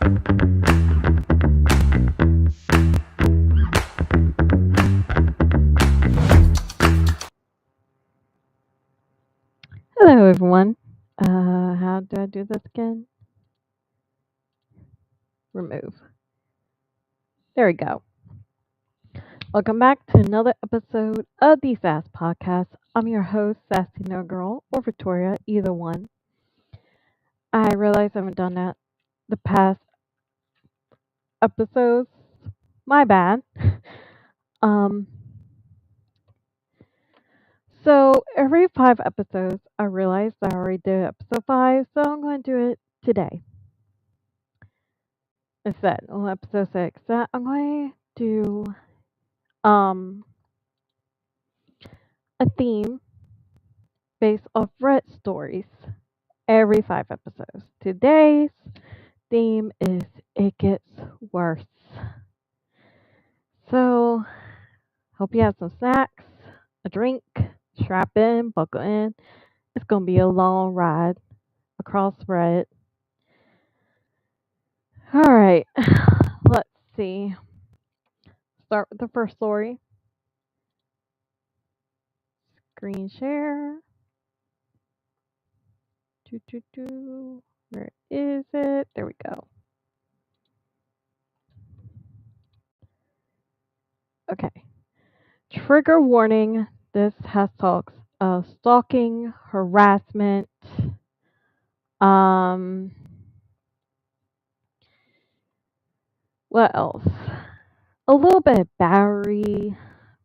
Hello, everyone. How do I do this again? Remove. There we go. Welcome back to another episode of the Sass Podcast. I'm your host, Sassy No Girl, or Victoria, either one. I realize I haven't done that the past episodes. My bad. um, so every 5 episodes, I realized I already did episode 5, so I'm going to do it today. Instead, on episode 6, I'm going to do a theme based off Red stories every 5 episodes. Today's theme is It Gets Worse. So, hope you have some snacks, a drink, strap in, buckle in. It's going to be a long ride across Red. All right, let's see. Start with the first story. Screen share. Where is it? There we go. Okay. Trigger warning. This has talks of stalking, harassment, um, what else? A little bit of battery,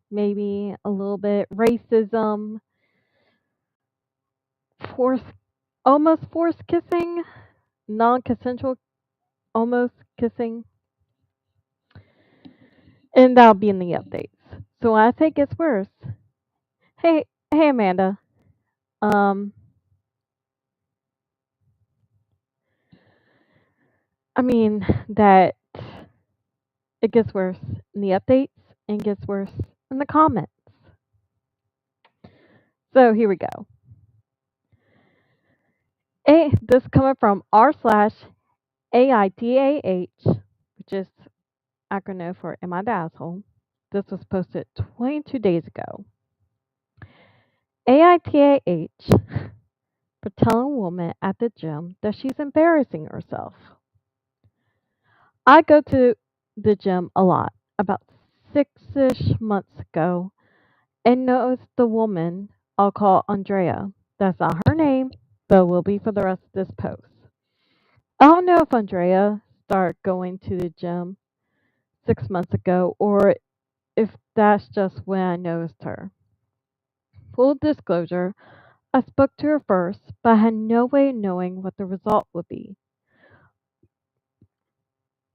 maybe a little bit racism, forced, almost forced kissing, non-consensual, almost kissing, and that'll be in the updates. So I think it's worse. Hey, Amanda. Um, I mean that it gets worse in the updates and gets worse in the comments. So here we go. This coming from r/AITAH, which is acronym for Am I the Asshole? This was posted 22 days ago. AITAH for telling a woman at the gym that she's embarrassing herself. I go to the gym a lot, about 6-ish months ago, and noticed the woman I'll call Andrea. That's not her name, but will be for the rest of this post. I don't know if Andrea started going to the gym 6 months ago or if that's just when I noticed her. Full disclosure, I spoke to her first, but I had no way of knowing what the result would be.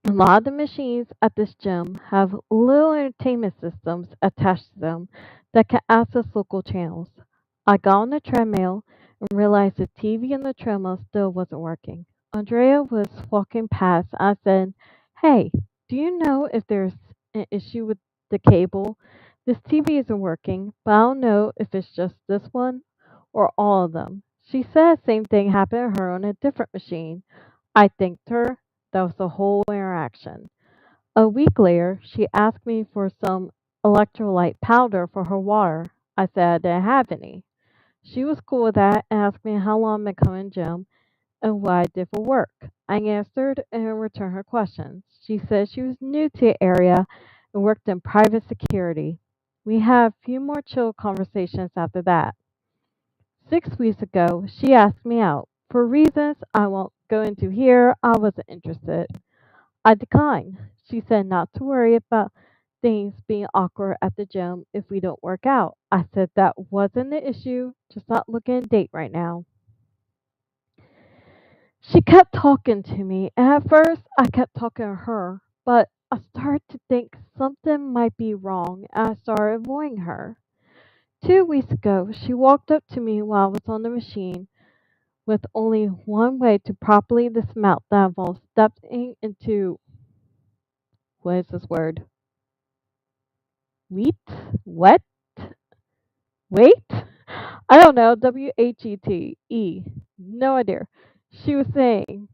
A lot of the machines at this gym have little entertainment systems attached to them that can access local channels. I got on the treadmill and realized the TV on the treadmill still wasn't working. Andrea was walking past. I said, "Hey, do you know if there's an issue with the cable? This TV isn't working, but I don't know if it's just this one or all of them." She said the same thing happened to her on a different machine. I thanked her. That was the whole interaction. A week later, she asked me for some electrolyte powder for her water. I said I didn't have any. She was cool with that and asked me how long I've been coming to gym and what I did for work. I answered and returned her questions. She said she was new to the area and worked in private security. We had a few more chill conversations after that. 6 weeks ago, she asked me out. For reasons I won't go into here, I wasn't interested. I declined. She said not to worry about things being awkward at the gym if we don't work out. I said that wasn't the issue, just not looking at a date right now. She kept talking to me, and at first I kept talking to her, but I started to think something might be wrong, and I started avoiding her. 2 weeks ago, she walked up to me while I was on the machine with only one way to properly dismount that involves stepping into what is this word? Wheat? Wet? Wait? I don't know. WHET. E. No idea. She was saying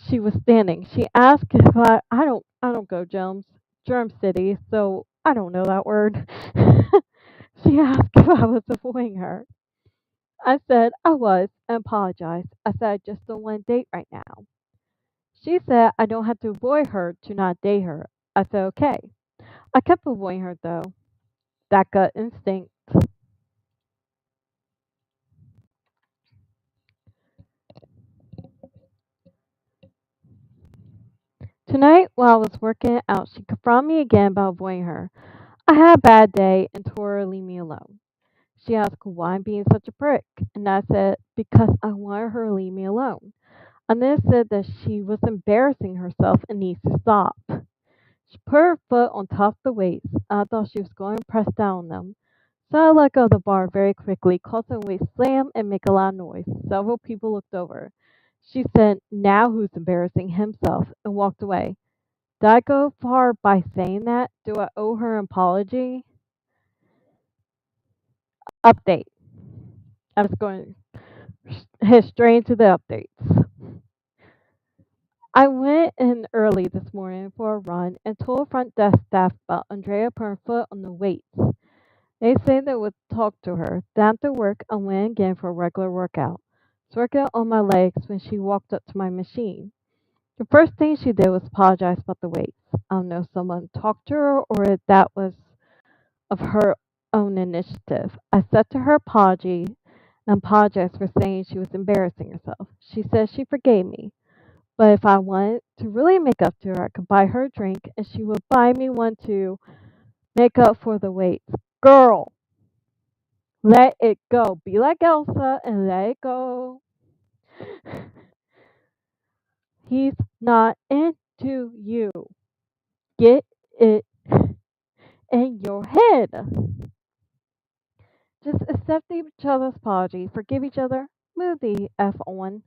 She was standing. She asked if I don't go Germ City, so I don't know that word. She asked if I was avoiding her. I said I was and apologized. I said I just don't want to date right now. She said I don't have to avoid her to not date her. I said okay. I kept avoiding her though. That gut instinct. Tonight, while I was working out, she confronted me again about avoiding her. I had a bad day and told her to leave me alone. She asked why I'm being such a prick, and I said because I wanted her to leave me alone. And then said that she was embarrassing herself and needs to stop. She put her foot on top of the weights. I thought she was going to press down on them. So I let go of the bar very quickly, causing the weight slam and make a loud noise. Several people looked over. She said, now who's embarrassing himself, and walked away. Did I go far by saying that? Do I owe her an apology? Update. I was going head straight into the updates. I went in early this morning for a run and told front desk staff about Andrea putting her foot on the weights. They said they would talk to her. Then after work, I went again for a regular workout. I was working on my legs when she walked up to my machine. The first thing she did was apologize about the weights. I don't know if someone talked to her or if that was of her own initiative. I said to her apology and apologized for saying she was embarrassing herself. She said she forgave me. But if I wanted to really make up to her, I could buy her a drink and she would buy me one to make up for the weights. Girl, let it go. Be like Elsa and let it go. He's not into you. Get it in your head. Just accept each other's apology, forgive each other, move the F on.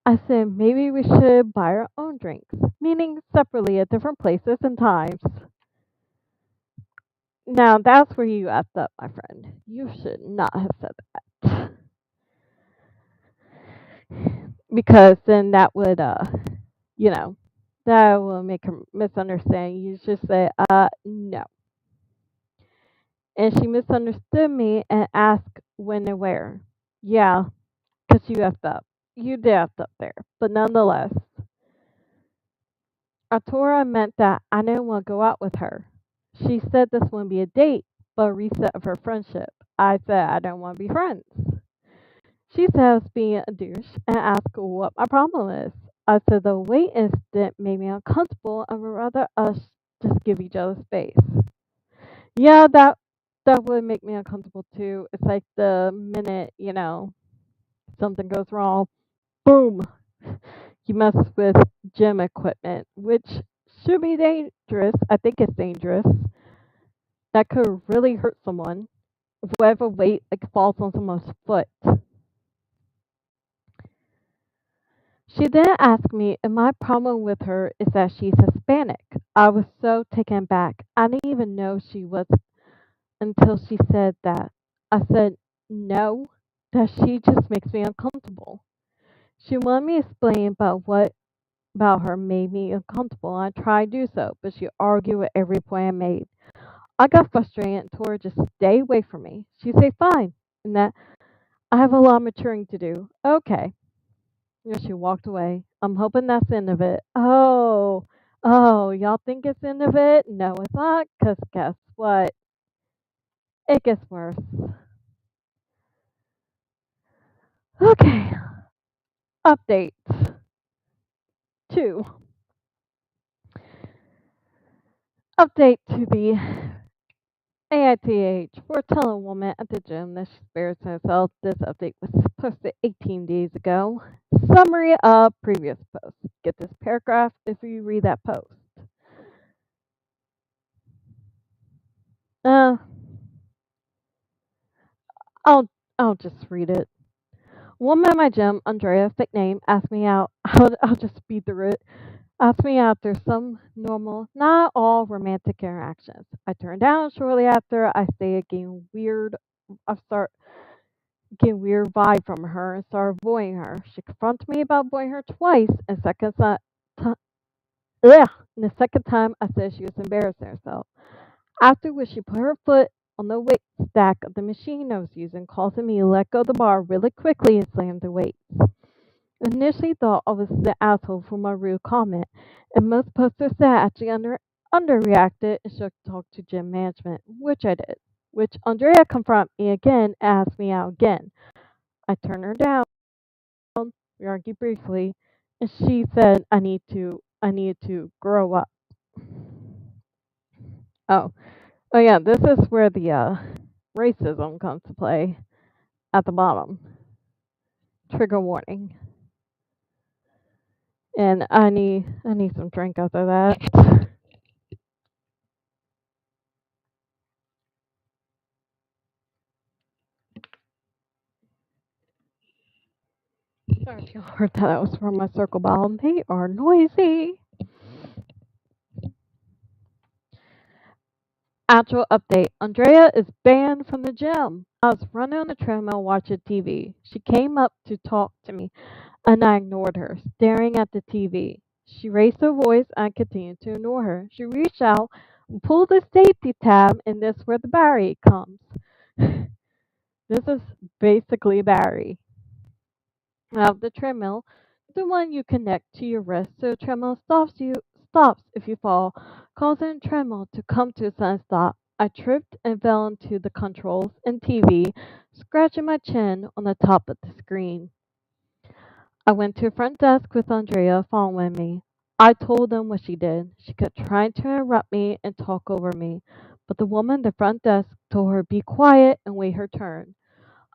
I said maybe we should buy our own drinks, meaning separately at different places and times. Now that's where you effed up, my friend. You should not have said that. Because then that would you know, that will make her misunderstand. You should say, no. And she misunderstood me and asked when and where. Yeah, because you effed up. You did effed up there. But nonetheless, I told her I meant that I didn't want to go out with her. She said this wouldn't be a date, but a reset of her friendship. I said I don't want to be friends. She said I was being a douche and asked what my problem is. I said the wait incident made me uncomfortable and would rather us just give each other space. Yeah, that would make me uncomfortable too. It's like the minute, something goes wrong, boom, you mess with gym equipment, which should be dangerous. I think it's dangerous. That could really hurt someone. Whatever weight like falls on someone's foot. She then asked me if my problem with her is that she's Hispanic. I was so taken back. I didn't even know she was until she said that. I said, no, that she just makes me uncomfortable. She wanted me to explain about what about her made me uncomfortable, and I tried to do so, but she argued with every point I made. I got frustrated and told her to stay away from me. She said, fine, and that I have a lot of maturing to do. Okay. And she walked away. I'm hoping that's the end of it. Oh, y'all think it's the end of it? No, it's not, because guess what? It gets worse. Okay, update 2. Update to the AITH. We're telling a woman at the gym that she's embarrassing herself. This update was posted 18 days ago. Summary of previous post. Get this paragraph if you read that post. Uh, I'll I'll just read it. Woman at my gym, Andrea, fake name, asked me out. I'll just speed through it. Asked me out after some normal, not all romantic interactions. I turned down shortly after. I started getting weird. I start get a weird vibe from her and started avoiding her. She confronted me about avoiding her twice, and ti- ugh, and the second time I said she was embarrassing herself. After which she put her foot on the weight stack of the machine I was using, causing me to let go of the bar really quickly and slam the weights. I initially thought I was the asshole for my rude comment, and most posters said I actually underreacted and should talk to gym management, which I did. Which Andrea confronted me again and asked me out again. I turned her down. We argued briefly, and she said I needed to grow up. Oh, oh yeah, this is where the racism comes to play at the bottom. Trigger warning. And I need some drink after that. Sorry if you heard that. That was from my circle ball. They are noisy. Actual update. Andrea is banned from the gym. I was running on the treadmill watching TV. She came up to talk to me, and I ignored her, staring at the TV. She raised her voice, and I continued to ignore her. She reached out and pulled the safety tab, and this is where the battery comes. This is basically Barry. Of the treadmill, the one you connect to your wrist so the treadmill stops if you fall, causing the treadmill to come to a sudden stop. I tripped and fell into the controls and TV, scratching my chin on the top of the screen. I went to the front desk with Andrea following me. I told them what she did. She kept trying to interrupt me and talk over me, but the woman at the front desk told her to be quiet and wait her turn.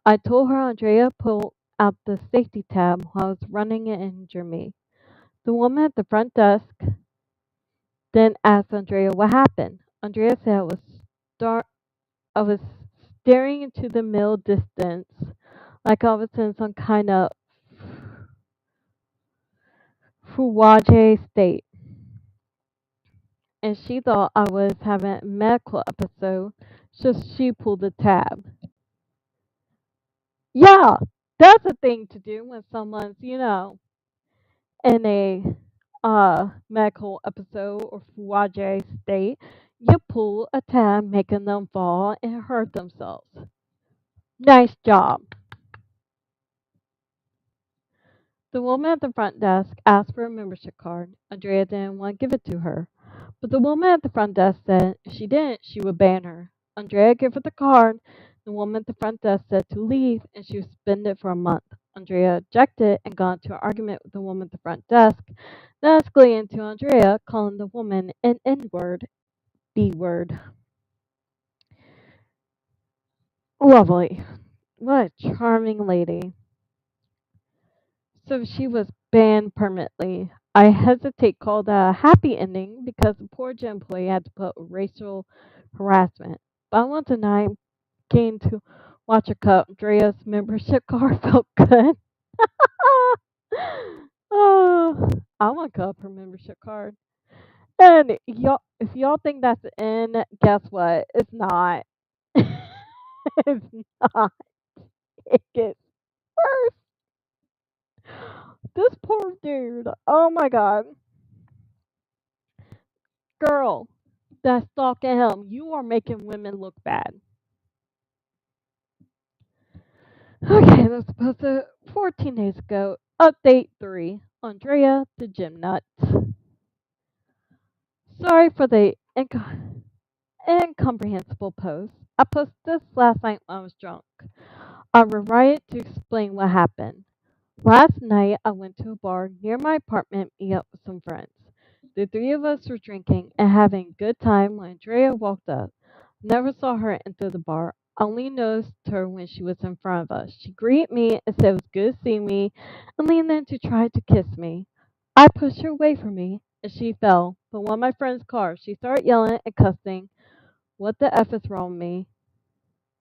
I told her Andrea pulled out the safety tab while I was running and injured me. The woman at the front desk then asked Andrea what happened. Andrea said star- I was staring into the middle distance like I was in some kind of Fuwaje state, and she thought I was having a medical episode, so she pulled the tab. Yeah, that's a thing to do when someone's, in a medical episode or Fuwaje state, you pull a tab, making them fall and hurt themselves. Nice job. The woman at the front desk asked for a membership card. Andrea didn't want to give it to her. But the woman at the front desk said if she didn't, she would ban her. Andrea gave her the card. The woman at the front desk said to leave and she would suspend it for a month. Andrea objected and got into an argument with the woman at the front desk. That escalated into Andrea calling the woman an N word, B word. Lovely. What a charming lady. So she was banned permanently. I hesitate to call that a happy ending because the poor gym employee had to put up with racial harassment. But I want to tonight getting to watch a cup. Andrea's membership card felt good. Oh, I want to cut up her membership card. And y'all, if y'all think that's the end, guess what? It's not. It's not. It gets worse. This poor dude. Oh my god. Girl that's stalking him. You are making women look bad. Okay, that's supposed to 14 days ago. Update 3. Andrea the gym nut. Sorry for the incomprehensible post. I posted this last night when I was drunk. I will write it to explain what happened. Last night, I went to a bar near my apartment to meet up with some friends. The three of us were drinking and having a good time when Andrea walked up. Never saw her enter the bar. I only noticed her when she was in front of us. She greeted me and said it was good to see me and leaned in to try to kiss me. I pushed her away from me and she fell. But one of my friends' cars, she started yelling and cussing. What the F is wrong with me?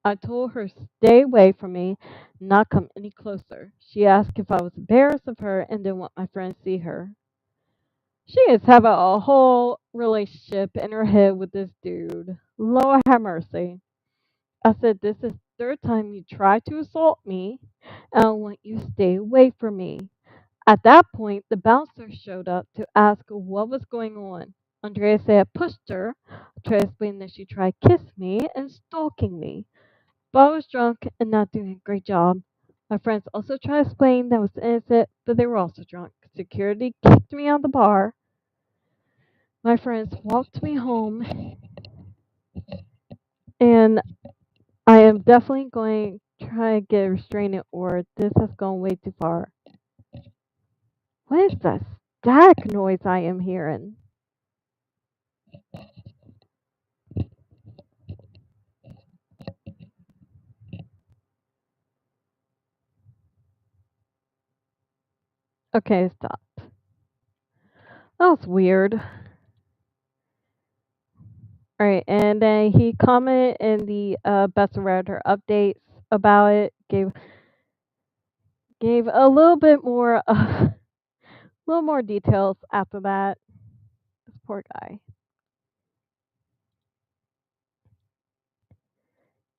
I told her stay away from me, not come any closer. She asked if I was embarrassed of her and didn't want my friends to see her. She is having a whole relationship in her head with this dude. Lord have mercy. I said, this is third time you try to assault me, and I want you to stay away from me. At that point, the bouncer showed up to ask what was going on. Andrea said I pushed her, tried to explain that she tried to kiss me and stalking me. But I was drunk and not doing a great job. My friends also tried to explain that I was innocent, but they were also drunk. Security kicked me out of the bar. My friends walked me home, and I am definitely going to try to get a restraining order. This has gone way too far. What is that static noise I am hearing? Okay, stop. That was weird. Alright, and then he commented in the Best of Redder updates about it, gave a little bit more little more details after that. This poor guy.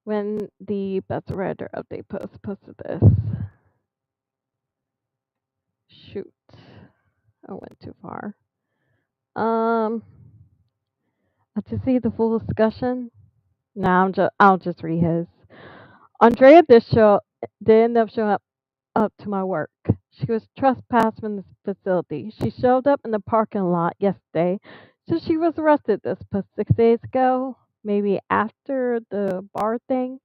When the Best of Redder update posted this. Shoot. I went too far. Um to see the full discussion. I'll just read his. Andrea did end up showing up to my work. She was trespassed from the facility. She showed up in the parking lot yesterday, so she was arrested this past 6 days ago, maybe after the bar thing.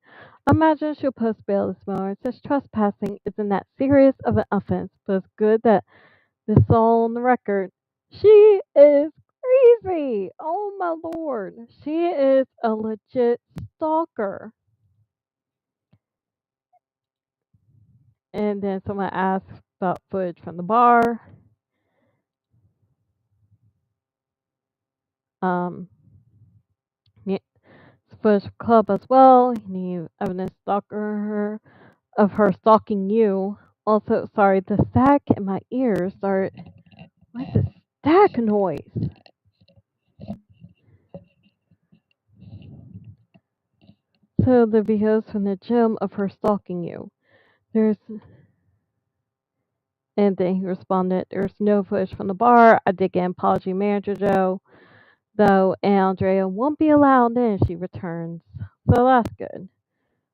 Imagine she'll post bail this morning since trespassing isn't that serious of an offense, but it's good that this is all on the record. She is crazy. Oh my lord. She is a legit stalker. And then someone asked about footage from the bar. Um, yeah, footage club as well. You need evidence of her stalking you. Also, sorry, the static in my ears are. What's this static noise? So the videos from the gym of her stalking you. There's And then he responded, "There's no footage from the bar. I did get an apology, Manager Joe, though, and Andrea won't be allowed in if she returns. So that's good.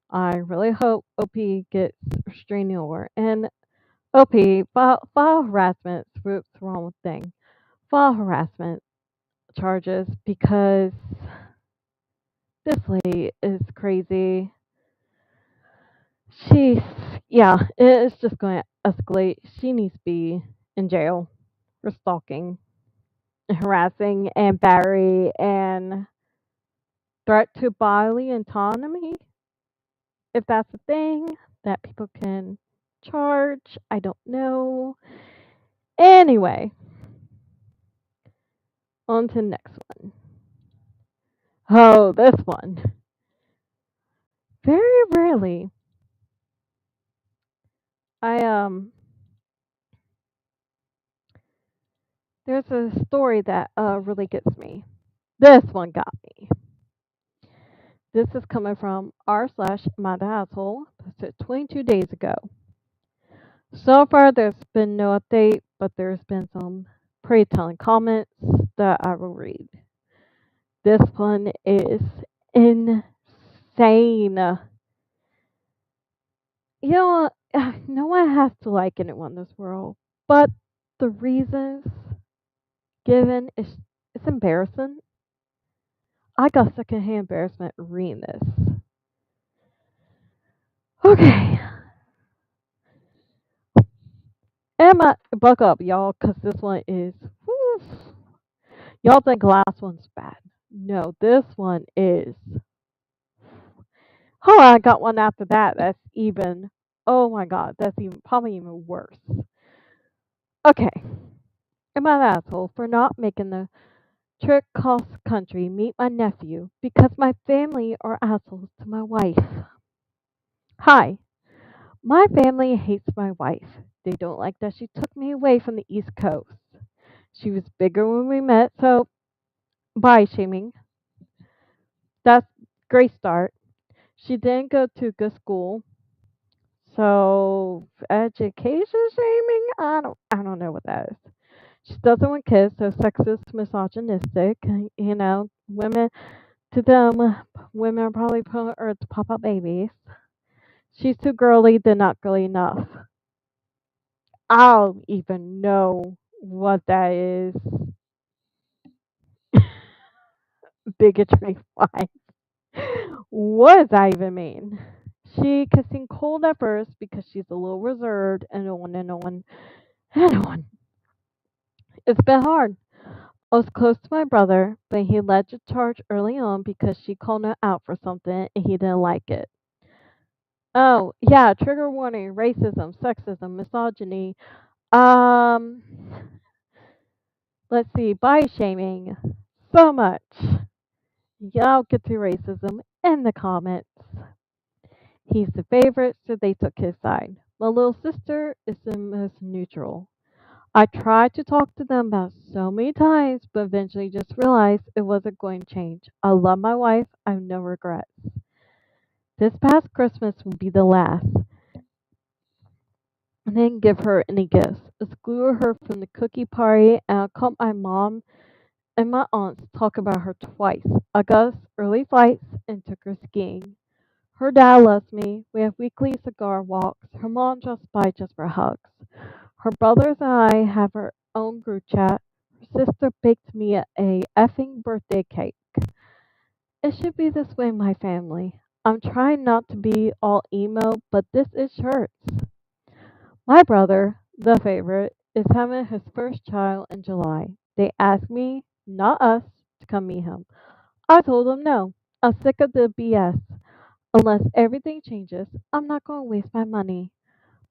I really hope OP gets restraining order. And OP, file harassment. What's wrong with thing? File harassment charges because this lady is crazy. She's, yeah, it's just going to escalate. She needs to be in jail for stalking, harassing, and battery, and threat to bodily autonomy, if that's a thing that people can charge. I don't know. Anyway, on to the next one. Oh, this one. Very rarely, I there's a story that really gets me. This one got me. This is coming from r/my asshole, posted 22 days ago. So far, there's been no update, but there's been some pretty telling comments that I will read. This one is insane. You know, no one has to like anyone in this world, but the reasons given is it's embarrassing. I got secondhand embarrassment reading this. Okay, Emma, buckle up, y'all, because this one is. Whew, y'all think last one's bad? No, this one is. Oh, I got one after that. That's even. Oh my god, that's even probably even worse. Okay, am I an asshole for not making the trip cross country meet my nephew because my family are assholes to my wife? Hi, my family hates my wife. They don't like that she took me away from the East Coast. She was bigger when we met, so body shaming. That's great start. She didn't go to good school, so education shaming. I don't know what that is. She doesn't want kids, so sexist, misogynistic. Women to them, women are probably put on earth to pop up babies. She's too girly, they're not girly enough. I don't even know what that is. Bigotry. Why? What does that even mean? She could seem cold at first because she's a little reserved and on and on and on. It's been hard. I was close to my brother, but he led the charge early on because she called him out for something and he didn't like it. Oh, yeah, trigger warning, racism, sexism, misogyny. Um, let's see, body shaming. So much. Yeah, I'll get to racism in the comments. He's the favorite, so they took his side. My little sister is the most neutral. I tried to talk to them about so many times, but eventually just realized it wasn't going to change. I love my wife. I have no regrets. This past Christmas will be the last. I didn't give her any gifts. Excluded her from the cookie party, and I caught my mom and my aunts talk about her twice. I got us early flights and took her skiing. Her dad loves me. We have weekly cigar walks. Her mom drops by just for hugs. Her brothers and I have our own group chat. Her sister baked me a effing birthday cake. It should be this way in my family. I'm trying not to be all emo, but this is hurts. My brother, the favorite, is having his first child in July. They asked me, not us, to come meet him. I told them no. I'm sick of the BS. Unless everything changes, I'm not going to waste my money.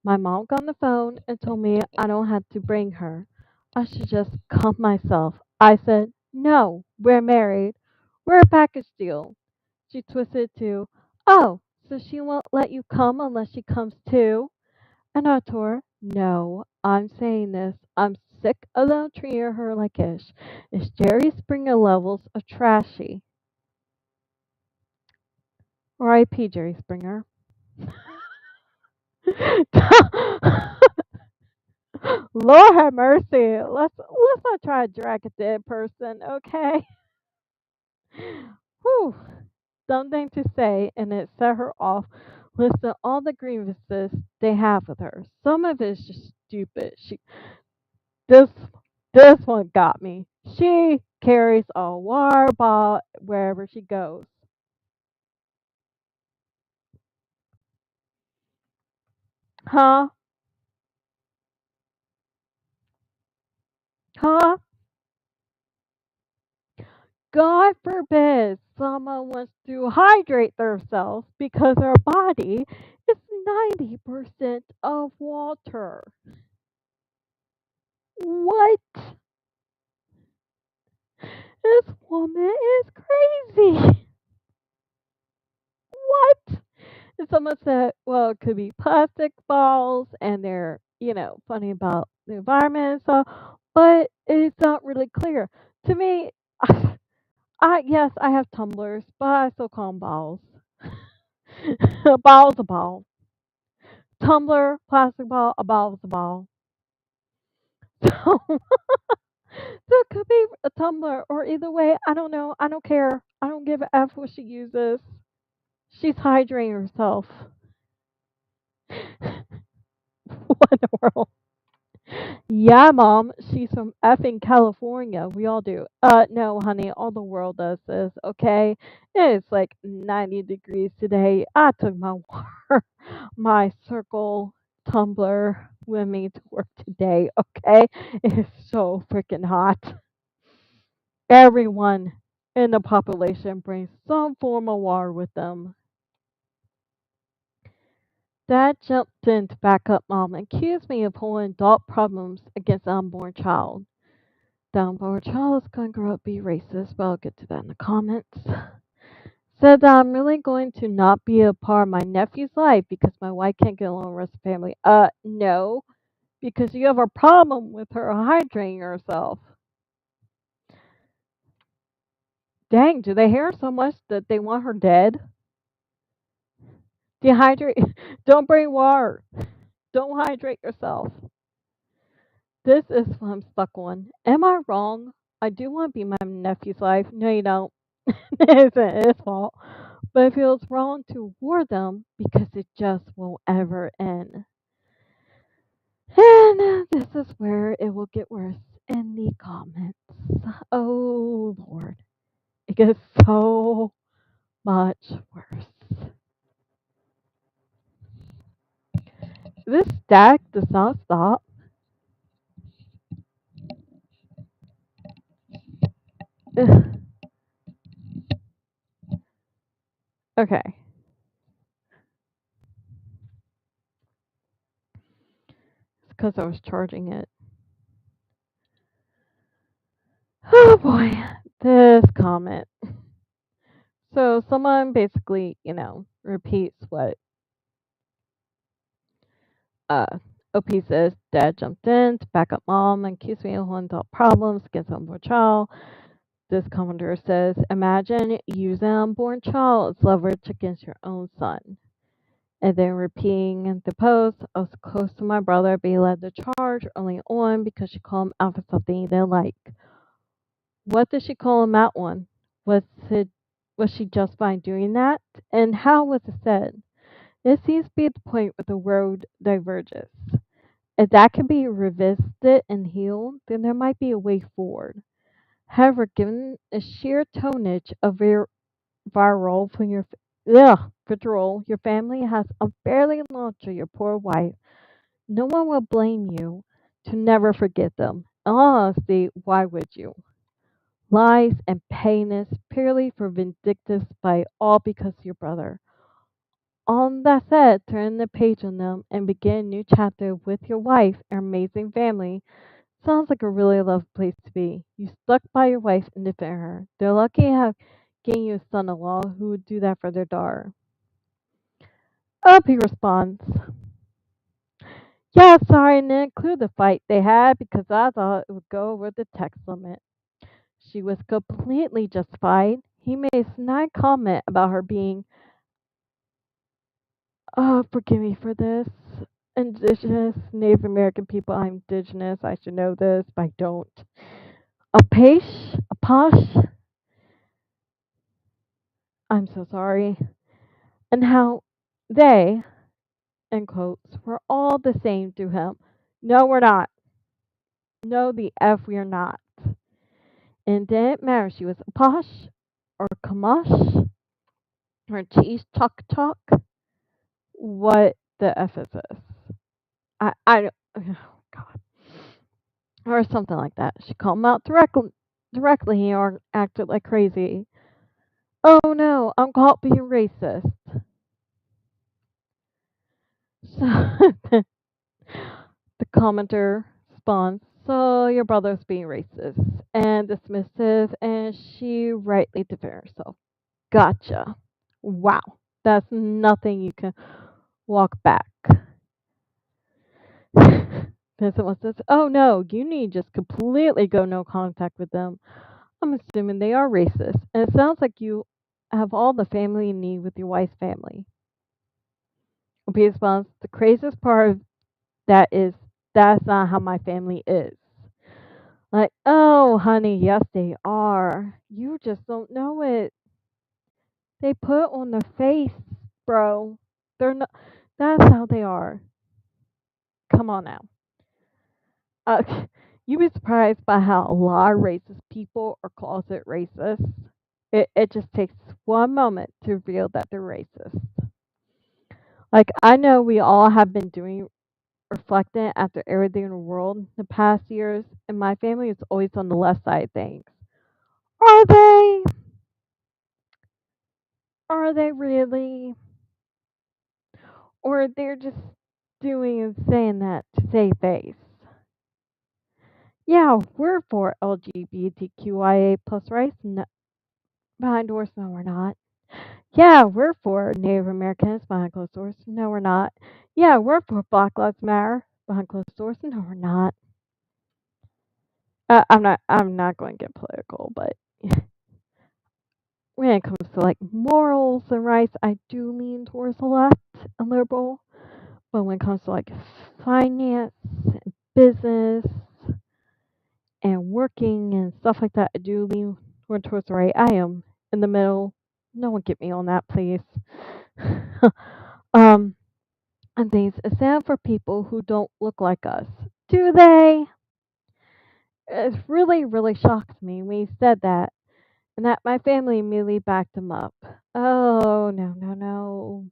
My mom got on the phone and told me I don't have to bring her. I should just come myself. I said, no, we're married. We're a package deal. She twisted to, oh, so she won't let you come unless she comes too? And I told her, no, I'm saying this. I'm sick of them treating her like ish. It's Jerry Springer levels of trashy. R.I.P. Jerry Springer. Lord have mercy. Let's not try to drag a dead person, okay? Whew. Something to say, and it set her off. Listing all the grievances they have with her. Some of it is just stupid. This this one got me. She carries a water bottle wherever she goes. Huh? Huh? God forbid someone wants to hydrate themselves because their body is 90% of water. What? This woman is crazy. What? And someone said, well, it could be plastic balls and they're, funny about the environment and stuff, but it's not really clear. To me, yes, I have tumblers, but I still call them balls. A ball's a ball. Tumbler, plastic ball, a ball's a ball. So, so it could be a tumbler, or either way, I don't know. I don't care. I don't give a F what she uses. She's hydrating herself. What in the world? Yeah, Mom. She's from effing California. We all do. No, honey. All the world does this. Okay. It's like 90 degrees today. I took my water, my circle tumbler with me to work today. Okay. It's so freaking hot. Everyone in the population brings some form of water with them. Dad jumped in to back up Mom and accused me of holding adult problems against the unborn child. The unborn child is going to grow up be racist, but I'll get to that in the comments. Said that I'm really going to not be a part of my nephew's life because my wife can't get along with the family. No, because you have a problem with her hydrating herself. Dang, do they hate her so much that they want her dead? Dehydrate. Don't bring water. Don't hydrate yourself. This is what I'm stuck on. Am I wrong? I do want to be my nephew's wife. No, you don't. It isn't his fault. But it feels wrong to warn them because it just won't ever end. And this is where it will get worse in the comments. Oh, Lord. It gets so much worse. This stack does not stop. Ugh. Okay. It's because I was charging it. Oh boy. This comment. So someone basically, repeats what uh OP says. Dad jumped in to back up mom and accused me of unsolved problems against unborn child. This commenter says, imagine using an unborn child as leverage against your own son. And then repeating the post, I was close to my brother, but he led the charge early on because she called him out for something he didn't like. What did she call him out on? Was it was she justified doing that? And how was it said? This seems to be the point where the road diverges. If that can be revisited and healed, then there might be a way forward. However, given the sheer tonnage of viral from vitriol your family has unfairly launched on your poor wife, no one will blame you to never forget them. In all honesty, why would you? Lies and pettiness purely for vindictive spite, all because of your brother. On that said, turn the page on them and begin a new chapter with your wife and amazing family. Sounds like a really lovely place to be. You stuck by your wife and defend her. They're lucky to have gained you a son-in-law who would do that for their daughter. Up, he responds. Yeah, sorry, I didn't include the fight they had because I thought it would go over the text limit. She was completely justified. He made a snide comment about her being, oh, forgive me for this, indigenous, Native American people. I'm indigenous. I should know this, but I don't. Apache, I'm so sorry. And how they, in quotes, were all the same to him. No, we're not. No, the F we are not. And it didn't matter if she was Apache or Kamash or Cheese Chalk Chalk. What the F is this? I don't, oh God. Or something like that. She called him out directly or acted like crazy. Oh no, I'm caught being racist. So the commenter responds, so your brother's being racist and dismissive, and she rightly defends herself. Gotcha. Wow. That's nothing you can walk back. Then someone says, oh no, you need to just completely go no contact with them. I'm assuming they are racist. And it sounds like you have all the family you need with your wife's family. OP responds, the craziest part of that is that's not how my family is. Like, oh, honey, yes, they are. You just don't know it. They put on the face, bro. They're not. That's how they are. Come on now. Uh, you'd be surprised by how a lot of racist people are closet racist. It just takes one moment to reveal that they're racist. Like, I know we all have been doing reflecting after everything in the world in the past years, and my family is always on the left side of things. Are they? Are they really? Or they're just doing and saying that to save face? Yeah, we're for LGBTQIA plus rights. No, behind doors, no, we're not. Yeah, we're for Native Americans behind closed doors. No, we're not. Yeah, we're for Black Lives Matter behind closed doors. No, we're not. I'm not. I'm not going to get political, but when it comes to like morals and rights, I do lean towards the left and liberal. But when it comes to like finance, and business, and working and stuff like that, I do lean more towards the right. I am in the middle. No one get me on that, please. um, and things stand for people who don't look like us. Do they? It really, really shocked me when he said that, and that my family immediately backed him up. Oh, no, no, no.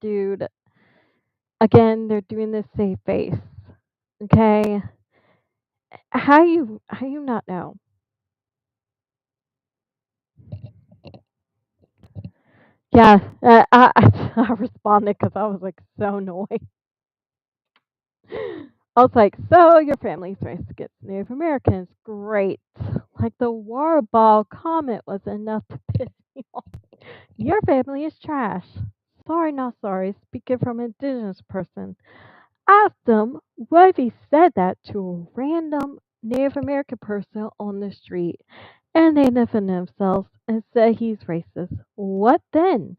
Dude, again, they're doing this safe face. Okay? How you not know? Yeah, I responded because I was like so annoyed. I was like, so your family's racist against Native Americans. Great. Like the Warball comment was enough to piss me off. Your family is trash. Sorry, not sorry. Speaking from an indigenous person. Ask them what if he said that to a random Native American person on the street and they defend themselves and say he's racist. What then?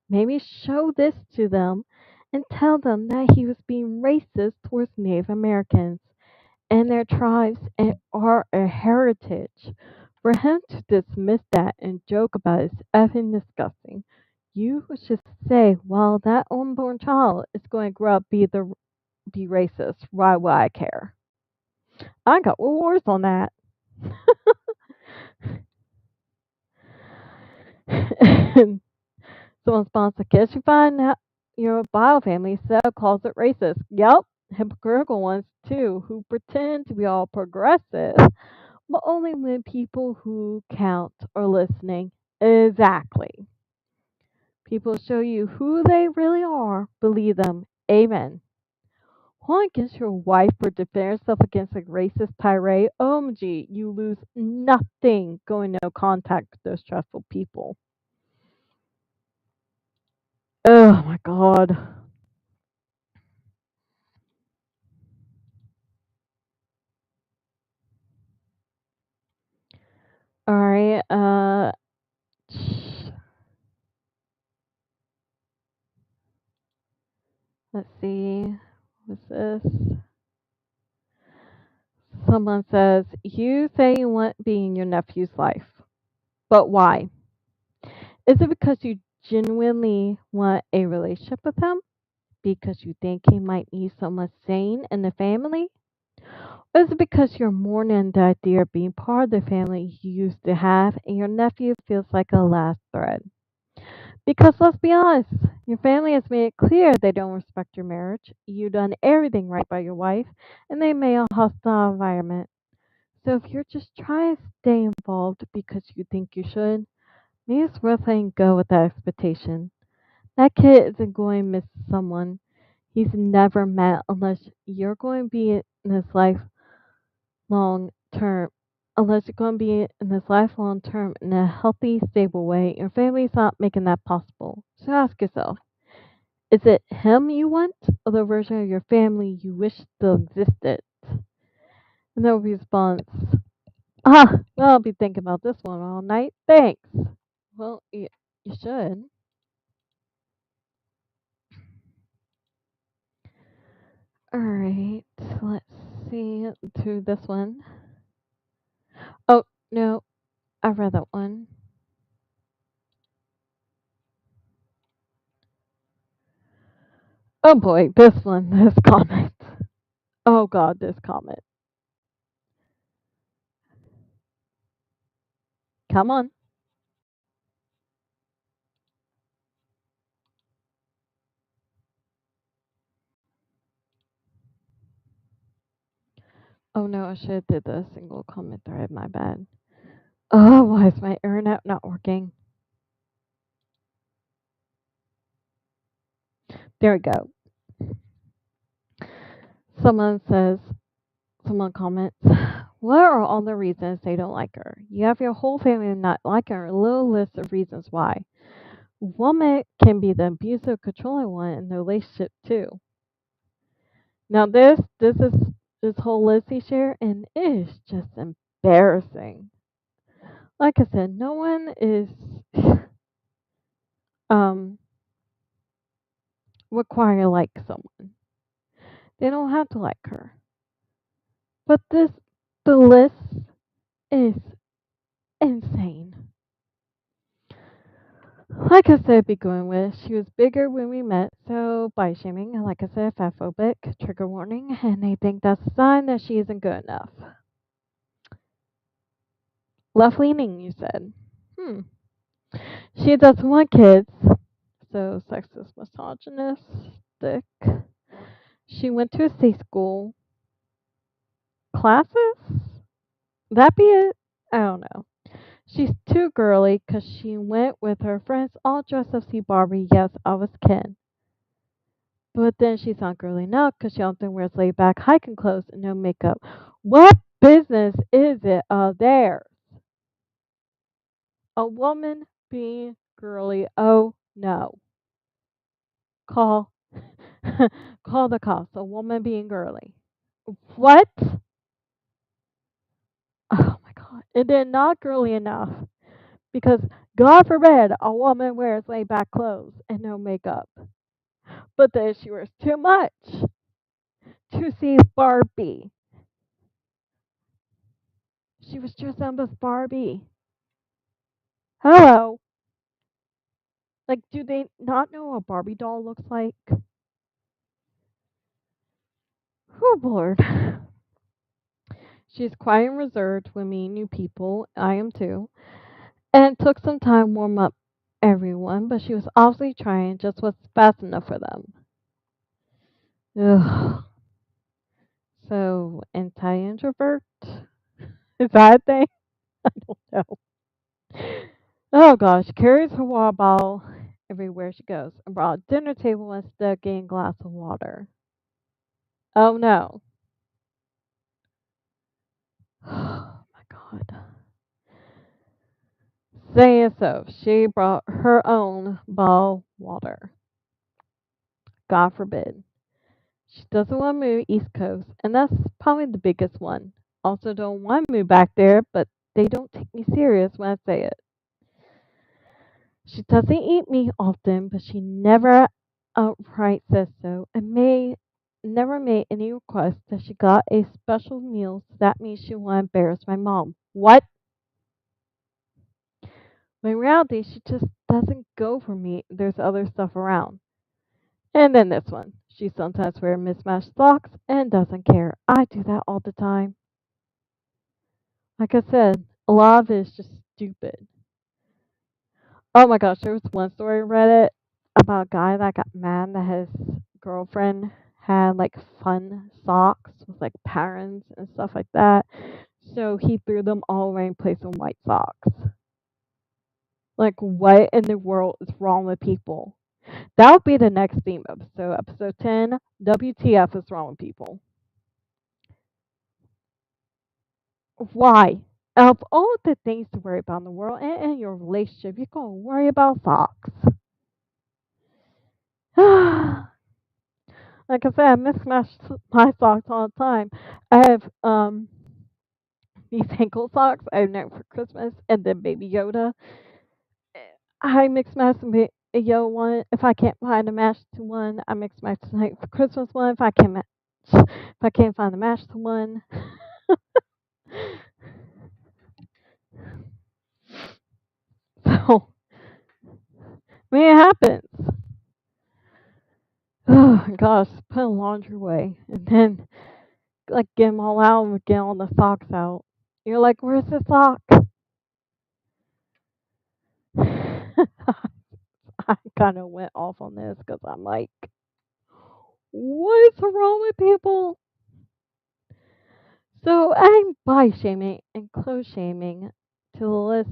Maybe show this to them and tell them that he was being racist towards Native Americans and their tribes and our heritage. For him to dismiss that and joke about it is effing disgusting. You should say, well, that unborn child is going to grow up be racist. Why would I care? I got wars on that. And someone responds, I guess you find out your bio family so calls it racist. Yep, hypocritical ones too, who pretend to be all progressive, but only when people who count are listening. Exactly. People show you who they really are. Believe them. Amen. Hold against your wife for defending yourself against a racist tirade. OMG, you lose nothing going no contact with those stressful people. Oh my god. Alright, let's see. What's this? Someone says, you say you want to be in your nephew's life, but why? Is it because you genuinely want a relationship with him? Because you think he might need someone sane in the family? Or is it because you're mourning the idea of being part of the family you used to have and your nephew feels like a last thread? Because let's be honest, your family has made it clear they don't respect your marriage. You've done everything right by your wife, and they made a hostile environment. So if you're just trying to stay involved because you think you should, maybe it's worth letting go with that expectation. That kid isn't going to miss someone he's never met unless you're going to be in his life long term. Unless you're going to be in this lifelong term in a healthy, stable way, your family's not making that possible. So ask yourself, is it him you want or the version of your family you wish still existed? And the response, well, I'll be thinking about this one all night. Thanks. Well, you should. Alright, let's see through this one. Oh, no, I read that one. Oh boy, this one, this comment. Oh god, this comment. Come on. Oh no, I should have did the single comment thread, my bad. Oh, why is my internet not working? There we go. Someone says, someone comments, what are all the reasons they don't like her? You have your whole family not liking her, a little list of reasons why. Woman can be the abusive, controlling one in the relationship too. Now this is this whole list he shared, and it is just embarrassing. Like I said, no one is um required to like someone. They don't have to like her. But the list is insane. Like I said, begin with, she was bigger when we met, so body shaming, and like I said, fatphobic, trigger warning, and they think that's a sign that she isn't good enough. Left leaning, you said. Hmm. She doesn't want kids, so sexist, misogynistic. She went to a state school. Classes? That be it? I don't know. She's too girly because she went with her friends all dressed up to see Barbie. Yes, I was Ken. But then she's not girly enough because she often wears laid back hiking clothes and no makeup. What business is it of theirs? A woman being girly. Oh no. Call call the cops. A woman being girly. What? Oh my god. And then not girly enough. Because God forbid a woman wears laid back clothes and no makeup. But then she wears too much to see Barbie. She was dressed up as Barbie. Hello. Like, do they not know what a Barbie doll looks like? Oh, Lord. She's quiet and reserved when meeting new people. I am too. And it took some time to warm up everyone, but she was obviously trying, just was fast enough for them. Ugh. So, anti-introvert? Is that a thing? I don't know. Oh gosh, carries her water bottle everywhere she goes and brought a dinner table instead of getting a glass of water. Oh no. Oh my god. Saying so, she brought her own bottle of water. God forbid. She doesn't want to move East Coast, and that's probably the biggest one. Also, don't want to move back there, but they don't take me serious when I say it. She doesn't eat meat often, but she never outright says so, and may never made any request that she got a special meal. So that means she want to embarrass my mom. What? When in reality, she just doesn't go for meat. There's other stuff around. And then this one. She sometimes wears mismatched socks and doesn't care. I do that all the time. Like I said, a lot of it is just stupid. Oh my gosh, there was one story I read it about a guy that got mad that his girlfriend had like fun socks with like patterns and stuff like that. So he threw them all away and placed some white socks. Like, what in the world is wrong with people? That would be the next theme episode. Episode 10, WTF is wrong with people. Why? Of all the things to worry about in the world and in your relationship, you're going to worry about socks. Like I said, I mismatch my socks all the time. I have these ankle socks I have for Christmas, and then Baby Yoda. I mix match the Yoda one. If I can't find a match to one, I mix match tonight for Christmas one. If I can't find a match to one, so I mean it happens. Oh gosh, put a laundry away, and then like get them all out and get all the socks out. You're like, where's the sock? I kind of went off on this because I'm like, what is wrong with people? So adding body shaming and clothes shaming to the list,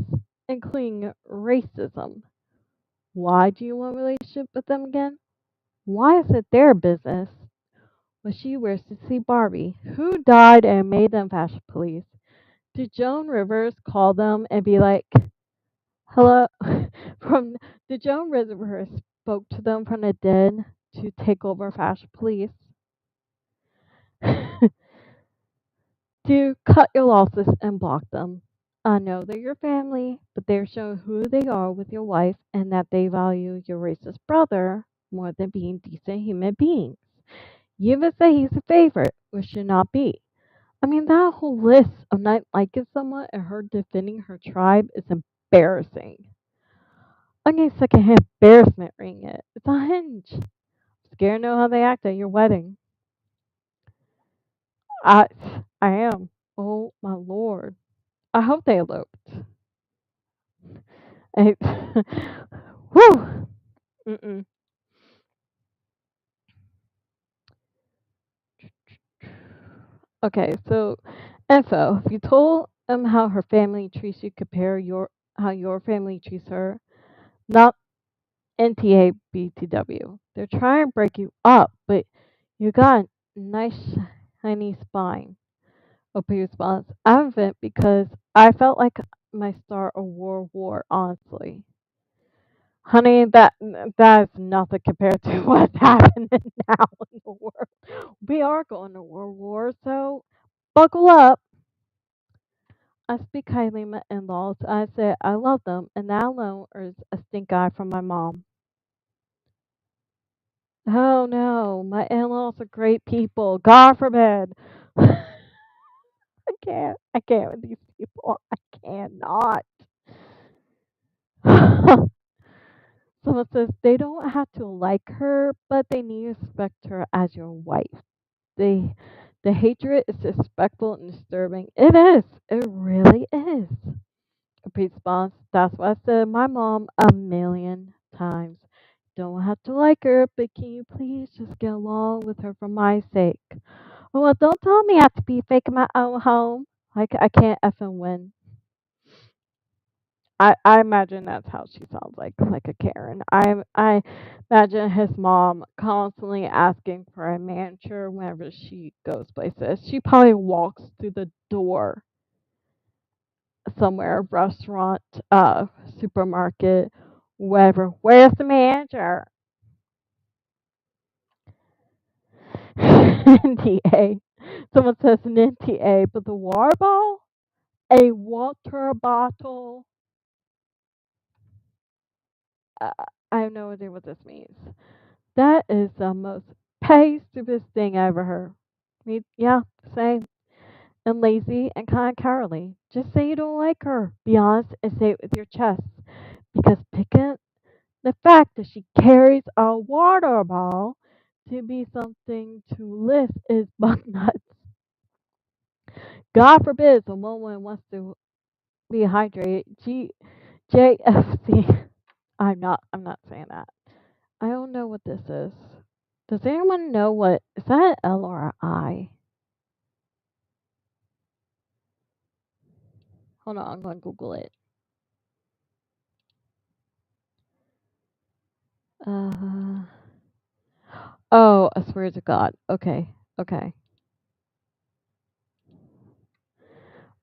including racism. Why do you want a relationship with them again? Why is it their business what she wears to see Barbie? Who died and made them fashion police? Did Joan Rivers call them and be like, hello? From did Joan Rivers spoke to them from the dead to take over fashion police? To cut your losses and block them. I know they're your family, but they're showing who they are with your wife and that they value your racist brother more than being decent human beings. You even say he's a favorite, which should not be. I mean, that whole list of not liking someone and her defending her tribe is embarrassing. I'm getting secondhand embarrassment reading it. It's a hinge. Scared to know how they act at your wedding. I, I am. Oh my lord. I hope they eloped. I, whew. Mm-mm. Okay, so info. If you told them how her family treats you, compare your how your family treats her. Not NTA BTW. They're trying to break you up, but you got a nice shiny spine. OP response. I haven't because I felt like my start a world war. Honestly, honey, that is nothing compared to what's happening now in the world. We are going to world war, so buckle up. I speak highly of my in-laws. I say I love them, and that alone is a stink eye from my mom. Oh no, my in-laws are great people. God forbid. I can't with these people. I cannot. Someone says they don't have to like her, but they need to respect her as your wife. They, the hatred is disrespectful and disturbing. It is. It really is. A response. That's what I said to my mom a million times. Don't have to like her, but can you please just get along with her for my sake? Well, don't tell me I have to be fake in my own home. I can't effing win. I imagine that's how she sounds like a Karen. I imagine his mom constantly asking for a manager whenever she goes places. She probably walks through the door somewhere, restaurant, supermarket, wherever. Where's the manager? NTA. Someone says an NTA, but the water bottle? A water bottle? Uh, I have no idea what this means. That is the most pay stupidest thing I ever heard. Yeah, same. And lazy and kind of cowardly. Just say you don't like her. Be honest and say it with your chest. Because picking the fact that she carries a water bottle to be something to lift is bug nuts. God forbid a woman wants to be hydrated. JFC. I'm not saying that. I don't know what this is. Does anyone know what is that an L or a I? Hold on, I'm gonna Google it. Uh oh, I swear to God. Okay, okay.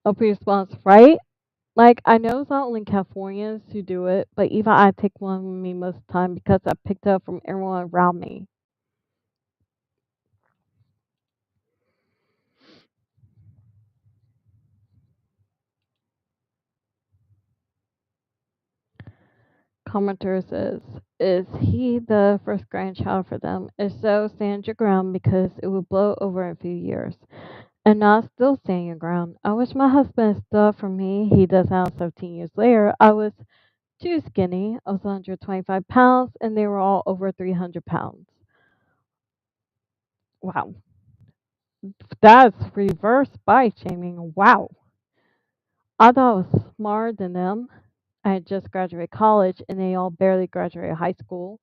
Open response, right? Like I know it's not only Californians who do it, but even I take one with me most of the time because I picked up from everyone around me. Commenter says, "Is he the first grandchild for them? If so, stand your ground because it will blow over in a few years." And not still standing your ground. I wish my husband had stood up for me. He does now 17 years later. I was too skinny. I was 125 pounds, and they were all over 300 pounds. Wow. That's reverse body shaming. Wow. I thought I was smarter than them. I had just graduated college, and they all barely graduated high school.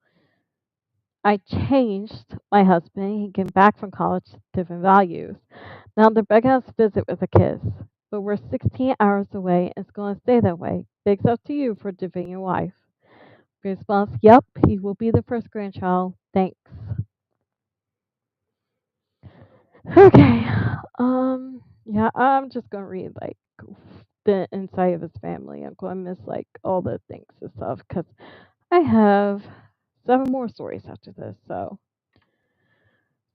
I changed my husband. He came back from college to different values. Now they're begging us to visit with a kiss, but we're 16 hours away and it's going to stay that way. Big up to you for defending your wife. Response, yep, he will be the first grandchild. Thanks. Okay. Yeah, I'm just gonna read like the inside of his family. I'm gonna miss like all the things and stuff because I have 7 more stories after this. So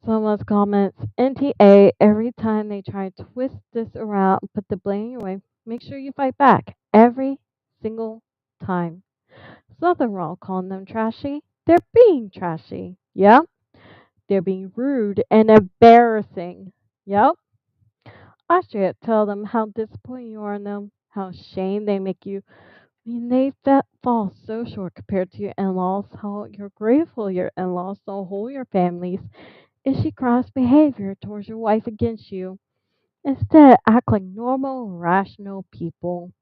Someone's comments, NTA, every time they try to twist this around and put the blame your way, make sure you fight back. Every single time. There's nothing wrong calling them trashy. They're being trashy. Yep. They're being rude and embarrassing. Yep. I should tell them how disappointed you are in them, how ashamed they make you. I mean, fall so short compared to your in-laws, how you're grateful your in-laws don't hold your families. Is she cross behavior towards your wife against you? Instead, act like normal, rational people.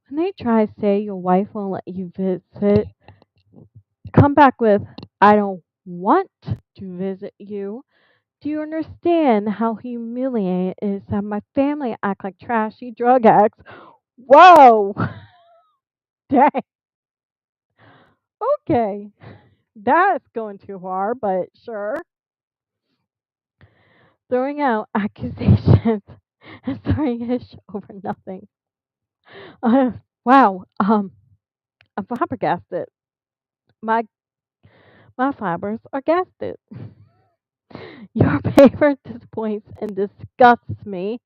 When they try to say your wife won't let you visit, come back with, I don't want to visit you. Do you understand how humiliating it is to have my family act like trashy drug addicts? Whoa! Dang. Okay. That's going too hard, but sure. Throwing out accusations and throwing a over nothing. Uh, wow. I'm flabbergasted. My my fibers are gasted. Your paper disappoints and disgusts me.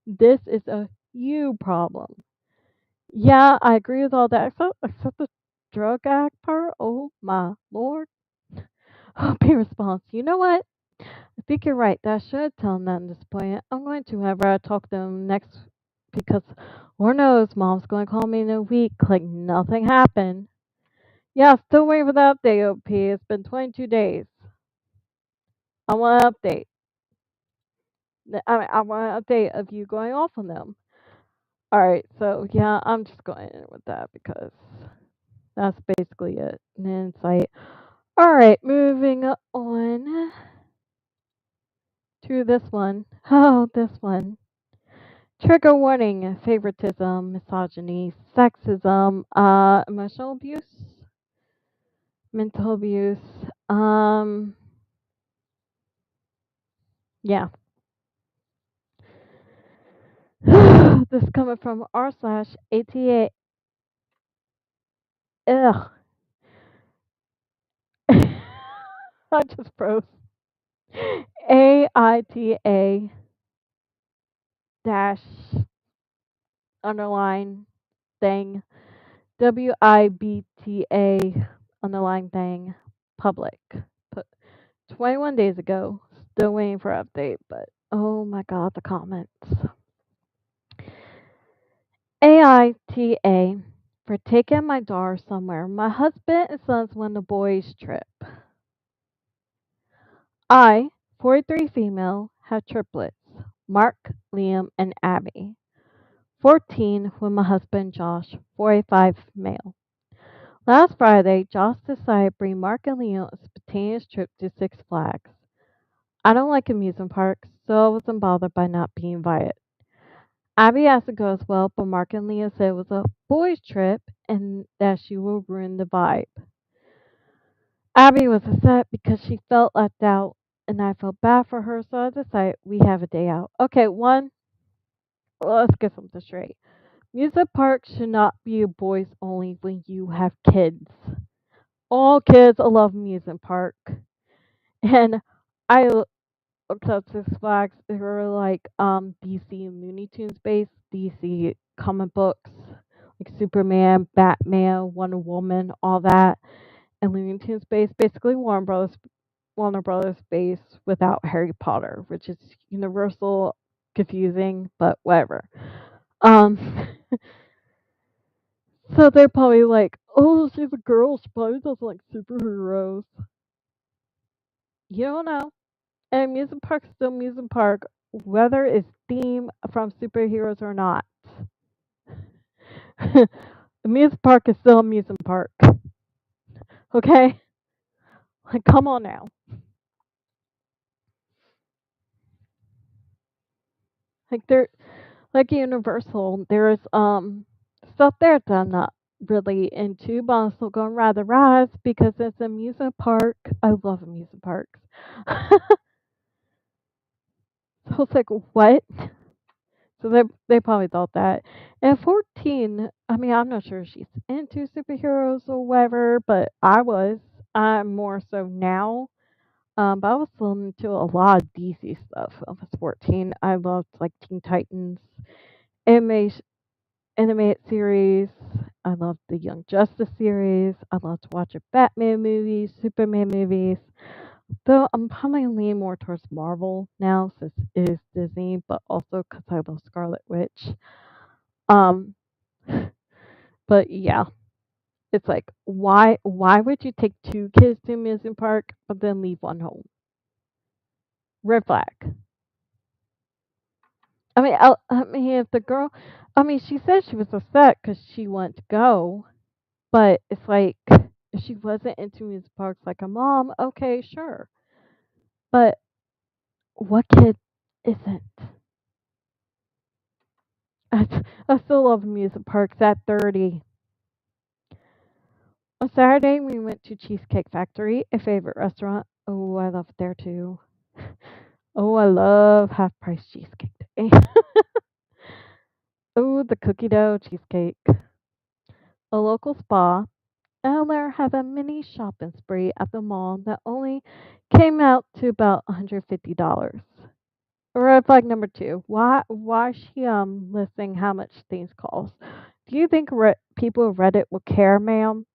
This is a you problem. Yeah, I agree with all that, except the drug act part. Oh my lord. P response. You know what? I think you're right. That should tell them that I'm disappointed. I'm going to whenever I talk to them next because Lord knows mom's going to call me in a week like nothing happened. Yeah, still waiting for the update, OP. It's been 22 days. I want an update. I want an update of you going off on them. All right, so yeah, I'm just going in with that because that's basically it. An insight. All right, moving on to this one. Oh, this one. Trigger warning: favoritism, misogyny, sexism, emotional abuse, mental abuse. Yeah. This coming from r/ATA. Ugh. I just froze. AITA dash underline thing. WIBTA underline thing. Public. Put 21 days ago. Still waiting for update, but oh my god, the comments. AITA for taking my daughter somewhere. My husband and sons went on a boys' trip. I, 43 female, had triplets Mark, Liam, and Abby. 14 with my husband Josh, 45 male. Last Friday, Josh decided to bring Mark and Liam on a spontaneous trip to Six Flags. I don't like amusement parks, so I wasn't bothered by not being invited. Abby asked to go as well, but Mark and Liam said it was a boys' trip and that she would ruin the vibe. Abby was upset because she felt left out, and I felt bad for her, so I decided we have a day out. Okay, let's get something straight. Music parks should not be boys only when you have kids. All kids love amusement park, and I looked up Six Flags. They were like DC Looney Tunes based, DC comic books, like Superman, Batman, Wonder Woman, all that, and Looney Tunes based. Basically, Warner Brothers base without Harry Potter, which is universal, confusing, but whatever. Um, so they're probably like, oh, she's a girl, she probably doesn't like superheroes. You don't know. And amusement park's still amusement park, whether it's themed from superheroes or not. Amusement park is still amusement park. Okay? Like, come on now. Like, they're like Universal, there's stuff there that I'm not really into, but I'm still going to rather rise because it's an amusement park. I love amusement parks. So it's like what? So they probably thought that. And 14, I mean, I'm not sure if she's into superheroes or whatever, but I was. I'm more so now. But I was listening to a lot of DC stuff when I was 14. I loved like Teen Titans, anime, animated series. I loved the Young Justice series. I loved watching Batman movies, Superman movies. Though I'm probably leaning more towards Marvel now since it is Disney, but also because I love Scarlet Witch. Um, but yeah, it's like why would you take two kids to an amusement park but then leave one home? Red flag. I mean, if the girl, I mean, she said she was upset because she wanted to go, but it's like if she wasn't into amusement parks like a mom, okay, sure. But what kid isn't? I still love amusement parks at 30. On Saturday, we went to Cheesecake Factory, a favorite restaurant. Oh, I love it there too. Oh, I love half price cheesecake. Oh, the cookie dough cheesecake. A local spa. Eller have a mini shopping spree at the mall that only came out to about $150. Red flag number two. Why is she listing how much things cost? Do you think people of Reddit will care, ma'am?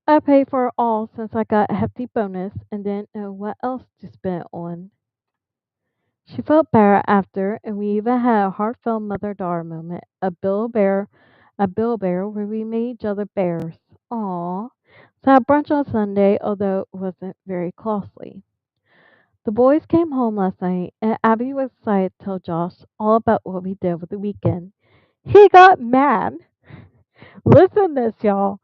I pay for it all since I got a hefty bonus and didn't know what else to spend it on. She felt better after, and we even had a heartfelt mother-daughter moment. A Bill Bear where we made each other bears. Aww. So I had brunch on Sunday, although it wasn't very costly. The boys came home last night, and Abby was excited to tell Josh all about what we did over the weekend. He got mad. Listen to this, y'all.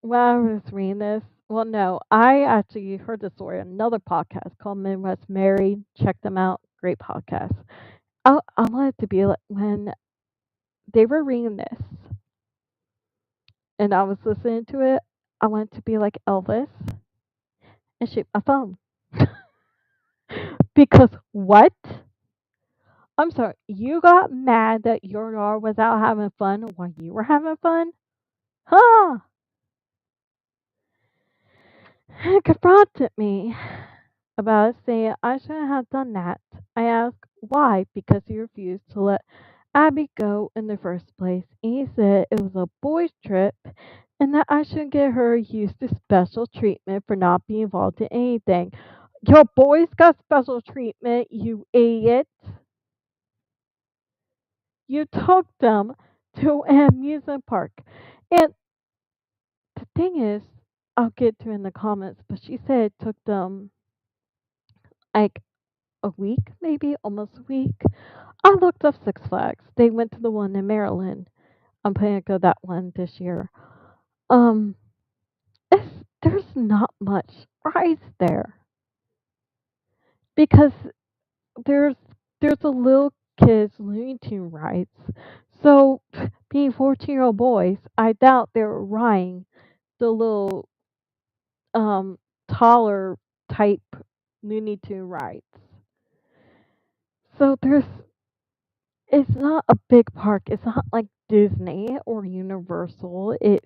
When I was reading this, well, no, I actually heard the story on another podcast called Midwest Married. Check them out. Great podcast. I wanted to be like when they were reading this and I was listening to it. I wanted to be like Elvis and shoot my phone. Because what? I'm sorry, you got mad that your daughter was out having fun while you were having fun? Huh? It confronted me about it, saying I shouldn't have done that. I asked why because he refused to let Abby go in the first place. And he said it was a boys' trip and that I should get her used to special treatment for not being involved in anything. Your boys got special treatment, you idiot. You took them to an amusement park. And the thing is, I'll get to in the comments, but she said it took them like a week, maybe almost a week. I looked up Six Flags. They went to the one in Maryland. I'm planning to go that one this year. Um, there's not much rides there because there's there's a little kids Looney Tune rides. So being 14-year-old boys, I doubt they were riding the little um taller type Looney Tune rides. So it's not a big park. It's not like Disney or Universal. It's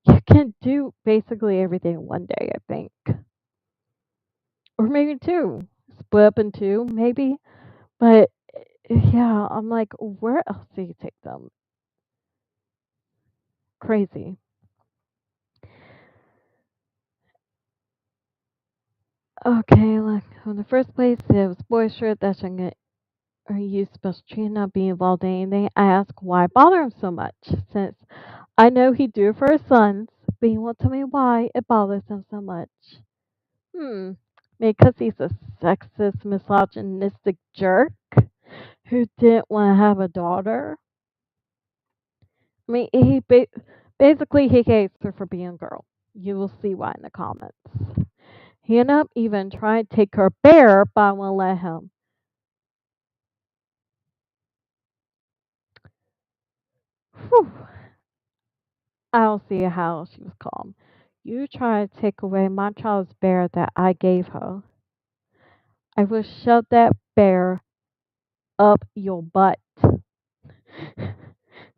you can do basically everything in one day, I think, or maybe two, split up in two, maybe. But yeah, I'm like, where else do you take them? Crazy. Okay, like in the first place, it was boy shirt that shouldn't get or use special treatment, not be involved in anything. I ask why bother him so much, since I know he'd do it for his sons, but he won't tell me why it bothers him so much. Hmm. Because he's a sexist, misogynistic jerk who didn't want to have a daughter. I mean, basically he hates her for being a girl. You will see why in the comments. He ended up even trying to take her bear, but I won't let him. Whew. I don't see how she was calm. You try to take away my child's bear that I gave her. I will shove that bear up your butt.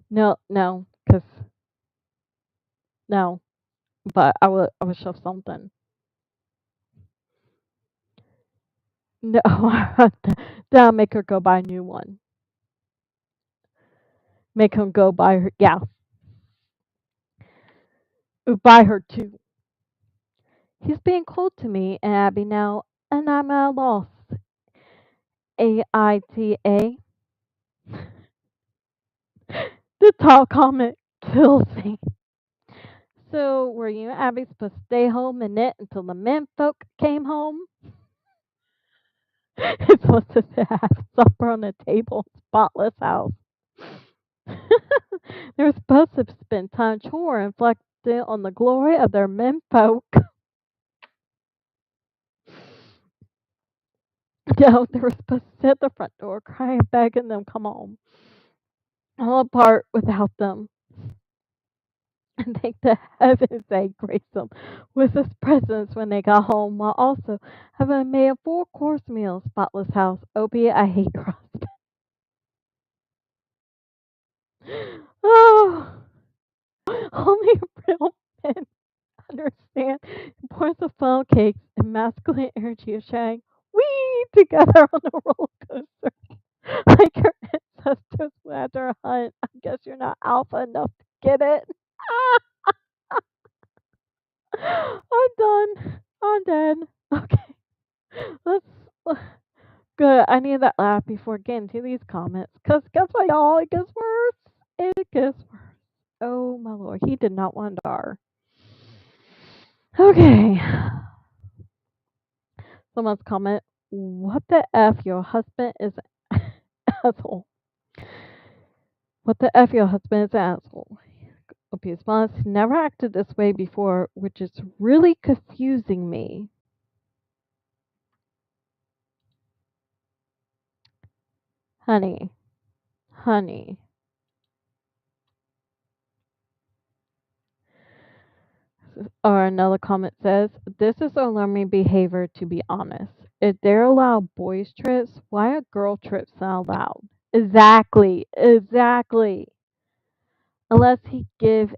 No, no, because No, but I would shove something. No, then I'll make her go buy a new one. Make him go buy her. Yeah, buy her two. He's being cold to me and Abby now, and I'm at a loss. AITA. The top comment kills me. So, were you and Abby supposed to stay home and knit until the men folk came home? It's supposed to have supper on the table, spotless house. They're supposed to spend time chore and reflecting on the glory of their men folk. No, they were supposed to sit at the front door crying, begging them come home. All apart without them. And thank the heavens they graced them with his presence when they got home, while also having made a full course meal, spotless house, albeit I hate your husband. Oh, only real men understand the importance of funnel cakes and masculine energy of sharing we together on a roller coaster. Like your ancestors went after a hunt. I guess you're not alpha enough to get it. I'm done. I'm done. Okay. Let's good. I need that laugh before getting to these comments. Cause guess what, y'all? It gets worse. It gets worse. Oh my lord, he did not want Dar. Okay. Someone's comment. What the f? Your husband is an asshole. What the f? Your husband is an asshole. OP response. Never acted this way before, which is really confusing me. Honey. Honey. Or another comment says, this is alarming behavior to be honest. If they're allowed boys trips, why are girl trips not allowed? Exactly. Exactly. Unless he give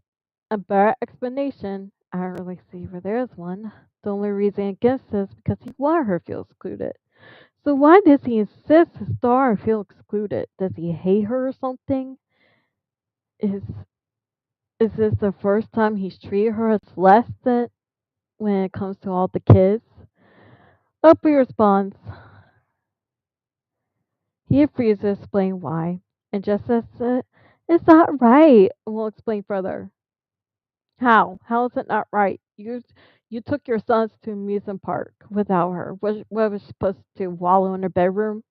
a better explanation. I don't really see where there's one. The only reason against this is because he wanted her to feel excluded. So why does he insist his daughter feel excluded? Does he hate her or something? Is is this the first time he's treated her as less than when it comes to all the kids? Opie responds. He refuses to explain why, and just says it's not right. And we'll explain further. How? How is it not right? You took your sons to amusement park without her. What was she supposed to wallow in her bedroom?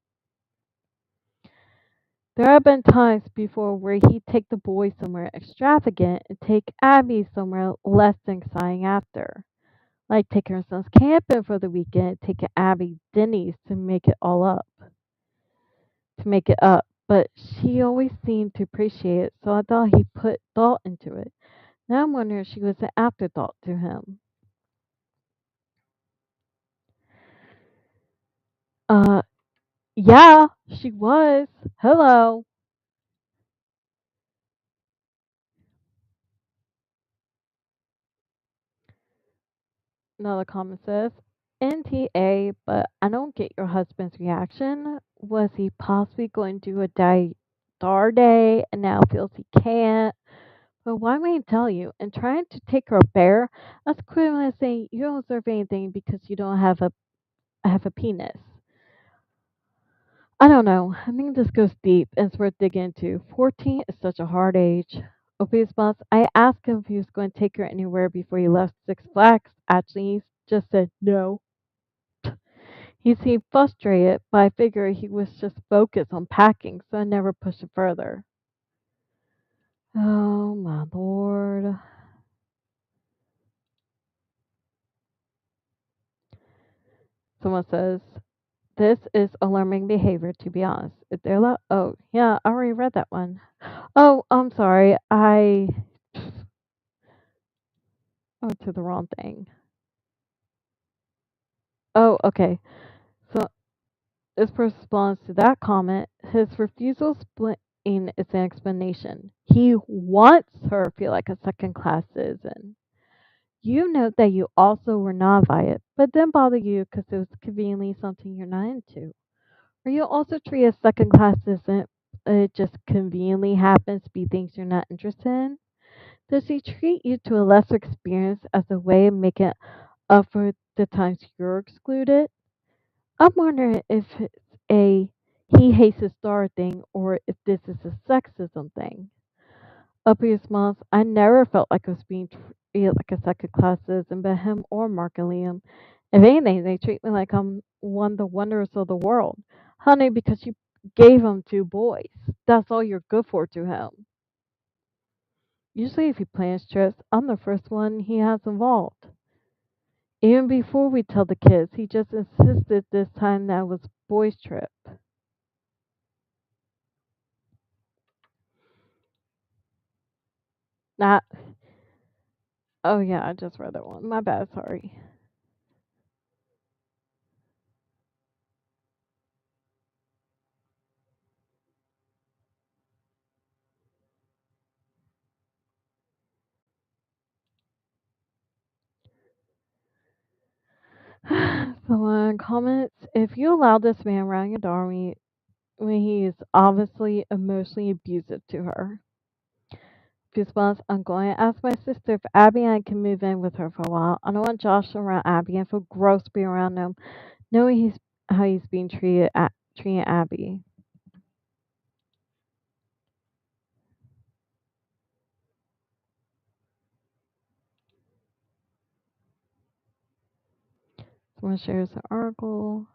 There have been times before where he'd take the boys somewhere extravagant and take Abby somewhere less than exciting after. Like taking her sons camping for the weekend, taking Abby Denny's to make it up. But she always seemed to appreciate it, so I thought he put thought into it. Now I'm wondering if she was an afterthought to him. Uh, yeah, she was. Hello. Another comment says, NTA, but I don't get your husband's reaction. Was he possibly going to do a star day and now feels he can't? But why won't he tell you? And trying to take her bear, that's equivalent to saying you don't deserve anything because you don't have a penis. I don't know. I think this goes deep and it's worth digging into. 14 is such a hard age. Opie's boss, I asked him if he was going to take her anywhere before he left Six Flags. Actually, he just said no. He seemed frustrated, but I figured he was just focused on packing, so I never pushed it further. Oh my lord. Someone says, this is alarming behavior, to be honest. If they're oh, yeah, I already read that one. Oh, I'm sorry. I went to the wrong thing. Oh, okay. So this person responds to that comment. His refusal split. is an explanation. He wants her to feel like a second class citizen. You note that you also were not invited, but didn't bother you because it was conveniently something you're not into. Or you also treat a second class citizen, it just conveniently happens to be things you're not interested in. Does he treat you to a lesser experience as a way of making up for the times you're excluded? I'm wondering if it's a he hates his star thing or if this is a sexism thing. Up to his months, I never felt like I was being treated like a second class citizen by him or Mark and Liam. If anything, they treat me like I'm one of the wonders of the world. Honey, because you gave him two boys. That's all you're good for to him. Usually, if he plans trips, I'm the first one he has involved. Even before we tell the kids, he just insisted this time that it was boys' trip. Not. Oh yeah, I just read that one. My bad. Sorry. Someone comments, if you allow this man around your daughter when he is obviously emotionally abusive to her. Response, I'm going to ask my sister if Abby and I can move in with her for a while. I don't want Josh around Abby and feel gross being around him, knowing how he's being treating Abby. Someone shares an article.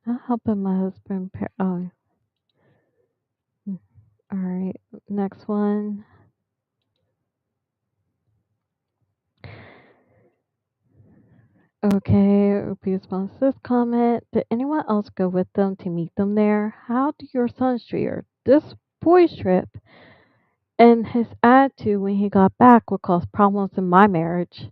Not helping my husband. Oh, all right. Next one. Okay, Opie responds to this comment. Did anyone else go with them to meet them there? How do your sons treat her? This boys' trip and his attitude when he got back would cause problems in my marriage.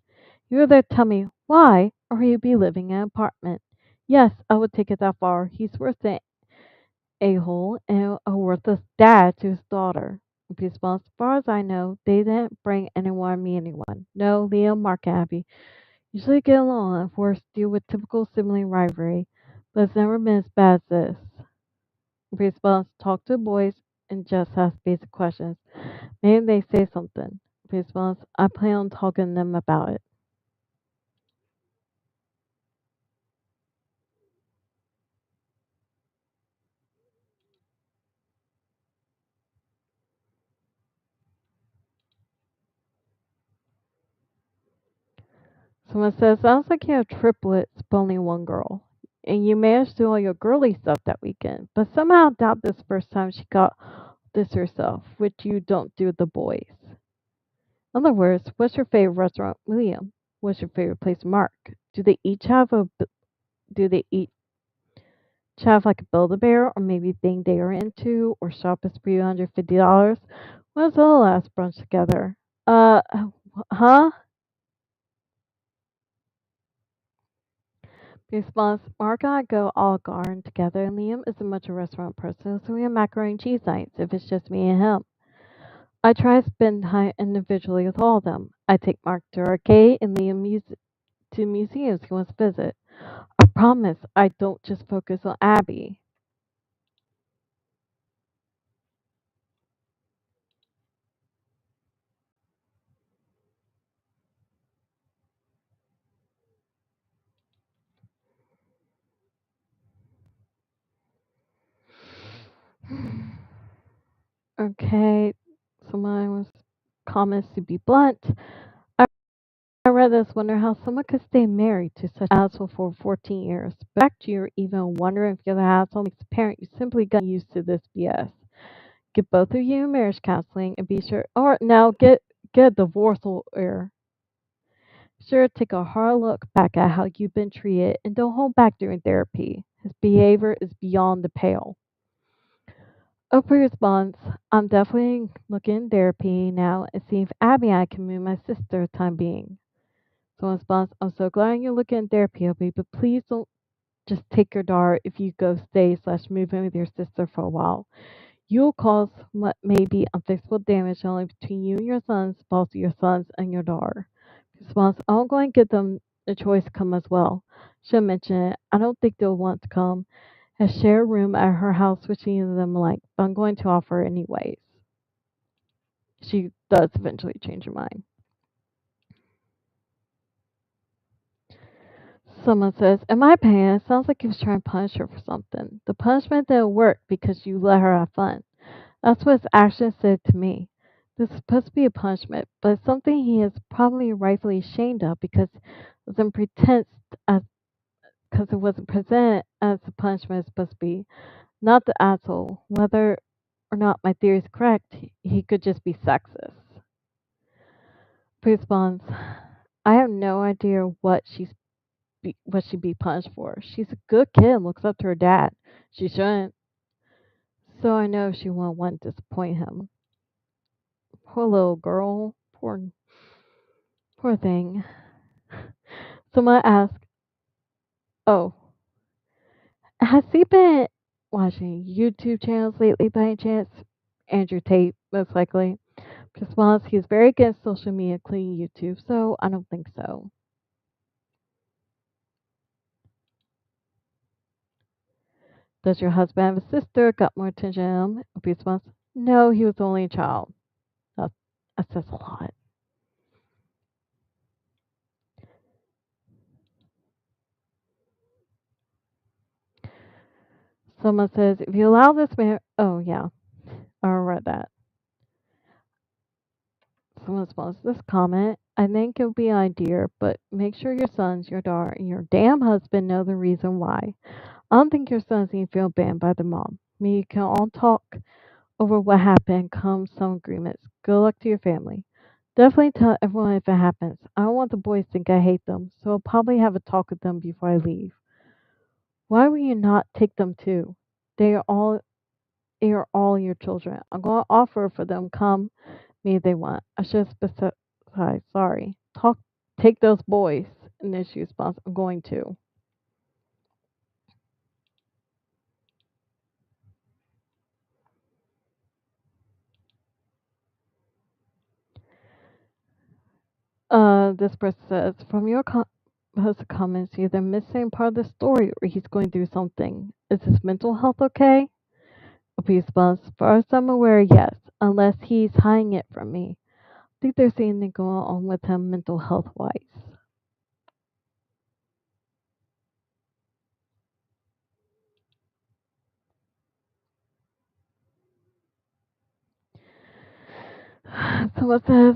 You either tell me why or he'd be living in an apartment. Yes, I would take it that far. He's worth an a-hole and a worthless dad to his daughter. Opie responds, as far as I know, they didn't bring anyone me anyone. No, Leo, Mark, and Abby usually get along and forced to deal with typical sibling rivalry, but it's never been as bad as this. Response, talk to the boys and just ask basic questions. Maybe they say something. Response, I plan on talking to them about it. Someone says, sounds like you have triplets, but only one girl. And you managed to do all your girly stuff that weekend, but somehow doubt this first time she got this herself, which you don't do with the boys. In other words, what's your favorite restaurant, William? What's your favorite place, Mark? Do they each have a do they each have like a Build a Bear or maybe thing they are into or shop is $350? When's the last brunch together? Uh, huh? Response, Mark and I go all garden together and Liam isn't much a restaurant person, so we have macaroni and cheese nights if it's just me and him. I try to spend time individually with all of them. I take Mark to arcade and Liam to museums he wants to visit. I promise I don't just focus on Abby. Okay, someone was comments to be blunt. I I read this, wonder how someone could stay married to such an asshole for 14 years. But back to your even wondering if you're the asshole makes a parent, you simply got used to this BS. Get both of you marriage counseling and be sure, or now get a divorce lawyer. Sure, take a hard look back at how you've been treated and don't hold back during therapy. His behavior is beyond the pale. Oprah responds, I'm definitely looking in therapy now and see if Abby and I can move my sister time being. So in response, I'm so glad you're looking in therapy, Opie, but please don't just take your daughter if you go stay/move in with your sister for a while. You'll cause what may be unfixable damage only between you and your sons, both your sons and your daughter. Response: I'm going to give them the choice to come as well. She'll mention it. I don't think they'll want to come. Has share a room at her house, which either of them like, but I'm going to offer anyways. She does eventually change her mind. Someone says, in my opinion, it sounds like he was trying to punish her for something. The punishment didn't work because you let her have fun. That's what his actions said to me. This is supposed to be a punishment, but it's something he is probably rightfully ashamed of because it wasn't pretense as because it wasn't presented as the punishment is supposed to be. Not the asshole. Whether or not my theory is correct, he could just be sexist. Responds, I have no idea what she'd be punished for. She's a good kid and looks up to her dad. She shouldn't. So I know she won't want to disappoint him. Poor little girl. Poor thing. Someone asked, oh, has he been watching YouTube channels lately by any chance? Andrew Tate, most likely. Response, he's very against social media, including YouTube, so I don't think so. Does your husband have a sister? Got more attention than him? Response, no, he was only a child. That, that says a lot. Someone says, if you allow this man, oh yeah, I read that. Someone responds to this comment, I think it would be an idea, but make sure your sons, your daughter, and your damn husband know the reason why. I don't think your sons need to feel banned by their mom. I mean, you can all talk over what happened, come some agreements. Good luck to your family. Definitely tell everyone if it happens. I don't want the boys to think I hate them, so I'll probably have a talk with them before I leave. Why will you not take them too? They are all your children. I'm going to offer for them come me if they want. I should have specified. Sorry. Take those boys. And then she responds, I'm going to. This person says, from your post comments, you're either missing part of the story or he's going through something. Is his mental health okay? Response, as far as I'm aware, yes, unless he's hiding it from me. I think there's something going on with him mental health wise. Someone says,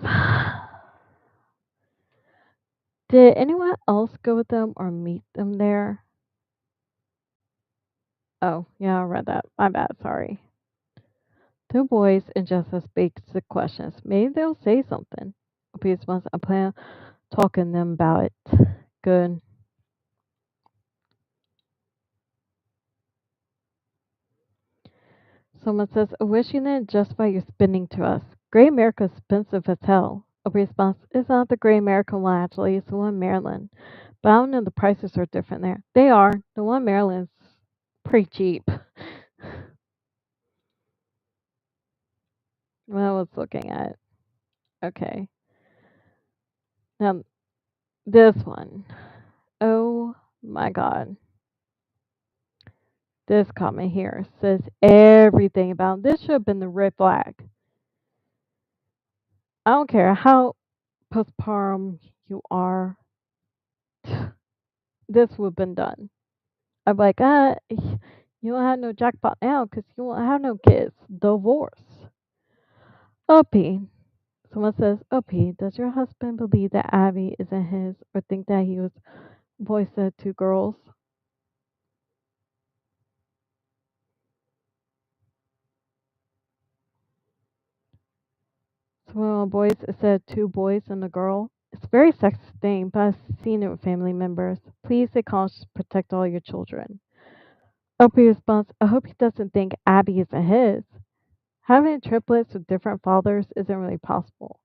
did anyone else go with them or meet them there? Oh, yeah, I read that. My bad, sorry. Two boys and just as basic questions. Maybe they'll say something. Response, I plan on talking to them about it. Good. Someone says, I wish you didn't justify your spending to us. Great America is expensive as hell. A response, it's not the Great American one actually, it's the one in Maryland. But I don't know the prices are different there. They are. The one in Maryland's pretty cheap. Well, I was looking at. Okay. Now this one. Oh my god. This comment here says everything about this should have been the red flag. I don't care how postpartum you are, this would have been done. I'm like, you don't have no jackpot now because you won't have no kids. Divorce. OP. Someone says, OP, does your husband believe that Abby isn't his or think that he was boy said two girls? So when boys said two boys and a girl, it's a very sexist thing, but I've seen it with family members. Please stay cautious, protect all your children. Opie responds, I hope he doesn't think Abby isn't his. Having triplets with different fathers isn't really possible.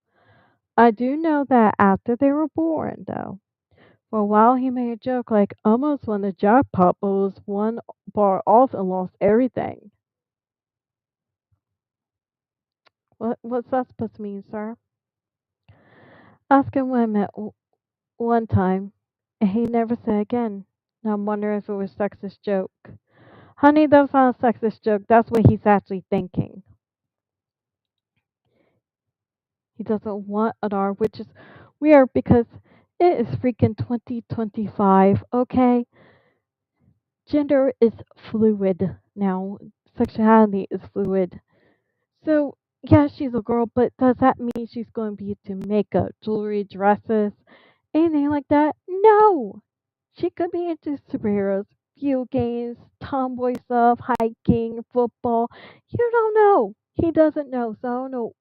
I do know that after they were born, though, For a while, he made a joke like, almost won the jackpot, but was one bar off and lost everything. What's that supposed to mean, sir? Ask him when I met one time, and he never said again. Now I'm wondering if it was a sexist joke. Honey, that's not a sexist joke. That's what he's actually thinking. He doesn't want an R, which is weird because it is freaking 2025, okay? Gender is fluid now. Sexuality is fluid. So, yeah, she's a girl, but does that mean she's going to be into makeup, jewelry, dresses, anything like that? No! She could be into superheroes, video games, tomboy stuff, hiking, football. You don't know. He doesn't know. So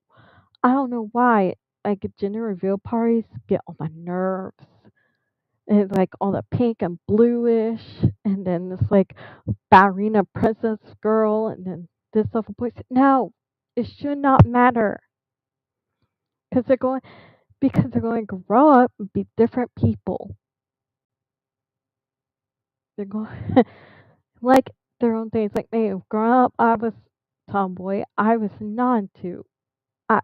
I don't know why. Like gender reveal parties get on my nerves. And it's like all the pink and bluish, and then this like ballerina princess girl, and then this little boy. No, it should not matter because they're going to grow up and be different people. They're going like their own things. Like me, growing up, I was tomboy. I was not into. I'm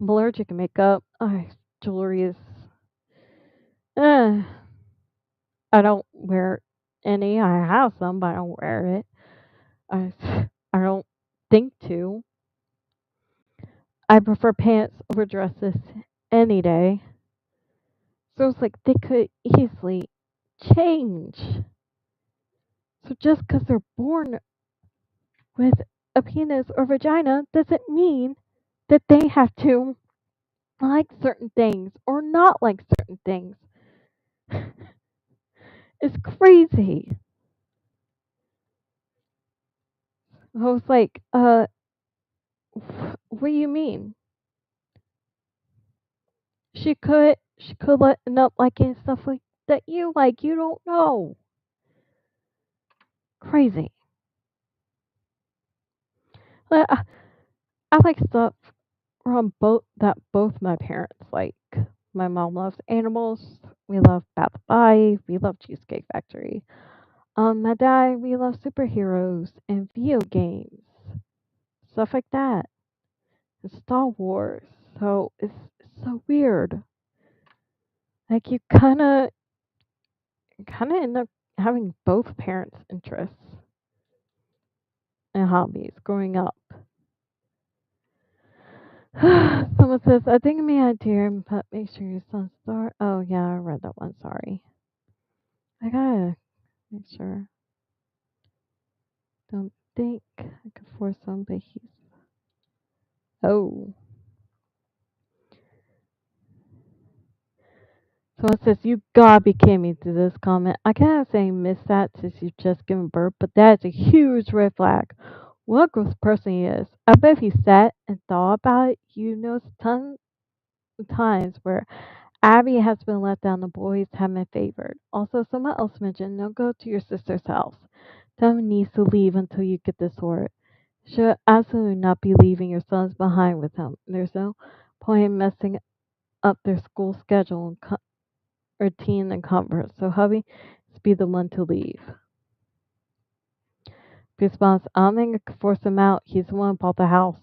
allergic to makeup. Jewelry is. Uh, I don't wear any. I have some, but I don't wear it. I I don't think to. I prefer pants over dresses any day. So it's like they could easily change. So just because they're born with a penis or vagina doesn't mean that they have to like certain things or not like certain things. It's crazy. I was like, what do you mean? She could let end up liking stuff like that you like. You don't know. Crazy. I like stuff from both my parents like. My mom loves animals. We love Bath Body. We love Cheesecake Factory. My dad, we love superheroes and video games, stuff like that, and Star Wars. So it's so weird. Like you kind of end up having both parents' interests and hobbies growing up. Someone says, I think it may idea, but make sure your son start. Oh, yeah, I read that one. Sorry. I gotta make sure. Don't think I could force him, but he's. Oh. Someone says, you gotta be kidding me to this comment. I can't say miss that since you've just given birth, but that's a huge red flag. What a gross person he is. I bet if he sat and thought about it, you know tons of times where Abby has been let down, the boys have been favored. Also, someone else mentioned, no, go to your sister's house. Someone needs to leave until you get this sorted. Should absolutely not be leaving your sons behind with him. There's no point in messing up their school schedule and routine and comfort. So hubby is be the one to leave. Response, I don't think I could force him out. He's the one who bought the house.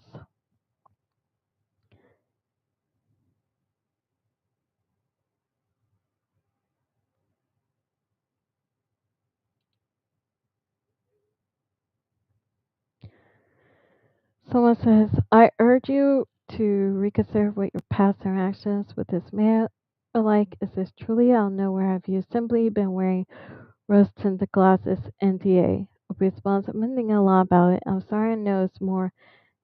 Someone says, I urge you to reconsider what your past interactions with this man are like. Is this truly out of nowhere? Have you simply been wearing rose tinted glasses? NTA. Response, I'm thinking a lot about it. I'm sorry I know it's more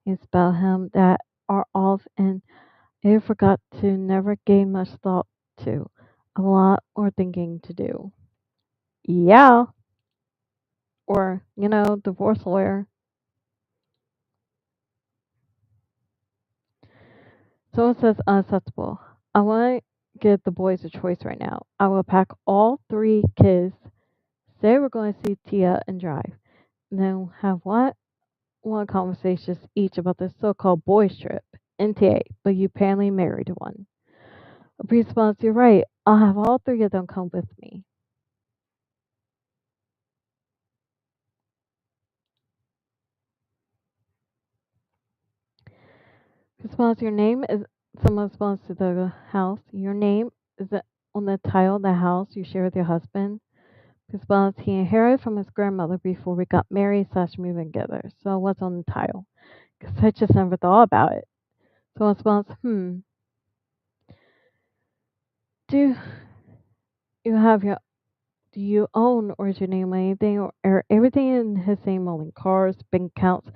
things about him that are off and I forgot to never gave much thought to. A lot more thinking to do. Yeah. Or, divorce lawyer. Someone says unacceptable. I want to give the boys a choice right now. I will pack all three kids, say we're going to see Tia and drive. And then have one conversations each about this so called boys trip. NTA, but you apparently married one. Response, you're right. I'll have all three of them come with me. Response, your name is, someone responds to the house. Your name is on the title of the house you share with your husband. Response, he inherited from his grandmother before we got married slash moving together. So what's on the title? Because I just never thought about it. So response, do you have your do you own or is your name on anything or everything in his name only? Cars, bank accounts,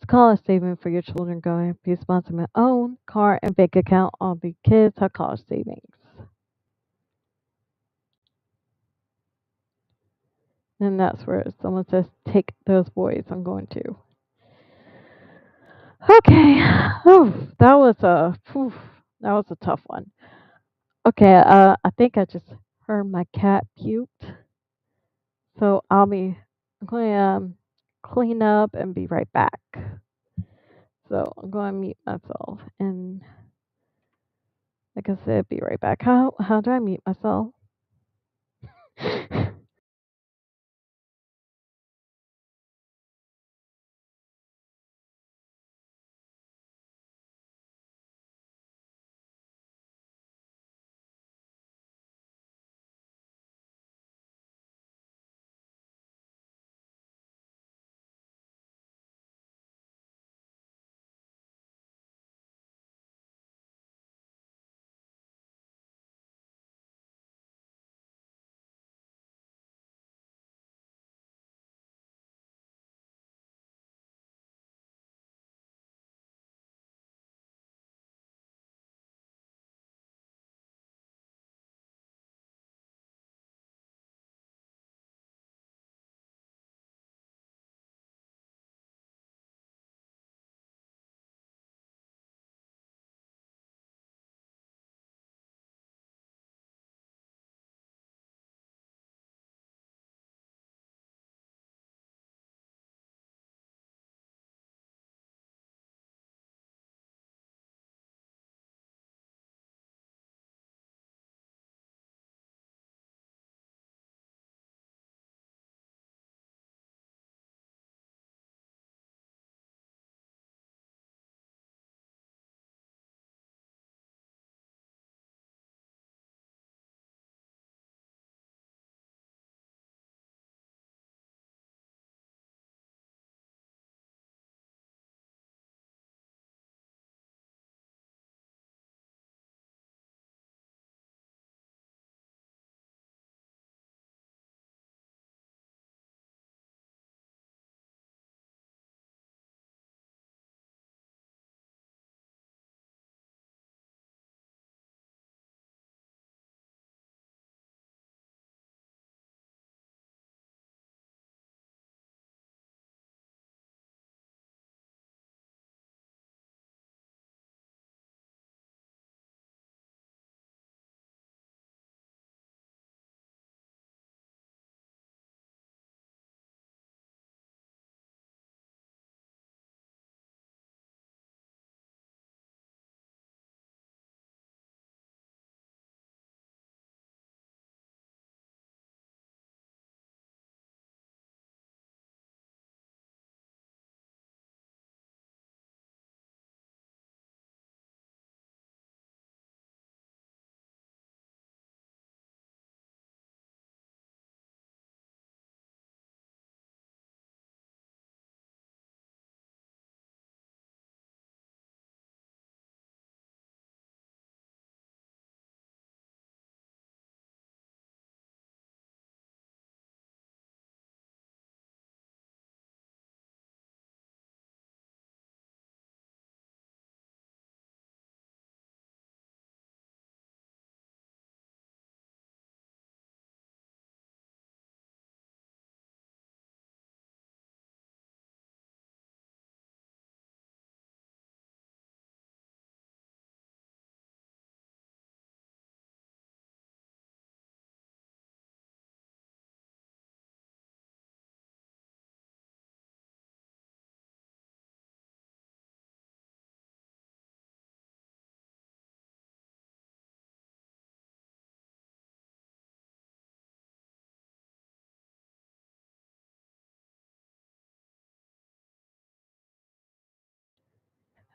college saving for your children going. Be responsible own, car and bank account. All the kids have college savings. And that's where someone says, take those boys, I'm going to. Okay. That was a tough one. Okay, I think I just heard my cat puked. So I'm going to clean up and be right back. So I'm going to mute myself, and like I said, be right back. How do I mute myself?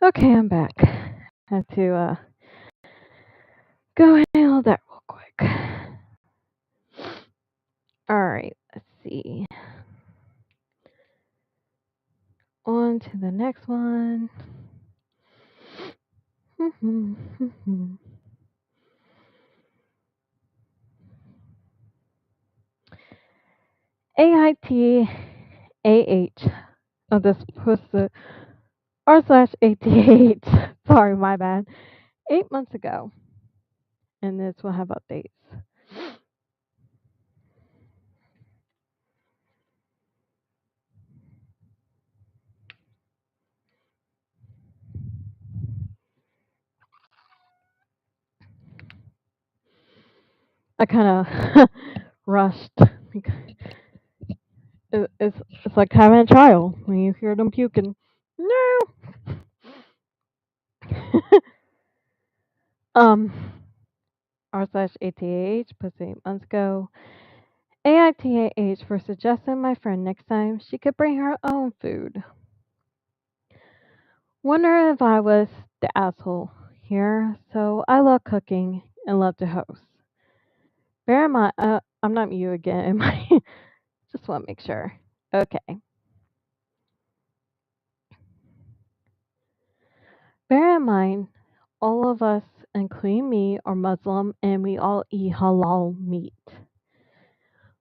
Okay, I'm back. Had to go and handle that real quick. Alright, let's see. On to the next one. AITAH. Oh, this was the r/ATH. Sorry, my bad. 8 months ago. And this will have updates. I kind of rushed. It's like having a child when you hear them puking. No. um, r/ATH plus 8 months ago. AITAH for suggesting my friend next time she could bring her own food. Wonder if I was the asshole here, so I love cooking and love to host. Bear in mind, I'm not you again. Just want to make sure. Okay. Bear in mind, all of us, including me, are Muslim and we all eat halal meat.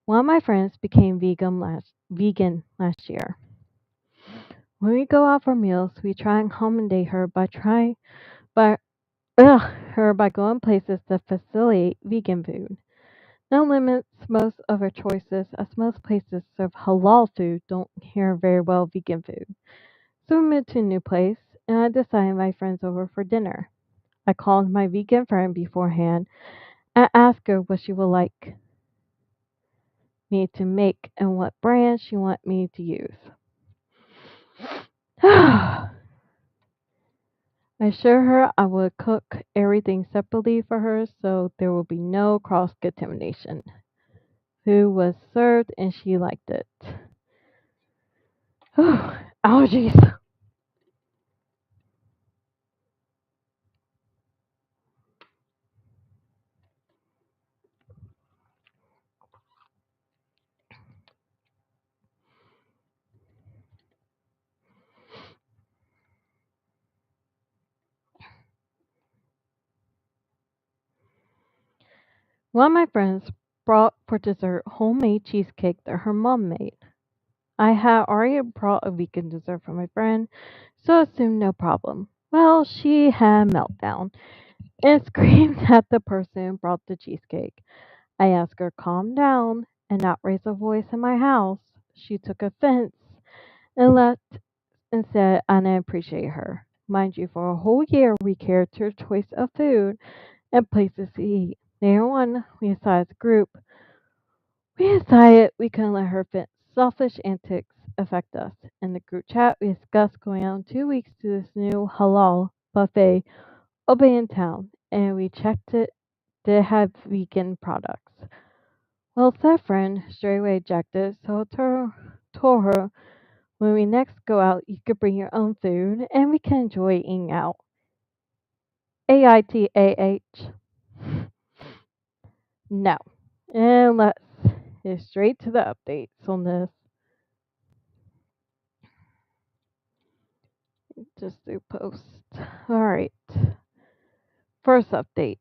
One of my friends became vegan last year. When we go out for meals, we try and accommodate her by by going places that facilitate vegan food. That limits most of her choices, as most places serve halal food don't hear very well vegan food. So we moved to a new place, and I decided to invite friends over for dinner. I called my vegan friend beforehand and asked her what she would like me to make and what brand she want me to use. I assured her I would cook everything separately for her so there will be no cross contamination. Food was served and she liked it. Allergies. One of my friends brought for dessert homemade cheesecake that her mom made. I had already brought a vegan dessert for my friend, so I assumed no problem. Well, she had a meltdown and screamed at the person who brought the cheesecake. I asked her to calm down and not raise a voice in my house. She took offense and left and said I didn't appreciate her. Mind you, for a whole year we cared to her choice of food and places to eat. Later on, we decided as a group we decided we couldn't let her selfish antics affect us. In the group chat, we discussed going out in 2 weeks to this new halal buffet opening in town, and we checked it did have vegan products. Well, said friend straight away ejected, so I told her when we next go out, you could bring your own food, and we can enjoy eating out. AITAH. No. And let's get straight to the updates on this. Just do post. Alright. First update.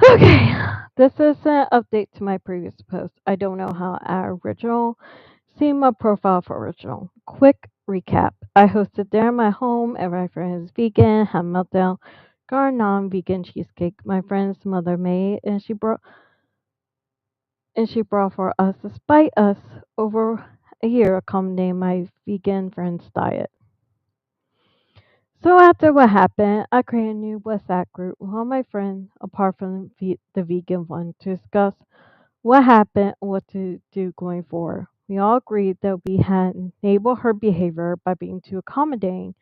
Okay. This is an update to my previous post. I don't know how I add original. See my profile for original. Quick recap. I hosted dinner in my home. Every friend is vegan. Had meltdown. Got a non-vegan cheesecake my friend's mother made, and she brought for us, despite us over a year accommodating my vegan friend's diet. So after what happened, I created a new WhatsApp group with all my friends, apart from the vegan one, to discuss what happened and what to do going forward. We all agreed that we had enabled her behavior by being too accommodating,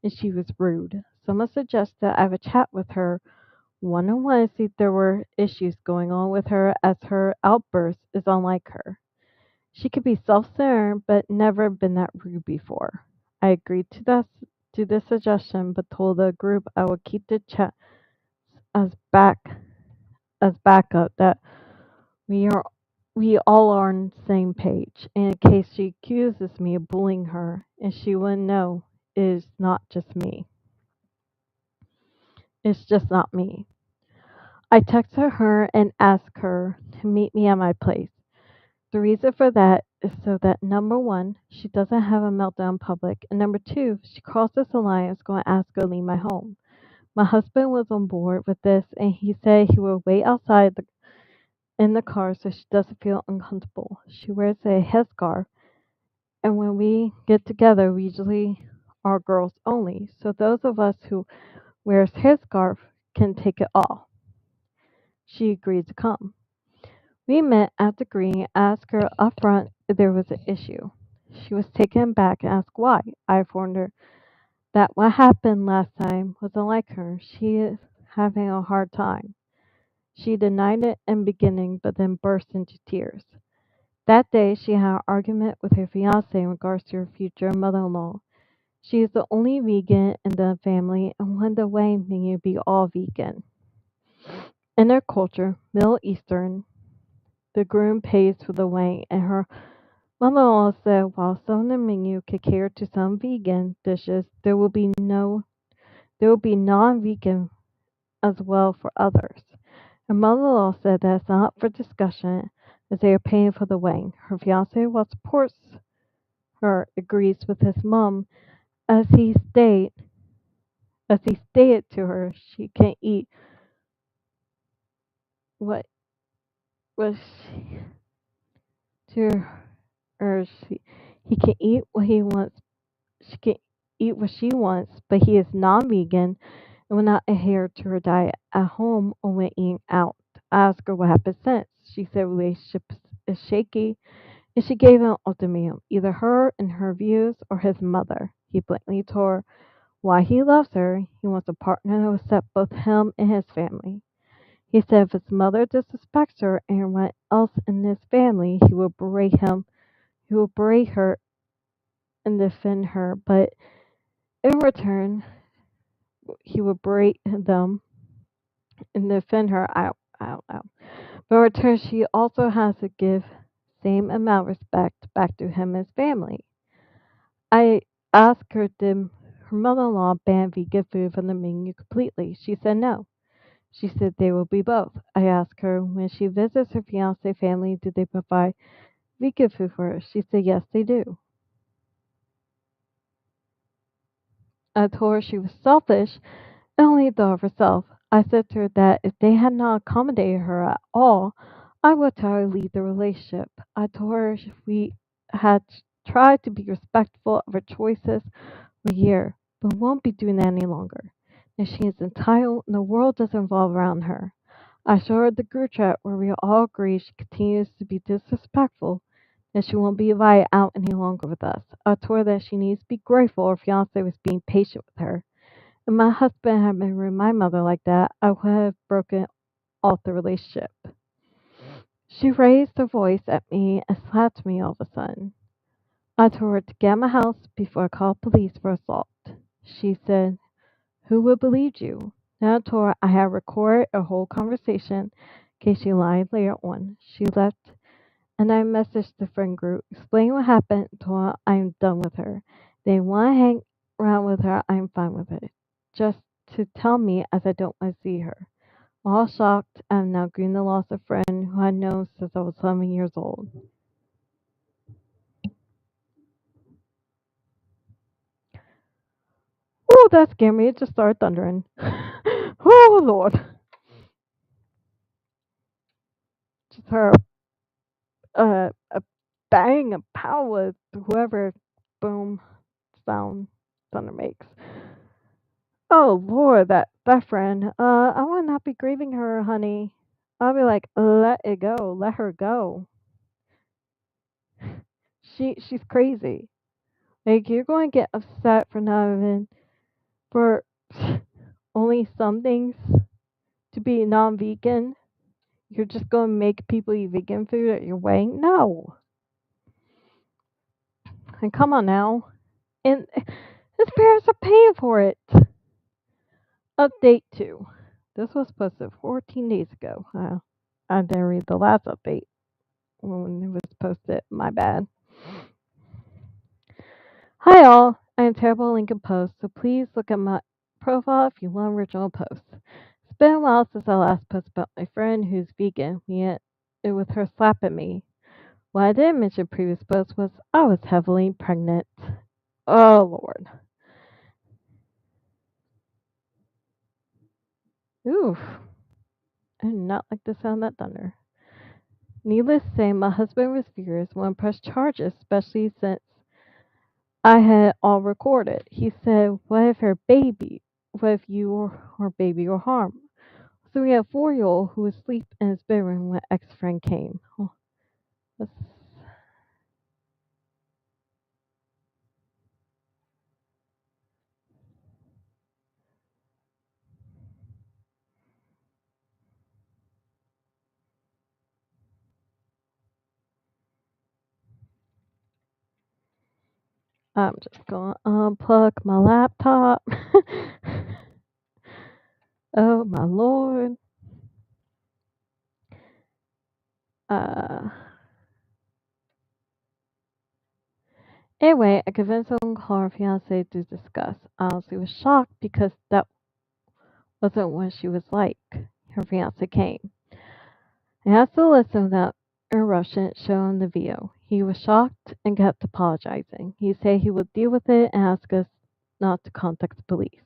and she was rude. Someone suggested I have a chat with her one on one to see if there were issues going on with her, as her outburst is unlike her. She could be self-centered, but never been that rude before. I agreed to this suggestion, but told the group I would keep the chat as backup that we are we all are on the same page, and in case she accuses me of bullying her, and she wouldn't know it is not just me. It's just not me. I texted her and asked her to meet me at my place. The reason for that is so that number one, she doesn't have a meltdown in public, and number two, if she crosses the line, I was going to ask her to leave my home. My husband was on board with this, and he said he will wait outside in the car so she doesn't feel uncomfortable. She wears a headscarf, and when we get together, we usually are girls only. So those of us who wears headscarf can take it off. She agreed to come. We met at the green, asked her upfront if there was an issue. She was taken aback and asked why. I informed her that what happened last time wasn't like her. She is having a hard time. She denied it in the beginning, but then burst into tears. That day, she had an argument with her fiance in regards to her future mother-in-law. She is the only vegan in the family and wanted the wedding menu to be all vegan. In their culture, Middle Eastern, the groom pays for the wedding, and her mother-in-law said while some of the menu could cater to some vegan dishes, there will be non-vegan as well for others. Her mother-in-law said that it's not for discussion as they are paying for the wedding. Her fiance, while supports her, agrees with his mom as he stated to her she can eat what was to her he can eat what he wants she can eat what she wants, but he is non-vegan and will not adhere to her diet at home or when eating out. I asked her what happened since. She said relationship is shaky, and she gave him an ultimatum: either her and her views or his mother. He blatantly told her why he loves her. He wants a partner that will accept both him and his family. He said if his mother disrespects her and everyone else in his family, he will berate him. He will berate her and defend her, but in return, he will berate them and defend her. I don't know. But in return, she also has to give same amount of respect back to him and his family. I asked her did her mother-in-law ban vegan food from the menu completely. She said no. She said they will be both. I asked her when she visits her fiance family, do they provide vegan food for her? She said yes, they do. I told her she was selfish and only thought of herself. I said to her that if they had not accommodated her at all, I would tell her to leave the relationship. I told her we had tried to be respectful of her choices for a year, but won't be doing that any longer. That she is entitled and the world doesn't revolve around her. I showed her the group chat where we all agree she continues to be disrespectful, that she won't be invited out any longer with us. I told her that she needs to be grateful her fiance was being patient with her. If my husband had been with my mother like that, I would have broken off the relationship. She raised her voice at me and slapped me all of a sudden. I told her to get out of my house before I called police for assault. She said, who would believe you? Then I told her I had recorded a whole conversation in case she lied later on. She left and I messaged the friend group, explaining what happened, and told her I'm done with her. They want to hang around with her, I'm fine with it. Just to tell me as I don't want to see her. All shocked, I'm now grieving the loss of a friend who I know since I was 11 years old. Oh, that scared me. It just started thundering. Oh, Lord. Just heard a bang, a power, whoever boom sound thunder makes. Oh, Lord, that friend. I would not be grieving her, honey. I'll be like, let it go. Let her go. She's crazy. Like, you're going to get upset for not even for only some things to be non-vegan. You're just going to make people eat vegan food at your wedding? No. And come on now. And his parents are paying for it. Update 2. This was posted 14 days ago. I didn't read the last update when it was posted. My bad. Hi all. I am terrible at linking posts, so please look at my profile if you want original posts. It's been a while since I last posted about my friend who's vegan, yet it was her slapping me. What I didn't mention in previous posts was I was heavily pregnant. Oh Lord. Oof. I do not like the sound of that thunder. Needless to say, my husband was furious when I pressed charges, especially since I had all recorded. He said, what if what if you or her baby were harmed? So we had a 4-year-old who was asleep in his bedroom when ex-friend came. Oh, that's, I'm just going to unplug my laptop. Oh my Lord. Uh, anyway, I convinced her to call her fiance to discuss. I honestly was shocked because that wasn't what she was like. Her fiance came. I asked to listen without interruption showing the video. He was shocked and kept apologizing. He said he would deal with it and ask us not to contact the police.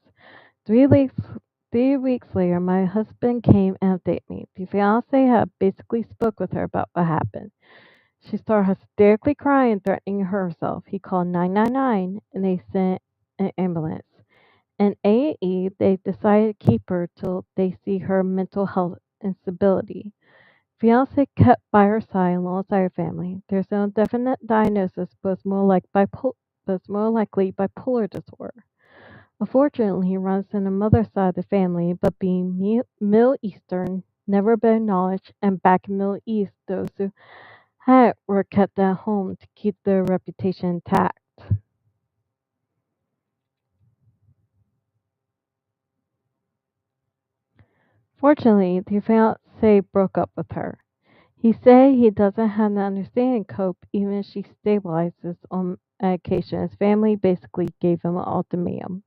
3 weeks 3 weeks later, my husband came and updated me. The fiance had basically spoke with her about what happened. She started hysterically crying and threatening herself. He called 999 and they sent an ambulance. In A&E, they decided to keep her till they see her mental health instability. Fiance kept by her side alongside her family. There's no definite diagnosis, but it's more likely bipolar disorder. Unfortunately, he runs in the mother's side of the family, but being Middle Eastern, never been acknowledged, and back in Middle East, those who had were kept at home to keep their reputation intact. Fortunately, the fiance broke up with her. He said he doesn't have the understanding to cope even if she stabilizes on medication. His family basically gave him an ultimatum.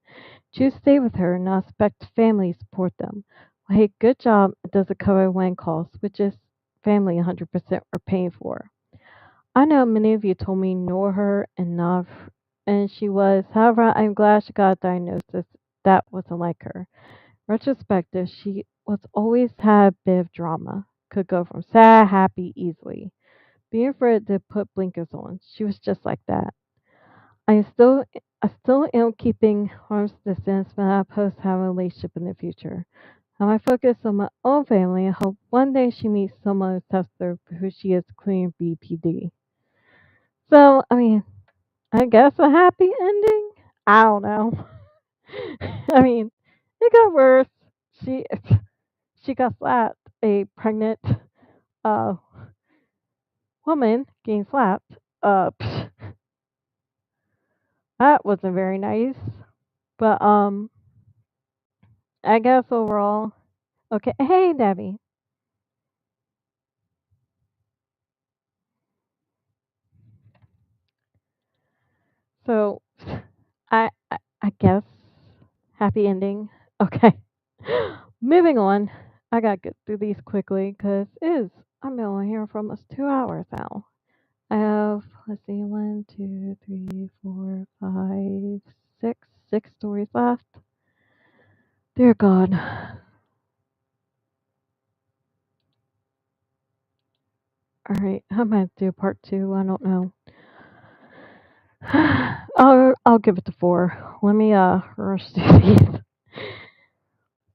Choose to stay with her and not expect family to support them. Well, hey, good job. It doesn't cover when costs, which is family 100% are paying for. I know many of you told me ignore her and not, and she was. However, I'm glad she got a diagnosis. That wasn't like her. Retrospective, she was always had a bit of drama. Could go from sad, happy easily. Being afraid to put blinkers on. She was just like that. I still I still am keeping arm's distance when I post have a relationship in the future. Now I focus on my own family and hope one day she meets someone who tests her for who she is, clean BPD. So, I mean, I guess a happy ending? I don't know. I mean, it got worse. She she got slapped. A pregnant uh woman getting slapped. That wasn't very nice. But I guess overall, okay. Hey, Debbie. So, I guess happy ending. Okay. Moving on. I gotta get through these quickly because it is. I've been on here for almost 2 hours now. I have, let's see, one, two, three, four, five, six stories left. Dear God. All right, I might do part two. I don't know. I'll give it to 4. Let me rush through these.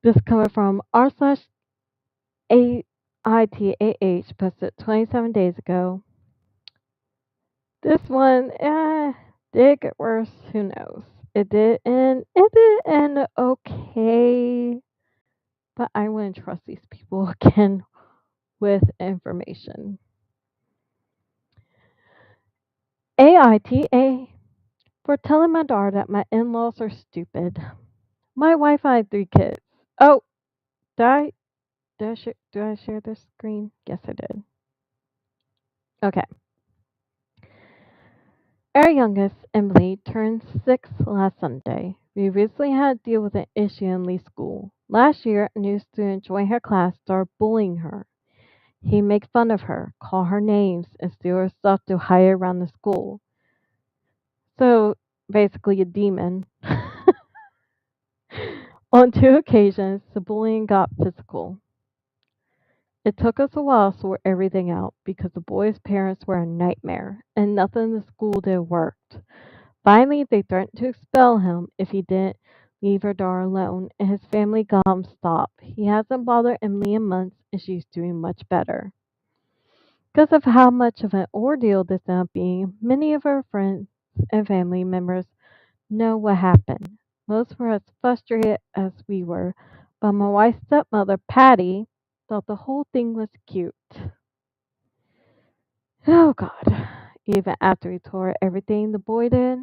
This coming from r slash AITAH posted 27 days ago. This one, did it get worse? Who knows? It did end okay, but I wouldn't trust these people again with information. AITA For telling my daughter that my in-laws are stupid. My wife and I have 3 kids. Oh, did I, did I share this screen? Yes, I did. Okay. Our youngest, Emily, turned 6 last Sunday. We recently had to deal with an issue in Lee's school. Last year, a new student joined her class started bullying her. He'd make fun of her, call her names, and steal her stuff to hide around the school. So, basically a demon. On 2 occasions, the bullying got physical. It took us a while to sort everything out because the boy's parents were a nightmare and nothing in the school did worked. Finally, they threatened to expel him if he didn't leave her daughter alone, and his family got him stopped. He hasn't bothered Emily in months, and she's doing much better. Because of how much of an ordeal this ended up being, many of her friends and family members know what happened. Most were as frustrated as we were, but my wife's stepmother, Patty, thought the whole thing was cute. Oh God. Even after we told her everything the boy did,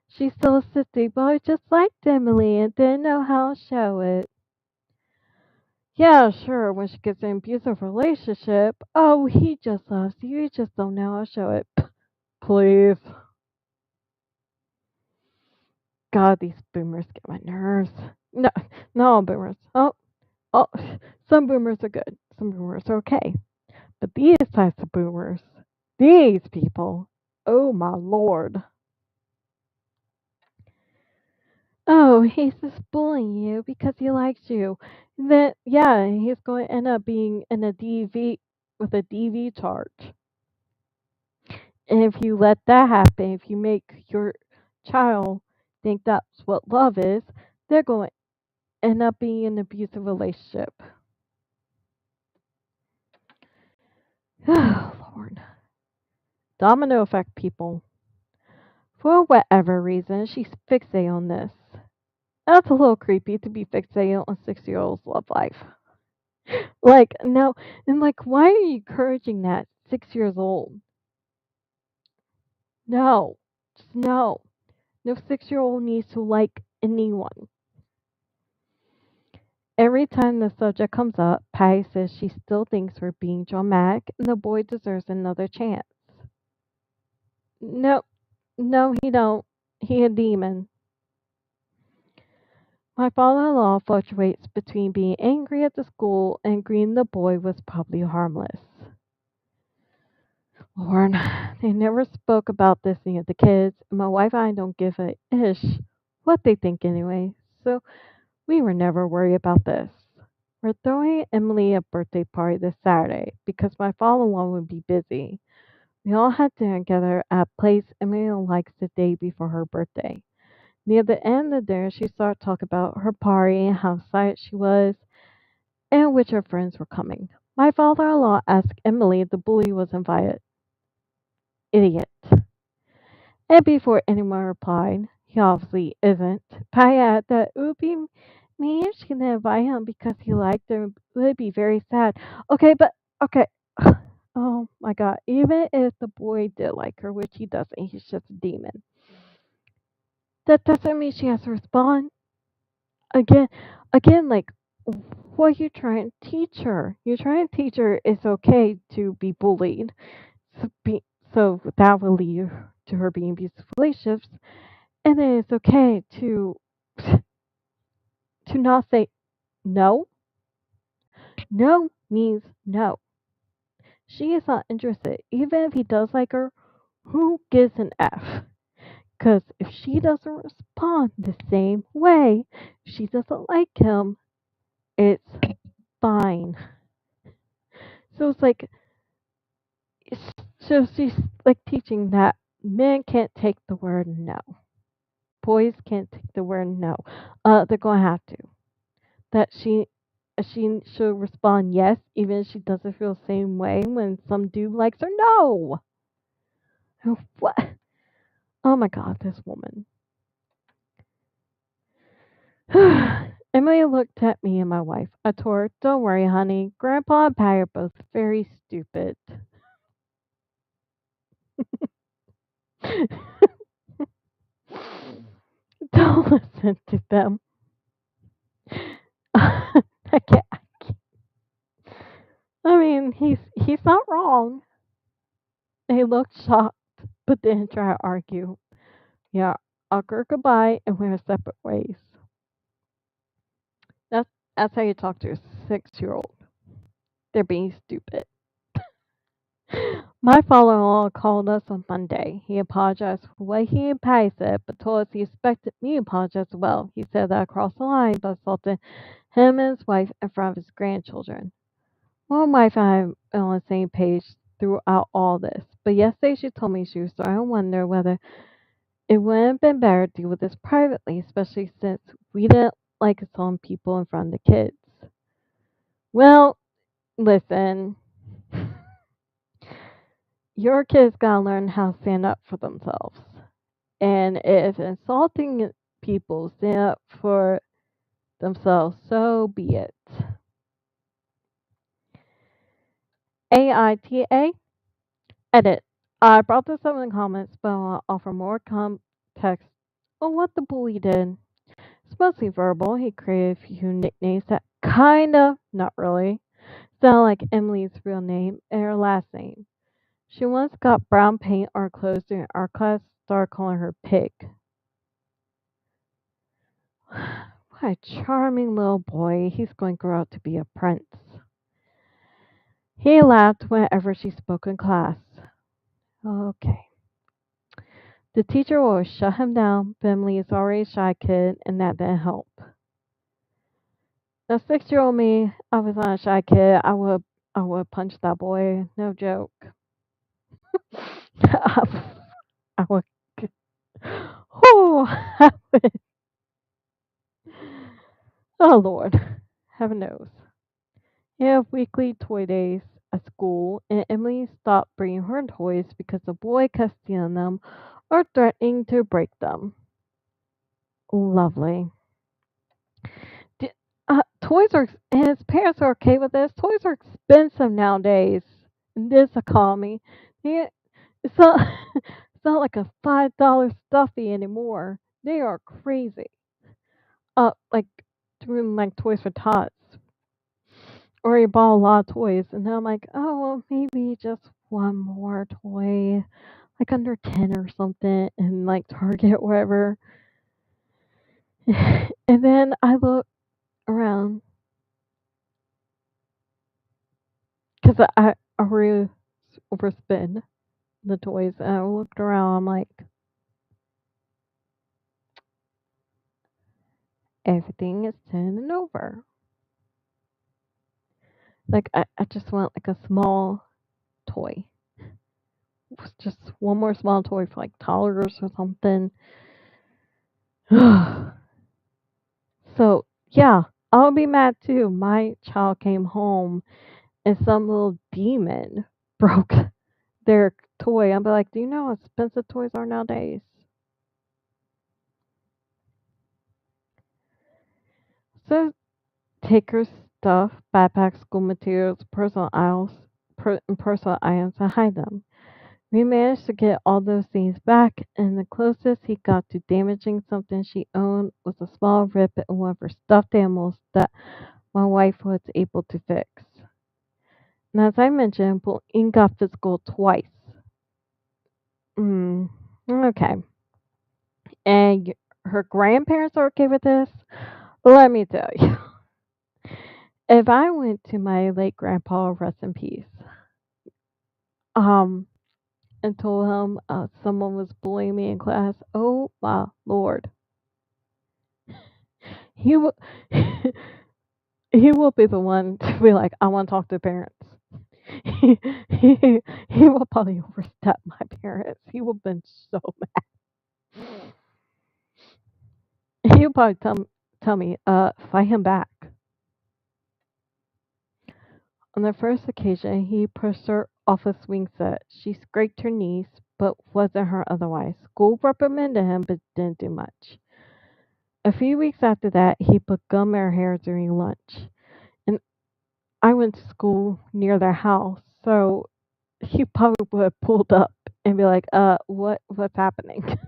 she still insisted, but I just liked Emily and didn't know how to show it. Yeah, sure, when she gets in an abusive relationship, oh, he just loves you, you just don't know how to show it. Please. God, these boomers get my nerves. No, not all boomers. Oh, some boomers are good. Some boomers are okay. But these types of boomers, these people, oh my lord. Oh, he's just bullying you because he likes you. Then, yeah, he's going to end up being in a DV with a DV charge. And if you let that happen, if you make your child think that's what love is, they're going to end up being in an abusive relationship. Oh, Lord. Domino effect, people. For whatever reason, she's fixated on this. That's a little creepy to be fixated on 6-year-old's love life. Like, no, and like, why are you encouraging that? 6 years old. No, just no. No 6-year-old needs to like anyone. Every time the subject comes up, Patty says she still thinks we're being dramatic and the boy deserves another chance. No, no, he don't. He a demon. My father-in-law fluctuates between being angry at the school and agreeing the boy was probably harmless. Lord, they never spoke about this near the kids, and my wife and I don't give a ish what they think anyway, so we were never worried about this. We're throwing Emily a birthday party this Saturday because my father-in-law would be busy. We all had dinner together at a place Emily likes the day before her birthday. Near the end of the dinner, she started talking about her party and how excited she was and which her friends were coming. My father-in-law asked Emily if the bully was invited. Idiot. And before anyone replied, he obviously isn't, Patty added that it would be mean if she didn't invite him because he liked her. It would be very sad. Okay, but, okay. Oh my god. Even if the boy did like her, which he doesn't, he's just a demon, that doesn't mean she has to respond. Again, like, what are you trying to teach her? You're trying to teach her it's okay to be bullied. So, so that will lead to her being abusive relationships. And then it's okay to not say no. No means no. She is not interested. Even if he does like her, who gives an F? Because if she doesn't respond the same way, if she doesn't like him, it's fine. So it's like, so she's like teaching that men can't take the word no. Boys can't take the word no. They're going to have to. That she should respond yes, even if she doesn't feel the same way when some dude likes her. No. What? Oh my God, this woman. Emily looked at me and my wife. I told her, "Don't worry, honey. Grandpa and Patty are both very stupid." Don't listen to them. I can't, I mean, he's not wrong. He looked shocked, but didn't try to argue. Yeah, awkward goodbye, and we went separate ways. That's that's how you talk to a 6-year-old. They're being stupid. My father-in-law called us on Monday. He apologized for what he and Patty said, but told us he expected me to apologize as well. He said that I crossed the line by assaulting him and his wife in front of his grandchildren. My wife and I are on the same page throughout all this, but yesterday she told me she was starting to wonder whether it wouldn't have been better to deal with this privately, especially since we didn't like assaulting people in front of the kids. Well, listen, your kids gotta learn how to stand up for themselves. And if insulting people stand up for themselves, so be it. AITA, edit. I brought this up in the comments, but I'll offer more context on what the bully did. It's mostly verbal. He created a few nicknames that kinda, not really, sound like Emily's real name and her last name. She once got brown paint on her clothes during art class, started calling her Pig. What a charming little boy. He's going to grow up to be a prince. He laughed whenever she spoke in class. Okay. The teacher will shut him down, but Emily is already a shy kid, and that didn't help. Now, 6-year-old me, I was not a shy kid. I would punch that boy. No joke. I would. Oh, I would. Oh Lord, heaven knows. You have weekly toy days at school, and Emily stopped bringing her toys because the boy kept stealing them or threatening to break them. Lovely. D- toys are, and his parents are okay with this. Toys are expensive nowadays in this economy. They, it's not, it's not like a $5 stuffy anymore. They are crazy. Like doing like Toys for Tots, or you bought a lot of toys, and now I'm like, oh well, maybe just one more toy, like under 10 or something, and like Target, wherever. And then I look around because I really overspend the toys, and I looked around. I'm like, everything is 10 and over. Like I just want like a small toy, just one more small toy for like toddlers or something. So yeah, I'll be mad too. My child came home and some little demon broke their toy. I'll be like, do you know how expensive toys are nowadays? So take her stuff, backpack, school materials, and personal items and hide them. We managed to get all those things back, and the closest he got to damaging something she owned was a small rip in one of her stuffed animals that my wife was able to fix. And as I mentioned, bullying got physical twice. Mm, okay. And her grandparents are okay with this? Let me tell you. If I went to my late grandpa, rest in peace, um, and told him someone was bullying me in class, oh my lord, he will he will be the one to be like, I want to talk to the parents. he, he will probably overstep my parents. He will have been so mad. He'll probably tell me, fight him back. On the first occasion, he pushed her off a swing set. She scraped her knees, but wasn't hurt otherwise. School reprimanded him, but didn't do much. A few weeks after that, he put gum in her hair during lunch. And I went to school near their house, so he probably would have pulled up and be like, what's happening?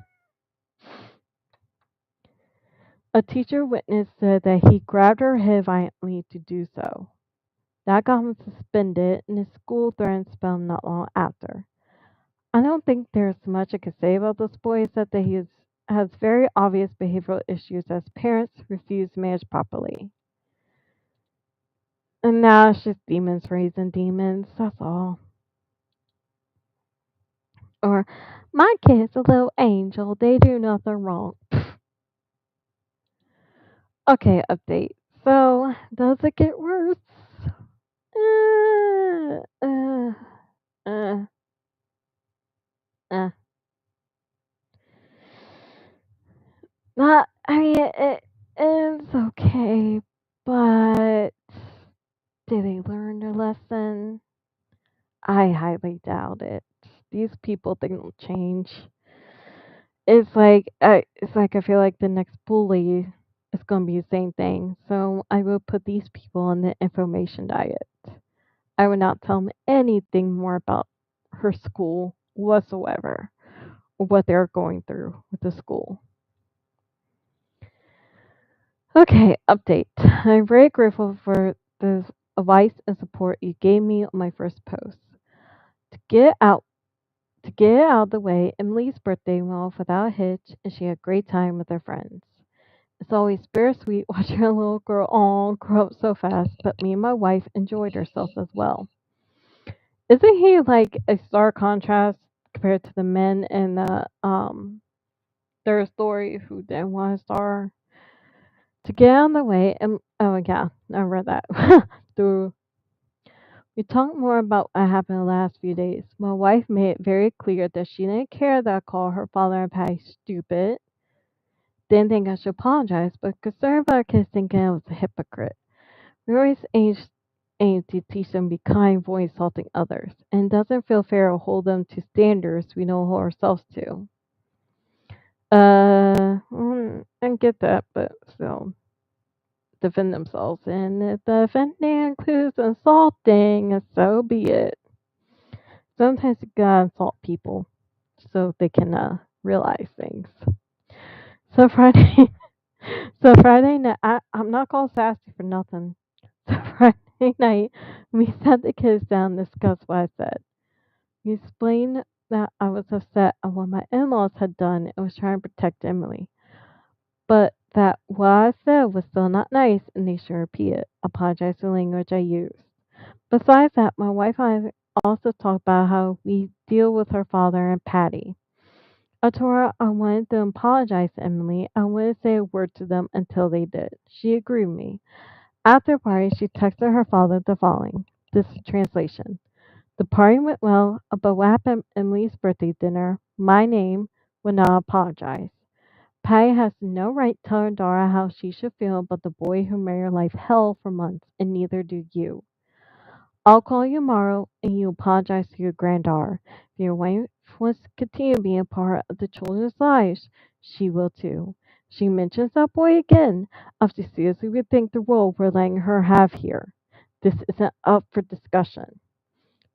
A teacher witness said that he grabbed her head violently to do so. That got him suspended, and his school threatened to expel him not long after. I don't think there's much I could say about this boy except that has very obvious behavioral issues as parents refuse to manage properly. And now it's just demons raising demons, that's all. Or, my kid's a little angel, they do nothing wrong. Okay, update. So, does it get worse? Uh, uh, uh, uh. Not, I mean, it's okay, but did they learn their lesson? I highly doubt it. These people think they'll change. It's like I feel like the next bully is going to be the same thing. So I will put these people on the information diet. I would not tell them anything more about her school whatsoever, or what they're going through with the school. Okay, update. I'm very grateful for the advice and support you gave me on my first post. To get out to get it out of the way, Emily's birthday went off without a hitch, and she had a great time with her friends. It's always bittersweet watching a little girl all grow up so fast, but me and my wife enjoyed ourselves as well. Isn't he like a stark contrast compared to the men in their story who didn't want a star? To get out of the way, and oh yeah, I read that. Through We talked more about what happened the last few days. My wife made it very clear that she didn't care that I called her father and Patty stupid. Didn't think I should apologize, but concerned about our kids thinking I was a hypocrite. We always aim to teach them to be kind before insulting others, and it doesn't feel fair to hold them to standards we don't hold ourselves to. I get that, but still, defend themselves. And if the offending includes insulting, so be it. Sometimes you gotta insult people so they can realize things. So Friday, so Friday night, I'm not called sassy for nothing. So Friday night, we sat the kids down and discussed what I said. We explained that I was upset at what my in-laws had done and was trying to protect Emily, but that what I said was still not nice and they should repeat it. Apologize for the language I used. Besides that, my wife and I also talked about how we deal with her father and Patty. I told her I wanted to apologize to Emily. I wouldn't say a word to them until they did. She agreed with me. After the party, she texted her father the following. This is translation. The party went well, but what happened at Emily's birthday dinner, my name, would not apologize. Patty has no right to tell her daughter how she should feel about the boy who made her life hell for months, and neither do you. I'll call you tomorrow and you apologize to your granddaughter. If your wife wants to continue being a part of the children's lives, she will too. She mentions that boy again. I have to seriously rethink the role we're letting her have here. This isn't up for discussion.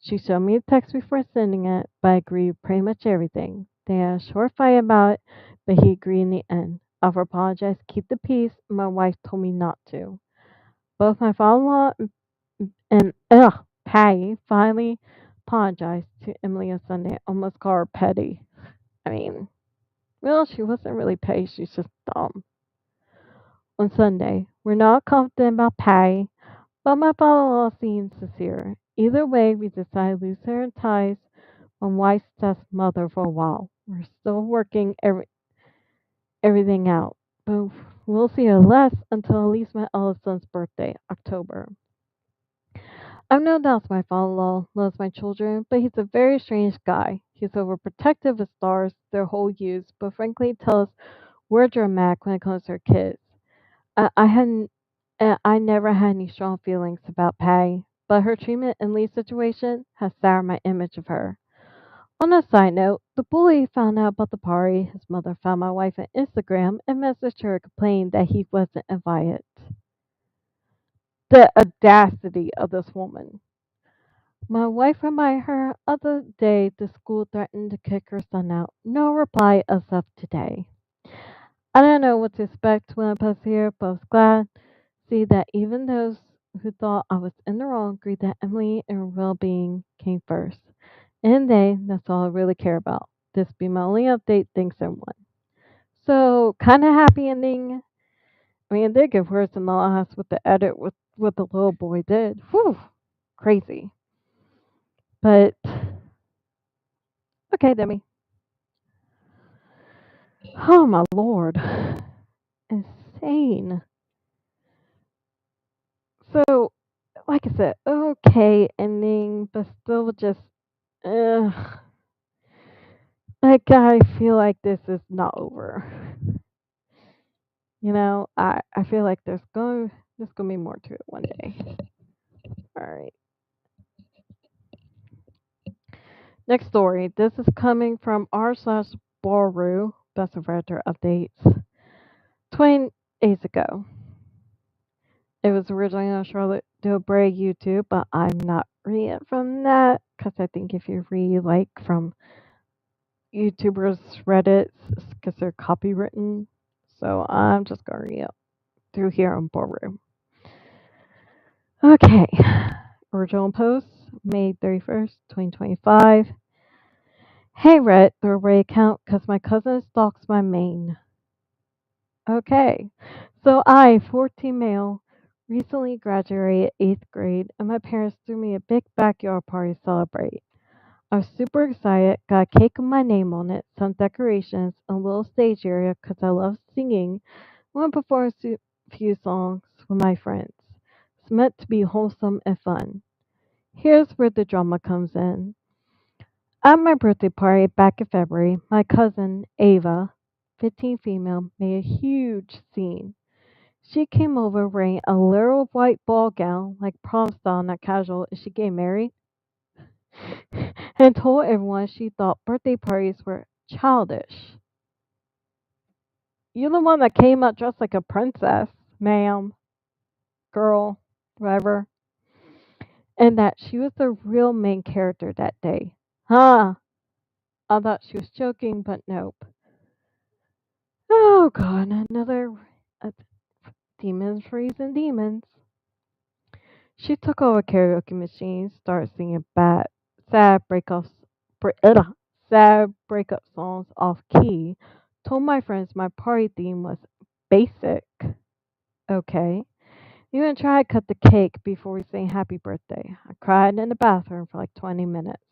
She showed me a text before sending it, but I agreed with pretty much everything. They had a short fight about it, but he agreed in the end. I've apologized to keep the peace, and my wife told me not to. Both my father-in-law and Patty finally apologized to Emily on Sunday. Almost called her petty. I mean, well, she wasn't really petty. She's just dumb. On Sunday, we're not confident about Patty, but my father-in-law seems sincere. Either way, we decided to lose her ties on wife's death mother for a while. We're still working everything out, but we'll see her less until at least my eldest son's birthday, October. I've no doubts my father-in-law loves my children, but he's a very strange guy. He's overprotective of stars, their whole use, but frankly tells us we're dramatic when it comes to our kids. I hadn't, I never had any strong feelings about Patty, but her treatment in Lee's situation has soured my image of her. On a side note, the bully found out about the party. His mother found my wife on Instagram and messaged her complaining that he wasn't invited. The audacity of this woman. My wife reminded her other day the school threatened to kick her son out. No reply as of today. I don't know what to expect when I post here, but I was glad to see that even those who thought I was in the wrong agreed that Emily and her well-being came first. And that's all I really care about. This be my only update. Thanks, everyone. So, kind of happy ending. I mean, it did get worse in the last with the edit with what the little boy did. Whew, crazy. But okay, Demi. Oh my lord, insane. So, like I said, okay ending, but still just, ugh. Like I feel like this is not over. I feel like there's gonna be more to it one day. All right. Next story. This is coming from r/Boru, Best of Retro Updates. 20 days ago. It was originally on Charlotte Tilbury YouTube, but I'm not reading it from that because I think if you read like from YouTubers' Reddits, because they're copywritten. So I'm just going to read it through here on Boru. Okay. Original post, May 31st, 2025. Hey, Rhett, throwaway account because my cousin stalks my main. Okay. So I, 14 male, recently graduated 8th grade, and my parents threw me a big backyard party to celebrate. I was super excited, got a cake with my name on it, some decorations, and a little stage area because I love singing. Want to perform a few songs with my friends. It's meant to be wholesome and fun. Here's where the drama comes in. At my birthday party back in February, my cousin, Ava, 15 female, made a huge scene. She came over wearing a little white ball gown, like prom style, not casual. Is she getting married? And told everyone she thought birthday parties were childish. You're the one that came out dressed like a princess, ma'am, girl, whatever. And that she was the real main character that day. Huh. I thought she was joking, but nope. Oh god, another uh, demons raising demons. She took over karaoke machine, started singing sad sad breakup songs off key. Told my friends my party theme was basic. Okay. Even tried to cut the cake before we sang happy birthday. I cried in the bathroom for like 20 minutes.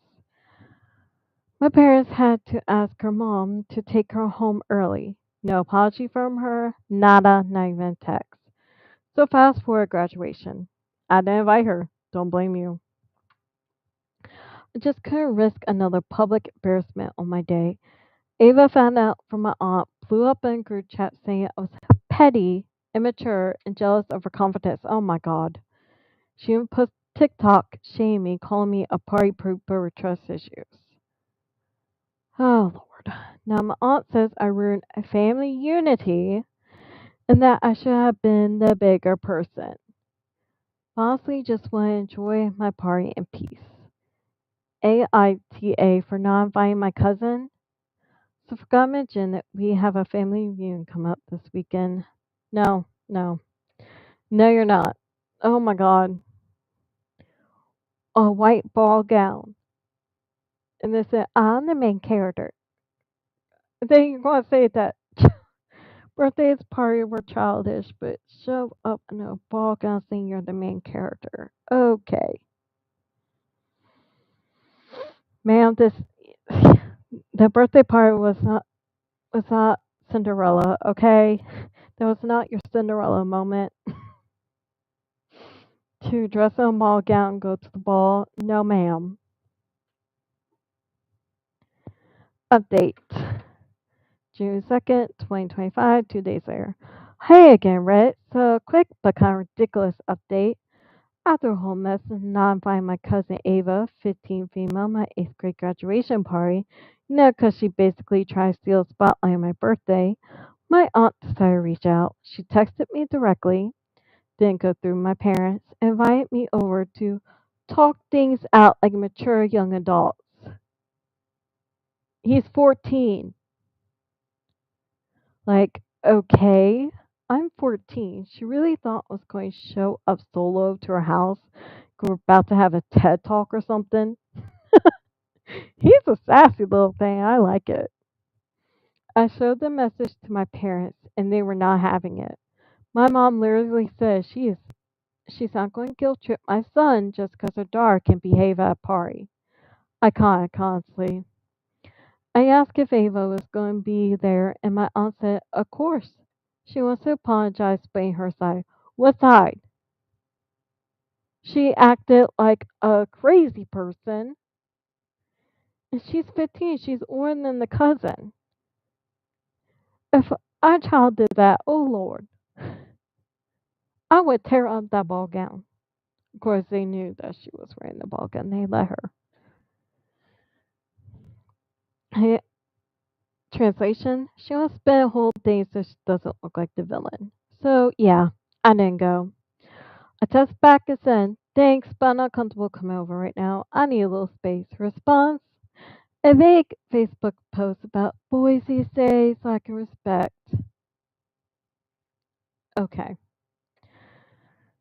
My parents had to ask her mom to take her home early. No apology from her, nada, not even text. So fast forward graduation. I didn't invite her. Don't blame you. I just couldn't risk another public embarrassment on my day. Ava found out from my aunt, blew up in a group chat saying I was petty, immature, and jealous of her confidence. Oh my god. She even posted TikTok shaming me, calling me a party pooper with trust issues. Oh Lord. Now my aunt says I ruined a family unity and that I should have been the bigger person. Honestly, just want to enjoy my party in peace. AITA for not inviting my cousin. So forgot to mention that we have a family reunion come up this weekend. No, no. No, you're not. Oh my god. A white ball gown. And they said, I'm the main character. Then you're going to say that birthdays party were childish, but show up in a ball gown saying you're the main character. Okay. Ma'am, this the birthday party was not Cinderella, okay? That was not your Cinderella moment. To dress in a ball gown and go to the ball. No, ma'am. Update. June 2nd, 2025, 2 days later. Hey again, Reddit. So, quick but kind of ridiculous update. After a whole mess of not inviting my cousin Ava, 15 female, my 8th grade graduation party, 'cause she basically tried to steal the spotlight on my birthday, my aunt decided to reach out. She texted me directly, didn't go through my parents, invited me over to talk things out like mature young adults. He's 14. Like, Okay, I'm 14. She really thought I was going to show up solo to her house. We're about to have a TED talk or something. He's a sassy little thing. I like it. I showed the message to my parents, and they were not having it. My mom literally says she's not going to guilt trip my son just because her daughter can behave at a party. Iconic, honestly. I asked if Ava was going to be there, and my aunt said, "Of course." She wants to apologize, explain her side. What side? She acted like a crazy person, and she's 15. She's older than the cousin. If our child did that, oh Lord, I would tear up that ball gown. Of course, they knew that she was wearing the ball gown. They let her. Hey, translation: she wants to spend a whole day so she doesn't look like the villain. So yeah, I didn't go. I text back and said, "Thanks, but I'm not comfortable coming over right now. I need a little space." Response: a vague Facebook post about boys these days I can respect. Okay.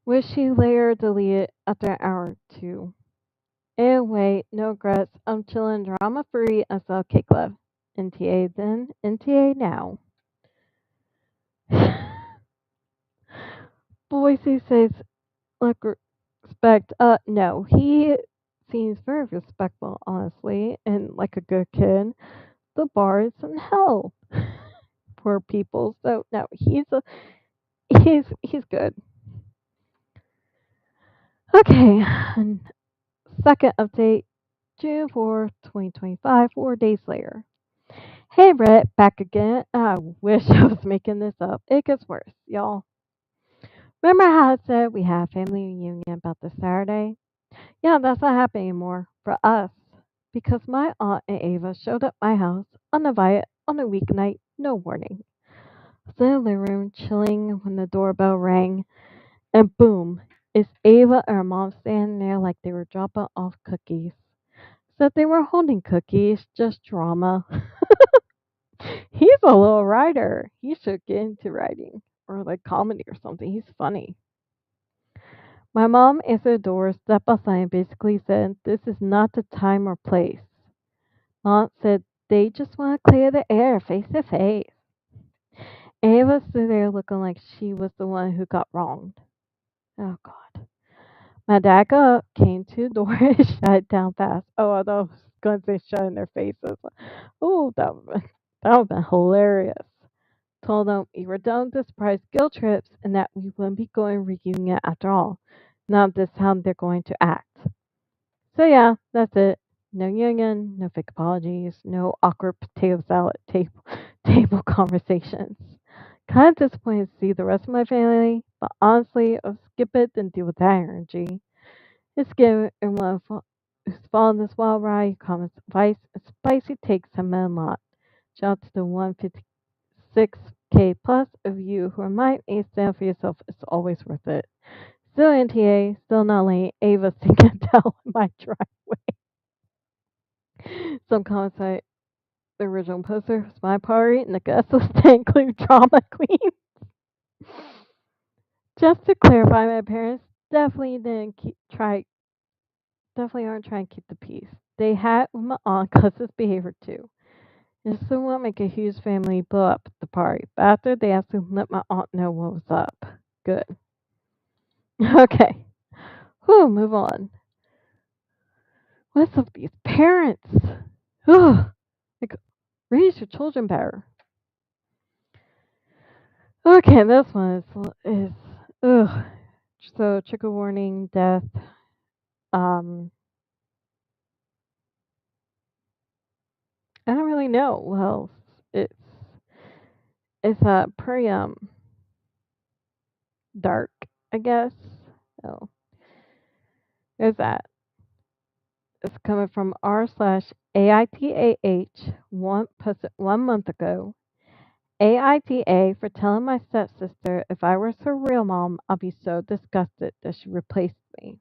Wish she later deleted after an hour or two. Anyway, no regrets. I'm chilling drama free and saw cake love. NTA then, NTA now. Boise says, look, respect. No, he seems very respectful, honestly, and like a good kid. The bar is in hell for people. So no, he's good. Okay, and second update, June 4th, 2025, 4 days later. Hey Brett, back again. I wish I was making this up. It gets worse, y'all. Remember how I said we had a family reunion about this Saturday? Yeah, that's not happening anymore for us because my aunt and Ava showed up at my house uninvited on a weeknight, no warning. I was in the living room chilling when the doorbell rang, and boom, it's Ava and her mom standing there like they were dropping off cookies. Except they were holding cookies, just drama. He's a little writer. He should get into writing or like comedy or something. He's funny. My mom answered the door, stepped outside, and basically said, "This is not the time or place." Aunt said, "They just want to clear the air face to face." Ava stood there looking like she was the one who got wronged. Oh, God. My dad got up, came to the door, and shut it down fast. Oh, I thought I was going to say shut in their faces. Oh, that would have been hilarious. Told them we were done with the surprise guilt trips and that we wouldn't be going reunion after all. Now this is how they're going to act. So yeah, that's it. No union, no fake apologies, no awkward potato salad table conversations. Kind of disappointed to see the rest of my family, but honestly, I'll skip it and deal with that energy. It's good everyone who's following this wild ride, comments, advice, and spicy takes some men a lot. Shout out to the 156K plus of you who remind me to stand for yourself. It's always worth it. Still NTA, still not late. Ava singing Adele in my driveway. Some comments like the original poster was my party, and the guest was to include drama queen. Just to clarify, my parents definitely didn't definitely aren't trying to keep the peace. They had with my aunt cause this behavior too. And still won't make a huge family blow up at the party. But after they asked to let my aunt know what was up. Good. Okay. Whew, move on. What's up with these parents? Ugh. Like, raise your children better. Okay, this one is ugh. So trigger warning, death. Um, I don't really know. Well, it's it's pretty dark, I guess. So there's that. It's coming from r/AITAH one posted 1 month ago. AITA for telling my stepsister if I was her real mom, I'd be so disgusted that she replaced me.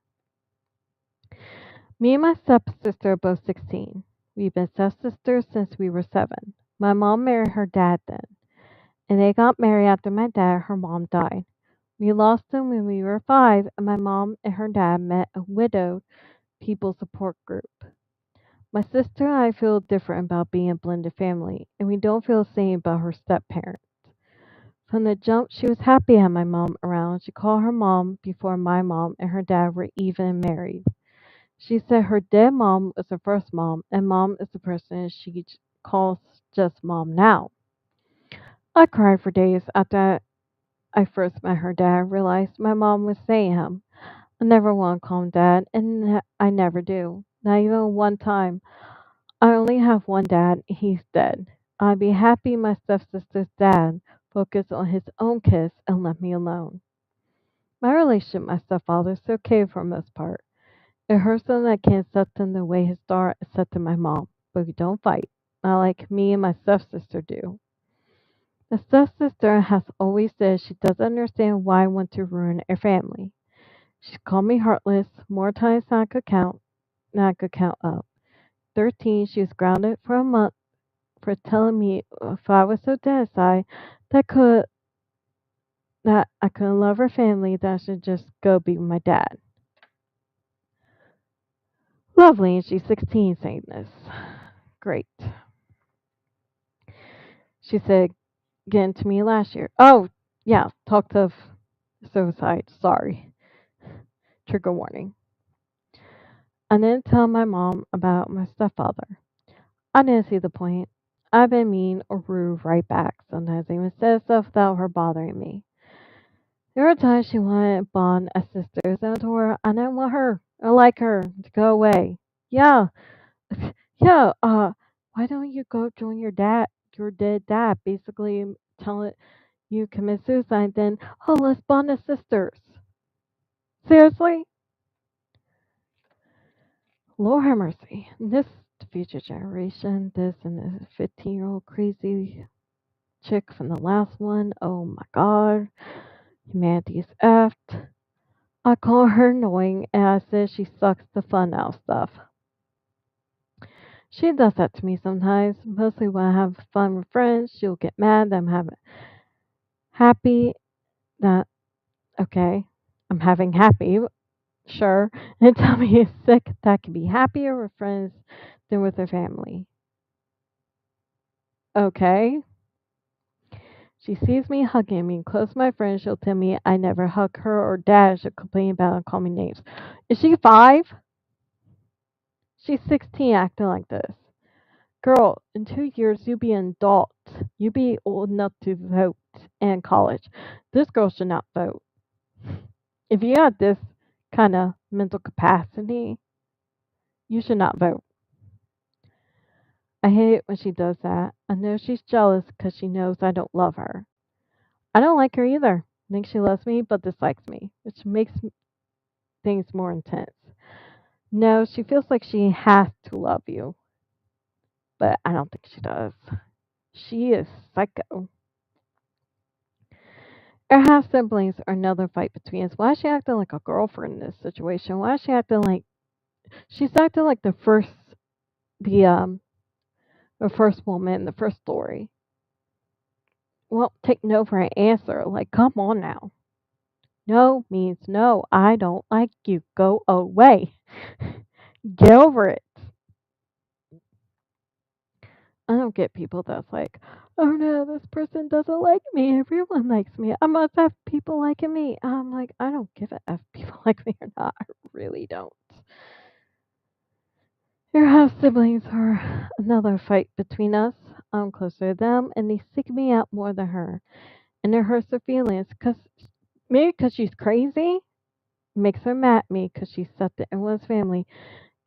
Me and my stepsister are both 16. We've been stepsisters since we were 7. My mom married her dad then. and they got married after my dad, her mom died. We lost him when we were 5, and my mom and her dad met a widowed people support group. My sister and I feel different about being a blended family, and we don't feel the same about her step parents. From the jump, she was happy to have my mom around. She called her mom before my mom and her dad were even married. She said her dead mom was her first mom, and mom is the person calls just mom now. I cried for days after I first met her dad, realized my mom was saying him. I never want to call him dad, and I never do. Not even one time. I only have one dad. He's dead. I'd be happy my stepsister's dad focused on his own kids and left me alone. My relationship with my stepfather is okay for the most part. It hurts him that I can't accept him the way his daughter accepted my mom, but we don't fight. Not like me and my stepsister do. My stepsister has always said she doesn't understand why I want to ruin our family. She called me heartless more times than I could count up. 13, she was grounded for a month for telling me if I was so dead that could that I couldn't love her family, that I should just go be with my dad. Lovely, and she's 16 saying this. Great. She said again to me last year. Oh, yeah, talked of suicide. Sorry. Trigger warning. I didn't tell my mom about my stepfather. I didn't see the point. I've been mean or rude right back. Sometimes I even said stuff without her bothering me. There were times she wanted to bond as sisters, and I told her I didn't want her or like her to go away. Yeah, yeah. Why don't you go join your dead dad? Basically, telling you commit suicide. Then, oh, let's bond as sisters. Seriously, Lord have mercy. This future generation, this and this 15-year-old crazy chick from the last one. Oh my God, humanity's effed. I call her annoying and I said she sucks the fun out of stuff. She does that to me sometimes, mostly when I have fun with friends. She'll get mad that I'm having happy that okay, I'm having happy, sure, and tell me it's sick that I can be happier with friends than with her family. Okay. She sees me hugging me close to my friend, she'll tell me I never hug her or dad, she'll complain about it and call me names. Is she 5? She's 16 acting like this. Girl, in 2 years you'll be an adult. You'll be old enough to vote in college. This girl should not vote. If you have this kind of mental capacity, you should not vote. I hate it when she does that. I know she's jealous because she knows I don't love her. I don't like her either. I think she loves me but dislikes me, which makes things more intense. No, she feels like she has to love you, but I don't think she does. She is psycho. Our half siblings are another fight between us. Why is she acting like a girlfriend in this situation? Why is she acting like she's acting like the the first woman in the first story? Well, take no for an answer. Like, come on now. No means no. I don't like you. Go away. Get over it. I don't get people that's like, oh no, this person doesn't like me. Everyone likes me. I must have people liking me. I'm like, I don't give a f people like me or not. I really don't. Your half siblings are another fight between us. I'm closer to them, and they seek me out more than her, and it hurts her feelings. Maybe because she's crazy, makes her mad at me because she accepted everyone's family,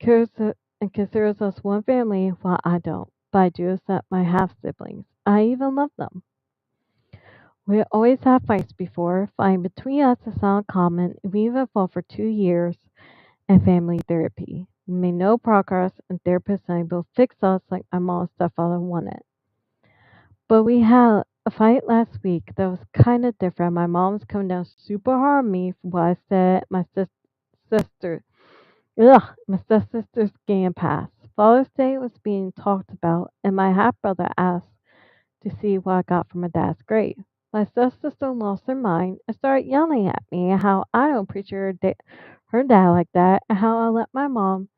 and considers us one family, while I don't. But I do accept my half siblings. I even love them. We always have fights before. Fighting between us is not common. We even fought for 2 years in family therapy. We made no progress, and therapists and I both fix us like my mom and stepfather wanted. But we had a fight last week that was kind of different. My mom's coming down super hard on me for what I said. Sister, my stepsister's getting a pass. Father's Day was being talked about, and my half brother asked, to see what I got from my dad's grave. My stepsister lost her mind and started yelling at me how I don't appreciate her dad like that, and how I let mom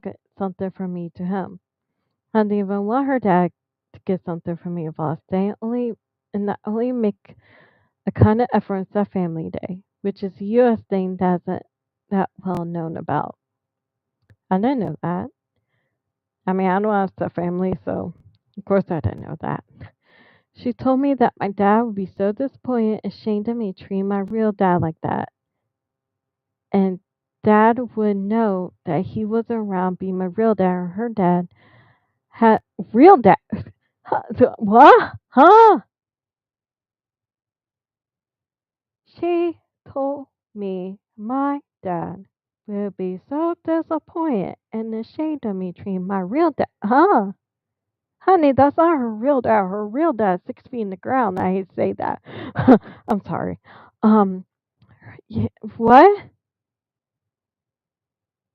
get something from me to him. I didn't even want her dad to get something from me of us. They only and not only make a kind of effort at Family Day, which is a U.S. thing that isn't that well known about. I didn't know that. I mean, I don't have a family, so of course I didn't know that. She told me that my dad would be so disappointed and ashamed of me treating my real dad like that. And dad would know that he wasn't around being my real dad or her dad had real dad. Huh, what? Huh? She told me my dad would be so disappointed and ashamed of me treating my real dad. Huh? Honey, that's not her real dad. Her real dad's 6 feet in the ground. I hate to say that. I'm sorry. Um, what?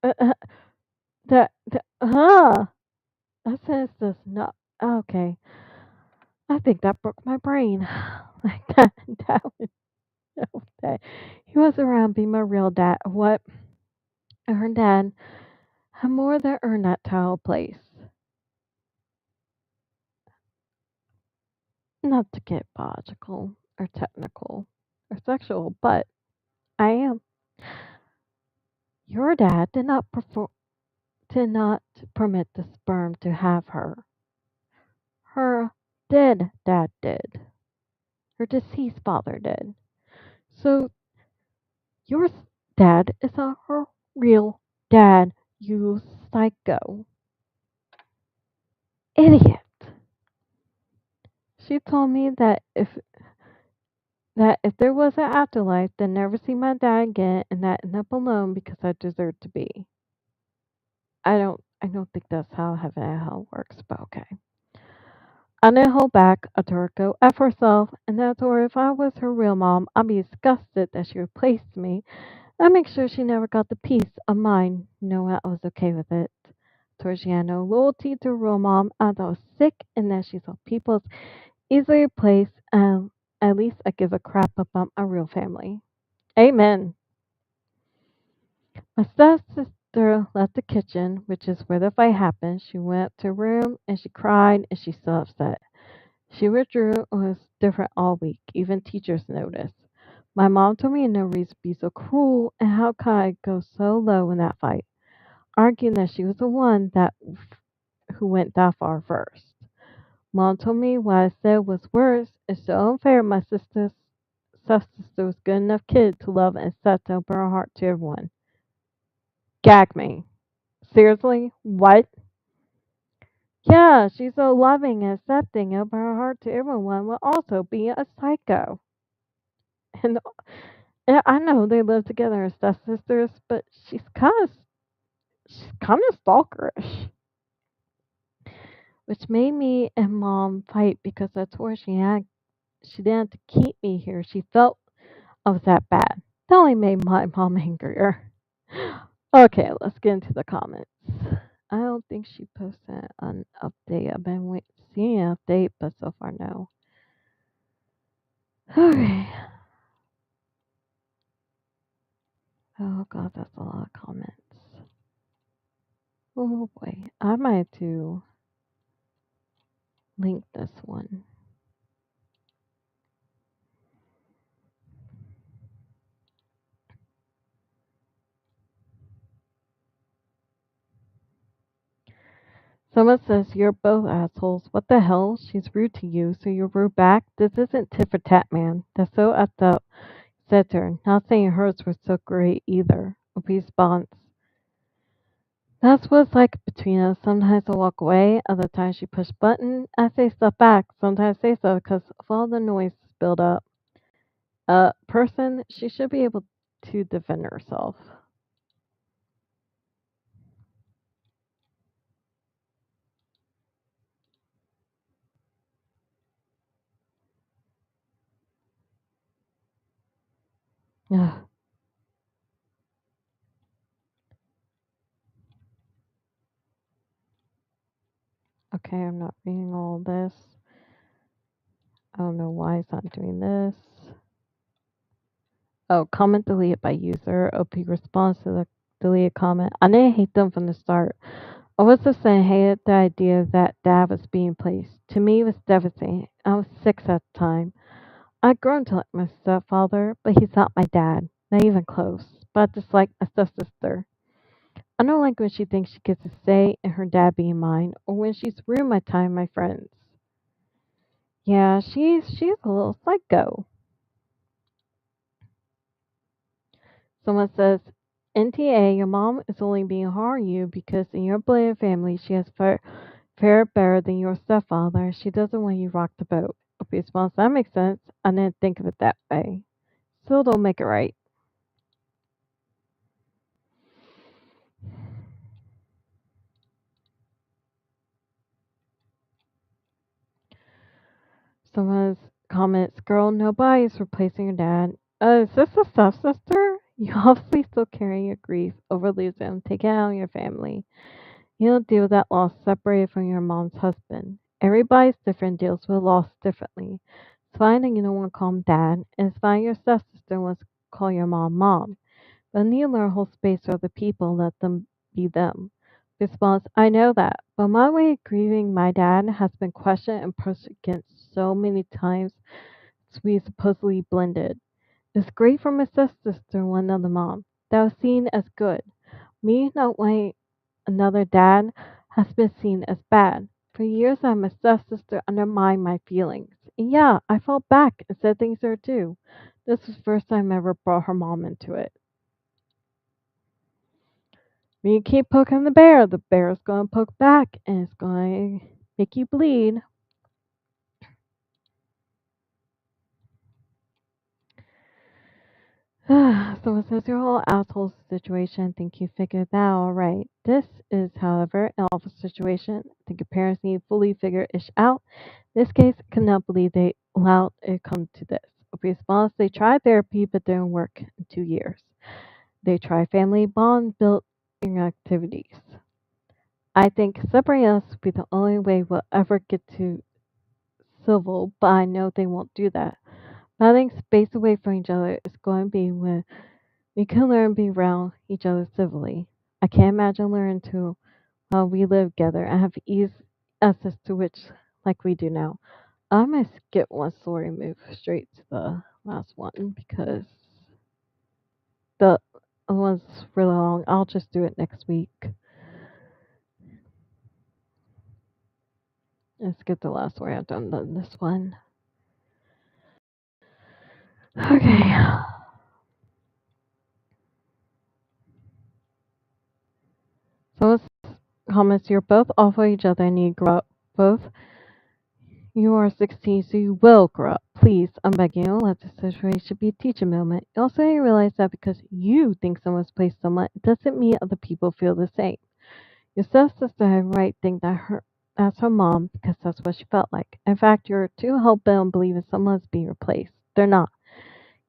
Uh, uh, huh? That says does not. Okay. I think that broke my brain. Like that was no that. He was around being my real dad. What? Her dad had more than earned that title place. Not to get biological or technical or sexual, but I am. Your dad did not permit the sperm to have her. Her dead dad did. Her deceased father did. So your dad is not her real dad, you psycho. Idiot. She told me that if there was an afterlife, then never see my dad again and that end up alone because I deserve to be. I don't think that's how heaven and hell works, but okay. I didn't hold back. I told her to go F herself, and then I told her if I was her real mom, I'd be disgusted that she replaced me. I'd make sure she never got the peace of mind knowing I was okay with it. Told her she had no loyalty to her real mom, as I was sick, and that she saw people's easily replaced, at least I give a crap about my real family. Amen. My stepsister left the kitchen, which is where the fight happened. She went up to her room and she cried and she's so upset. She withdrew and was different all week. Even teachers noticed. My mom told me no reason to be so cruel and how could I go so low in that fight, arguing that she was the one that who went that far first. Mom told me what I said was worse. It's so unfair. My stepsister was a good enough kid to love and accept and open her heart to everyone. Gag me. Seriously? What? Yeah, she's so loving and accepting of her heart to everyone while also being a psycho. And I know they live together as stepsisters, but she's kind of stalkerish, which made me and mom fight because I told her she didn't have to keep me here. She felt I was that bad. That only made my mom angrier. Okay, let's get into the comments. I don't think she posted an update. I've been seeing an update, but so far no. Okay. Oh god, that's a lot of comments. Oh boy, I might have to link this one. Someone says you're both assholes. What the hell? She's rude to you, so you're rude back. This isn't tit for tat, man. That's so effed up. Said to her. Not saying hers was so great either. A response. That's what it's like between us. Sometimes I walk away, other times she push button. I say stuff back. Sometimes I say stuff because of all the noise build up. Person, she should be able to defend herself. Ugh. Okay, I'm not reading all this. I don't know why it's not doing this. Oh, comment deleted by user. OP response to the deleted comment. I didn't hate them from the start. I was just saying, I hated the idea that dad was being placed. To me, it was devastating. I was 6 at the time. I'd grown to like my stepfather, but he's not my dad. Not even close. But I dislike my stepsister. I don't like when she thinks she gets a say in her dad being mine, or when she's ruined my time with my friends. Yeah, she's a little psycho. Someone says, NTA, your mom is only being hard on you because in your blended family she has fared better than your stepfather. She doesn't want you to rock the boat. Hope your response, that makes sense. I didn't think of it that way. Still don't make it right. Someone's comments, girl, nobody's replacing your dad. Is this a stepsister? You obviously still carrying your grief over losing him. Take it out on your family. You don't deal with that loss separated from your mom's husband. Everybody's different, deals with loss differently. It's fine that you don't want to call him dad, and it's fine your stepsister wants to call your mom mom. But you need to learn to hold space for other people and let them be them. Response, I know that, but my way of grieving my dad has been questioned and pushed against so many times as we supposedly blended. It's great for my stepsister and one other mom. That was seen as good. Me not wanting another dad has been seen as bad. For years, I had my stepsister undermine my feelings. And yeah, I fought back and said things to her too. This was the first time I ever brought her mom into it. When you keep poking the bear's going to poke back and it's going to make you bleed. Someone says your whole asshole situation. Think you figured that all right. This is, however, an awful situation. I think your parents need to fully figure ish out. In this case, I cannot believe they allowed it come to this. Of response, they tried therapy but didn't work in 2 years. They tried family bond building activities. I think separating us will be the only way we'll ever get to civil, but I know they won't do that. Having space away from each other is going to be when we can learn to be around each other civilly. I can't imagine learning to we live together and have ease access to which like we do now. I'm gonna skip one story and move straight to the last one because the other one's really long. I'll just do it next week. Let's get the last story. I've done this one. Okay. So comments, you're both awful at each other and you grow up. Both you are 16, so you will grow up. Please, I'm begging you, let this situation be a teaching moment. Also, you realize that because you think someone's placed someone, it doesn't mean other people feel the same. Your stepsister had right think that that's her mom because that's what she felt like. In fact, you're too hell bent on believing someone's being replaced. They're not.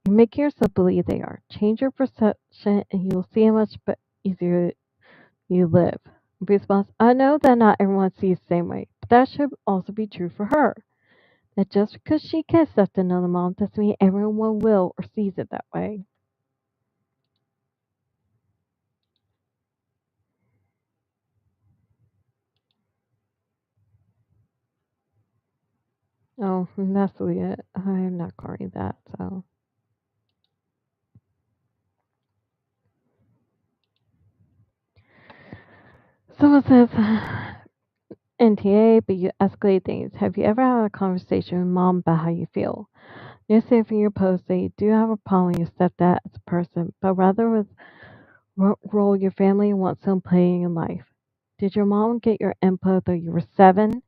You're making yourself believe they are. Change your perception and you'll see how much easier you live. Response, I know that not everyone sees the same way, but that should also be true for her. That just because she can accept another mom doesn't mean everyone will or sees it that way. Oh, that's really it. I'm not going to read that, so. Someone says, NTA, but you escalate things. Have you ever had a conversation with mom about how you feel? You say from your post that you do have a problem with your stepdad as a person, but rather with role your family wants some playing in life. Did your mom get your input though you were 7?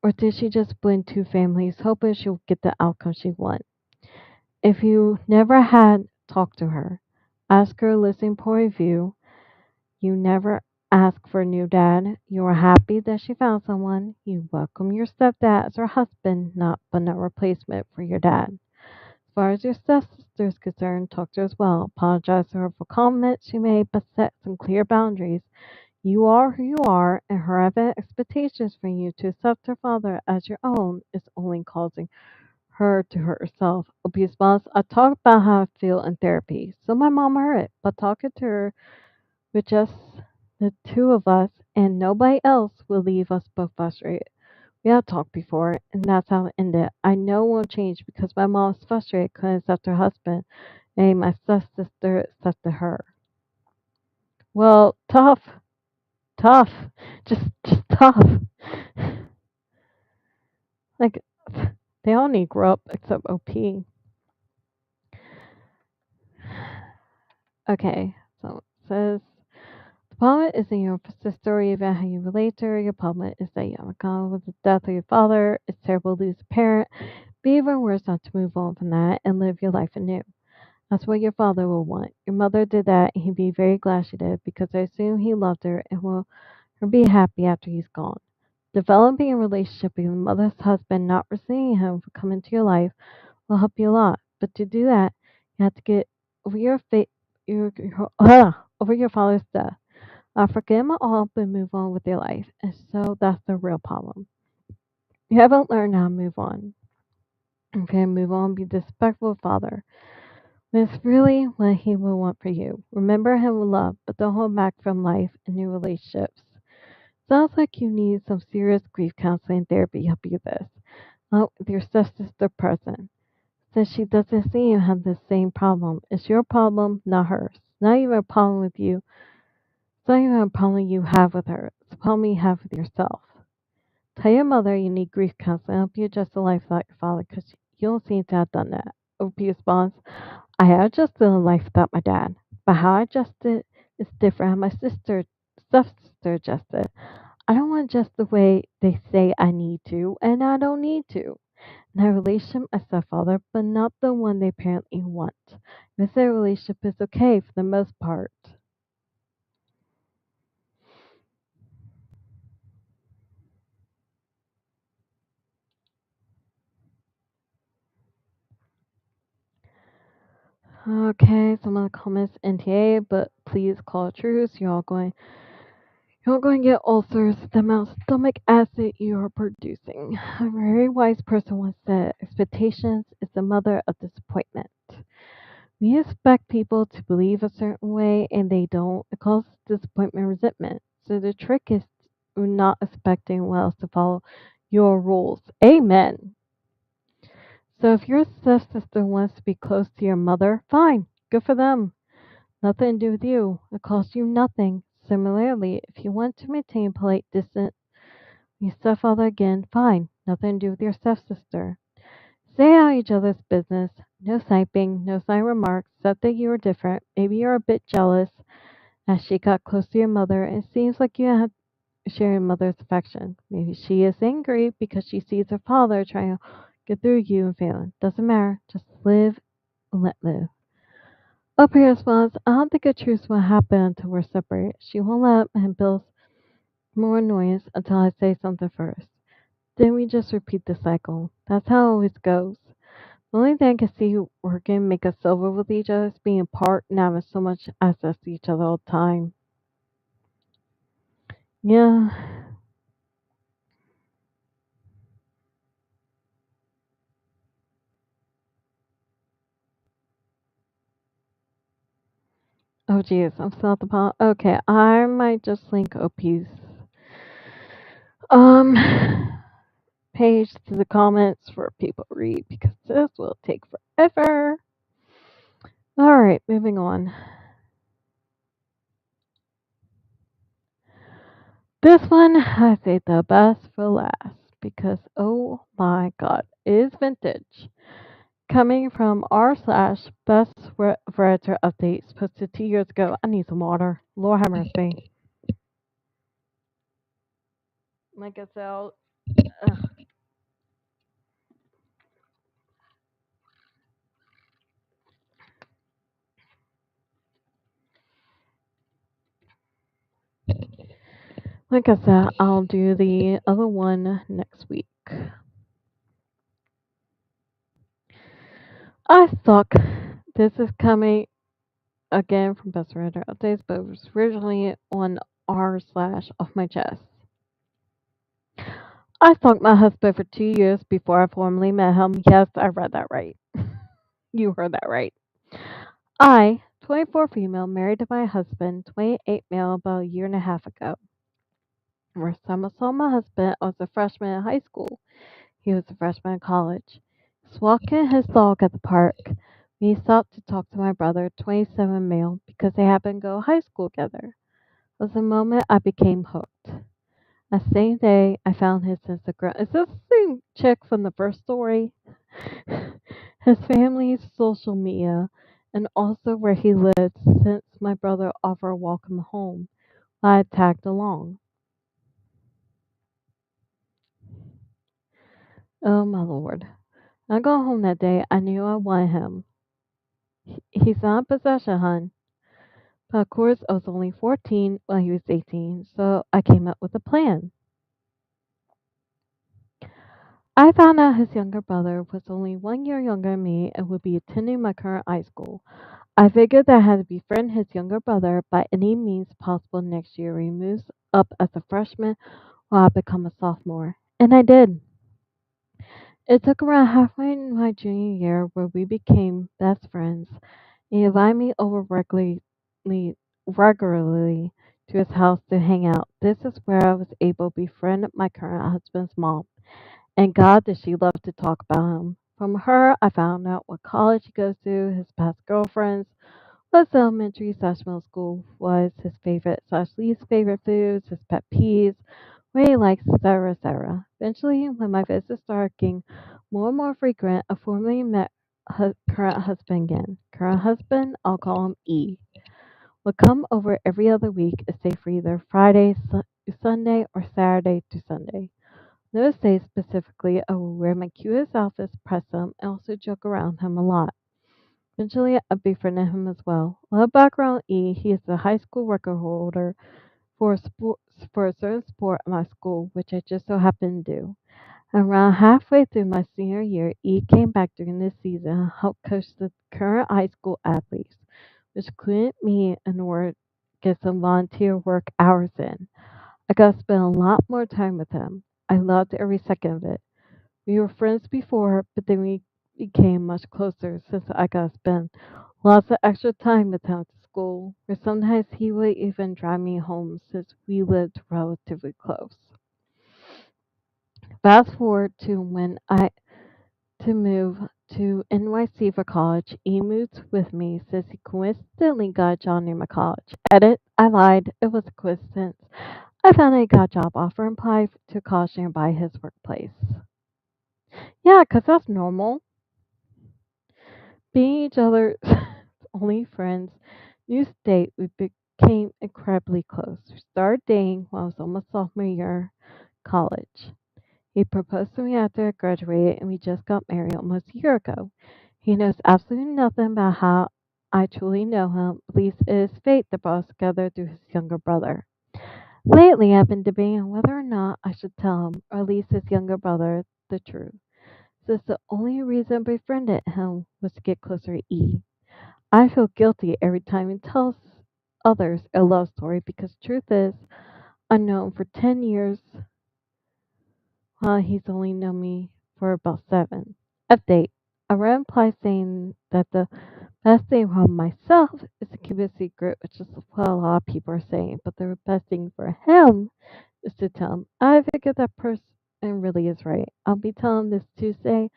Or did she just blend two families, hoping she'll get the outcome she wants? If you never had talked to her, ask her a listening point of view. You never ask for a new dad. You are happy that she found someone. You welcome your stepdad as her husband, not but not replacement for your dad. As far as your stepsister is concerned, talk to her as well. Apologize to her for comments she made, but set some clear boundaries. You are who you are, and her having expectations for you to accept her father as your own is only causing her to hurt herself. Abuse boss, I talk about how I feel in therapy. So my mom heard it, but talking to her with just the two of us and nobody else will leave us both frustrated. We had talked before, and that's how it ended. I know it won't change because my mom's frustrated, couldn't accept her husband, and my stepsister accepted her. Well, tough, just tough. Like they all need to grow up except OP. Okay, so it says the problem isn't your sister or even how you relate to her. Your problem is that you haven't gone with the death of your father. It's terrible to lose a parent. Be even worse not to move on from that and live your life anew. That's what your father will want. Your mother did that, and he'd be very glad she did because I assume he loved her and will her be happy after he's gone. Developing a relationship with your mother's husband, not resisting him for coming into your life, will help you a lot. But to do that, you have to get over over your father's death. Forget him all and move on with your life. And so that's the real problem. You haven't learned how to move on. Okay, move on, be disrespectful father. It's really what he will want for you. Remember him with love, but don't hold back from life and new relationships. Sounds like you need some serious grief counseling and therapy to help you with this. With your stepsister present. Since she doesn't seem to have the same problem. It's your problem, not hers. It's not even a problem with you. It's not even a problem you have with her. It's a problem you have with yourself. Tell your mother you need grief counseling. Help you adjust the life without your father because you don't seem to have done that. OP response, I had adjusted a life without my dad, but how I adjusted is different how my stepsister adjusted. I don't want to adjust the way they say I need to, and I don't need to. And I have a relationship with my stepfather, but not the one they apparently want. This relationship is okay for the most part. Okay, some of the comments NTA, but please call it truth. You're going to get ulcers with the amount of stomach acid you are producing. A very wise person once said, expectations is the mother of disappointment. We expect people to believe a certain way and they don't. It causes disappointment and resentment. So the trick is not expecting anyone else to follow your rules. Amen. So if your stepsister wants to be close to your mother, fine. Good for them. Nothing to do with you. It costs you nothing. Similarly, if you want to maintain polite distance with your stepfather again, fine. Nothing to do with your stepsister. Stay out of each other's business. No sniping, no snide remarks, except that you are different. Maybe you're a bit jealous as she got close to your mother, and it seems like you have share your mother's affection. Maybe she is angry because she sees her father trying to get through you and failing. Doesn't matter. Just live and let live. Up here responds, I don't think a truce will happen until we're separated. She won't let him build more annoyance until I say something first. Then we just repeat the cycle. That's how it always goes. The only thing I can see working make us over with each other is being apart and having so much access to each other all the time. Yeah. Oh geez, I'm still at the bottom. Okay, I might just link OP's um page to the comments for people to read because this will take forever. Alright, moving on. This one I say the best for last because oh my god, it is vintage. Coming from r/slash best redditor updates posted 2 years ago. I need some water. Lord have mercy. Like I said, ugh. Like I said, I'll do the other one next week. I suck. This is coming again from Best Redditor Updates, but it was originally on r/ off my chest. I stalked my husband for 2 years before I formally met him. Yes, I read that right. You heard that right. I, 24 female, married to my husband, 28 male, about a year and a half ago. First time I saw my husband, I was a freshman in high school. He was a freshman in college. He was walking his dog at the park. We stopped to talk to my brother, 27 male, because they happened to go to high school together. It was the moment I became hooked. That same day, I found his Instagram. Is this the same chick from the first story? His family's social media, and also where he lived since my brother offered to walk him home. I tagged along. Oh my lord. I got home that day, I knew I wanted him. He's not a possession, hun. But of course, I was only 14 while he was 18, so I came up with a plan. I found out his younger brother was only 1 year younger than me and would be attending my current high school. I figured that I had to befriend his younger brother by any means possible next year when he moves up as a freshman while I become a sophomore. And I did. It took around halfway in my junior year where we became best friends. He invited me over regularly to his house to hang out. This is where I was able to befriend my current husband's mom. And God, does she love to talk about him. From her, I found out what college he goes to, his past girlfriends, what elementary/middle school was, his favorite/least favorite foods, his pet peeves, what he likes, etc., etc. Eventually, when my visits started getting more and more frequent, I formally met current husband again. Current husband, I'll call him E, would come over every other week and stay for either Friday to Sunday or Saturday to Sunday. Those days specifically, I would wear my cutest outfits, press them, and also joke around him a lot. Eventually, I befriended him as well. A little background E, he is the high school record holder for a certain sport at my school, which I just so happened to do. Around halfway through my senior year, E came back during this season and helped coach the current high school athletes, which included me in order to get some volunteer work hours in. I got to spend a lot more time with him. I loved every second of it. We were friends before, but then we became much closer since I got to spend lots of extra time with him at school, where sometimes he would even drive me home since we lived relatively close. Fast forward to when I to move to NYC for college. He moved with me since he coincidentally got a job near my college. Edit, I lied. It was a coincidence. I found out he got a job offer and applied to college nearby his workplace. Yeah, 'cause that's normal. Being each other's only friends, new state, we became incredibly close. We started dating when I was almost sophomore year college. He proposed to me after I graduated, and we just got married almost a year ago. He knows absolutely nothing about how I truly know him. At least it is fate that brought us together through his younger brother. Lately, I've been debating on whether or not I should tell him, or at least his younger brother, the truth. Since the only reason I befriended him was to get closer to E. I feel guilty every time he tells others a love story because the truth is, I've known him for 10 years while he's only known me for about 7. Update. I read a reply saying that the best thing for myself is to keep it a secret, which is what a lot of people are saying, but the best thing for him is to tell him. I figure that person really is right. I'll be telling him this Tuesday.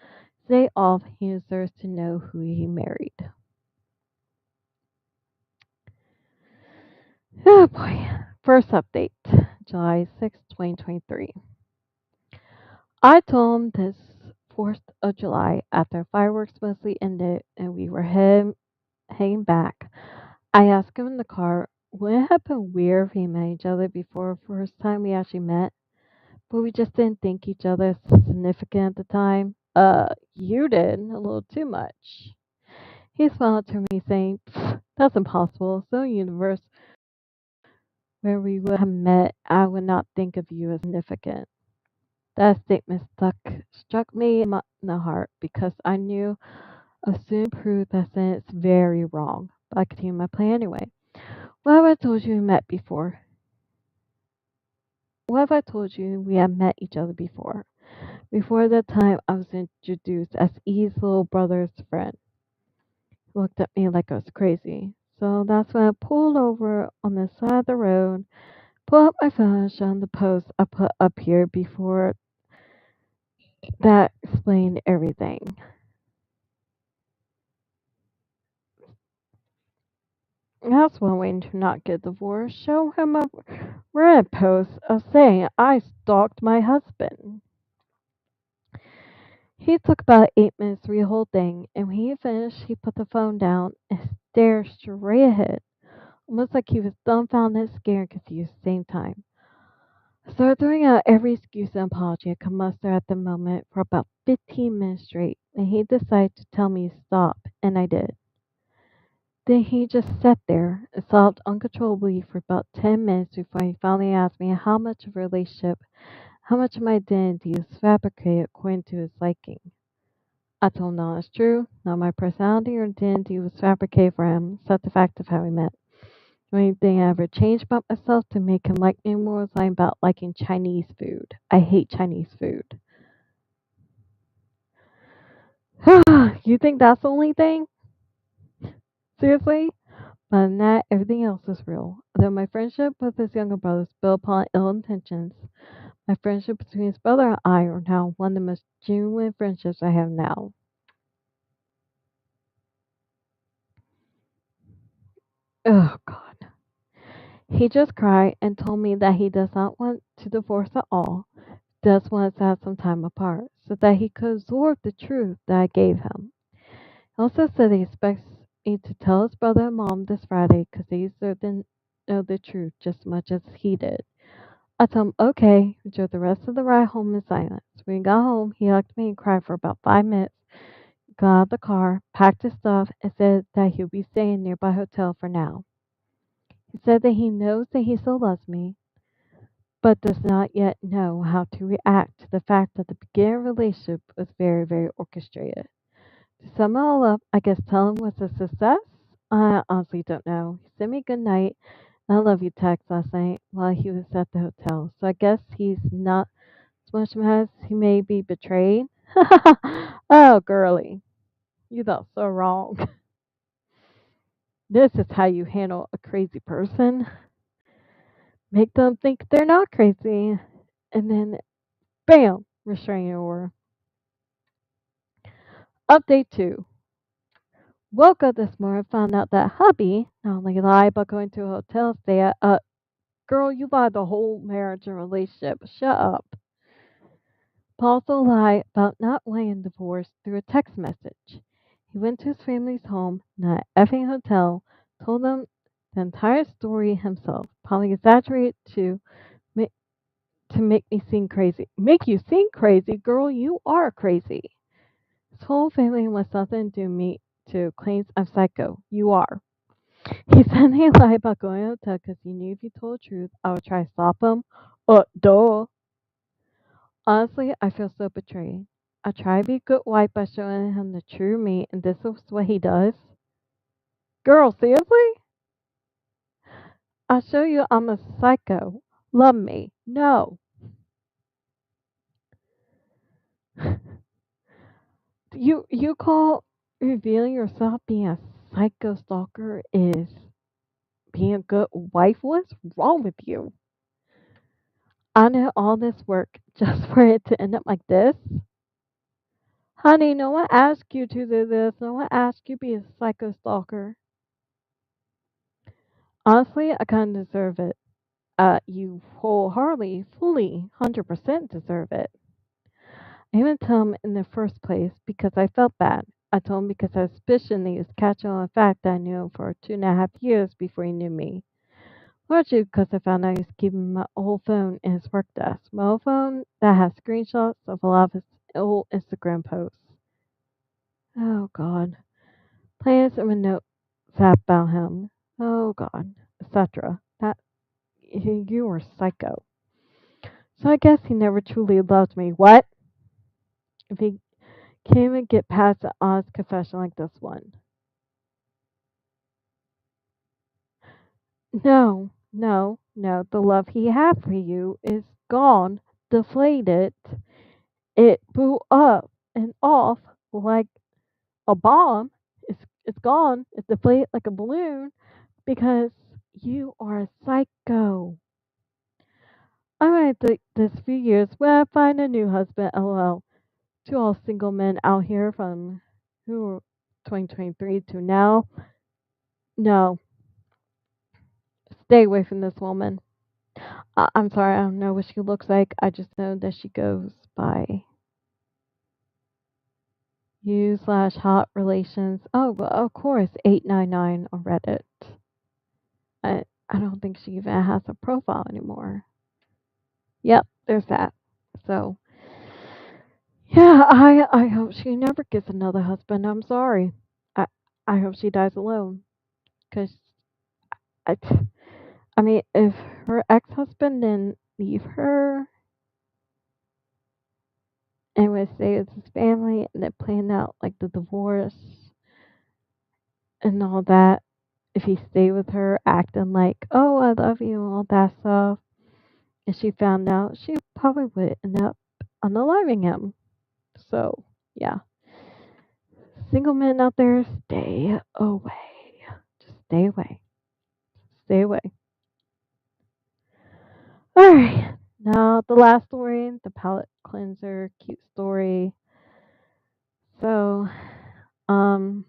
Day off, he deserves to know who he married. Oh boy. First update, July 6th, 2023. I told him this 4th of July after fireworks mostly ended and we were heading back. I asked him in the car, would it have been weird if we met each other before the first time we actually met? But we just didn't think each other significant at the time. You did, a little too much. He smiled to me, saying, that's impossible. So universe where we would have met, I would not think of you as significant. That statement struck me in the heart because I knew I soon proved that sentence very wrong. But I continued my plan anyway. Well, I told you we met before. what if I told you we had met each other before? Before that time, I was introduced as E's little brother's friend. He looked at me like I was crazy. So that's when I pulled over on the side of the road, pulled up my phone, and showed him the post I put up here before that explained everything. That's one way to not get divorced. Show him a Reddit post of saying I stalked my husband. He took about 8 minutes to read the whole thing, and when he finished, he put the phone down and stared straight ahead, almost like he was dumbfounded, scared, and confused at the same time. I started throwing out every excuse and apology I could muster at the moment for about 15 minutes straight, and he decided to tell me to stop, and I did. Then he just sat there and sobbed uncontrollably for about 10 minutes before he finally asked me how much of a relationship, how much of my identity was fabricated according to his liking. I told him no, it's true. None of my personality or identity was fabricated for him, except the fact of how we met. The only thing I ever changed about myself to make him like me more was lying about liking Chinese food. I hate Chinese food. You think that's the only thing? Seriously? Other than that, everything else is real. Although my friendship with his younger brother is built upon ill intentions, my friendship between his brother and I are now one of the most genuine friendships I have now. Oh, God. He just cried and told me that he does not want to divorce at all, just wants to have some time apart, so that he could absorb the truth that I gave him. He also said he expects me to tell his brother and mom this Friday because they deserve to know the truth just as much as he did. I told him, okay, we drove the rest of the ride home in silence. When we got home, he hugged me and cried for about 5 minutes, got out of the car, packed his stuff, and said that he'll be staying in a nearby hotel for now. He said that he knows that he still loves me, but does not yet know how to react to the fact that the beginning of the relationship was very, very orchestrated. To sum it all up, I guess telling was a success? I honestly don't know. He sent me a good night and I love you text last night while he was at the hotel, so I guess he's not as much as he may be betrayed. Oh, girly, you thought so wrong. This is how you handle a crazy person. Make them think they're not crazy, and then bam, restraining order. Update 2. Woke up this morning, found out that hubby not only lied about going to a hotel stay at, girl, you lied the whole marriage and relationship. Shut up. Paul also lied about not wanting a divorce through a text message. He went to his family's home, not an effing hotel, told them the entire story himself, probably exaggerated ma- to make me seem crazy. Make you seem crazy? Girl, you are crazy. His whole family wants nothing to do with me to claims I'm psycho. You are. He said he lied about going to the hotel because he knew if he told the truth, I would try to stop him. Duh. Honestly, I feel so betrayed. I try to be a good wife by showing him the true me, and this is what he does. Girl, seriously? I'll show you I'm a psycho. Love me. No. You call revealing yourself being a psycho stalker is being a good wife? What's wrong with you? I know all this work just for it to end up like this? Honey, no one asked you to do this. No one asked you to be a psycho stalker. Honestly, I kind of deserve it. You wholeheartedly, fully, 100% deserve it. I didn't tell him in the first place because I felt bad. I told him because I suspicioned he was catching on the fact that I knew him for 2.5 years before he knew me. Largely because I found out he was keeping my old phone in his work desk. My old phone that has screenshots of a lot of his old Instagram posts. Oh, God. Plans and a note about him. Oh, God. Etc. That you are psycho. So I guess he never truly loved me. What? If he can't even get past an honest confession like this one. No, no, no. The love he had for you is gone, deflated. It blew up and off like a bomb. It's gone. It's deflated like a balloon because you are a psycho. I might take this few years when I find a new husband. LOL. To all single men out here from who 2023 to now, no, stay away from this woman. I'm sorry, I don't know what she looks like. I just know that she goes by you slash hot relations. Oh, well, of course, 899 on Reddit. I don't think she even has a profile anymore. Yep, there's that. So, yeah, I hope she never gets another husband. I'm sorry. I I hope she dies alone. Cause I, I mean, if her ex-husband didn't leave her and would stay with his family and then plan out like the divorce and all that, if he stayed with her acting like, oh, I love you and all that stuff, and she found out, she probably would end up unaliving him. So, yeah. Single men out there, stay away. Just stay away. Stay away. Alright. Now, the last story, the palate cleanser, cute story. So, um,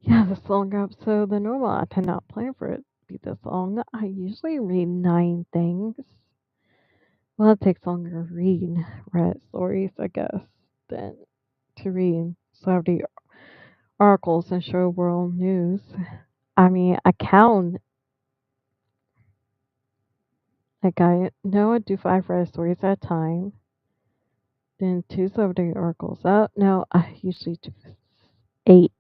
yeah, this longer episode than normal. I tend not plan for it to be this long. I usually read 9 things. Well, it takes longer to read Reddit stories, I guess, than to read celebrity articles and show world news. I mean, I count, like, I know I do 5 Reddit stories at a time, then 2 celebrity articles. Oh, no, I usually do 8.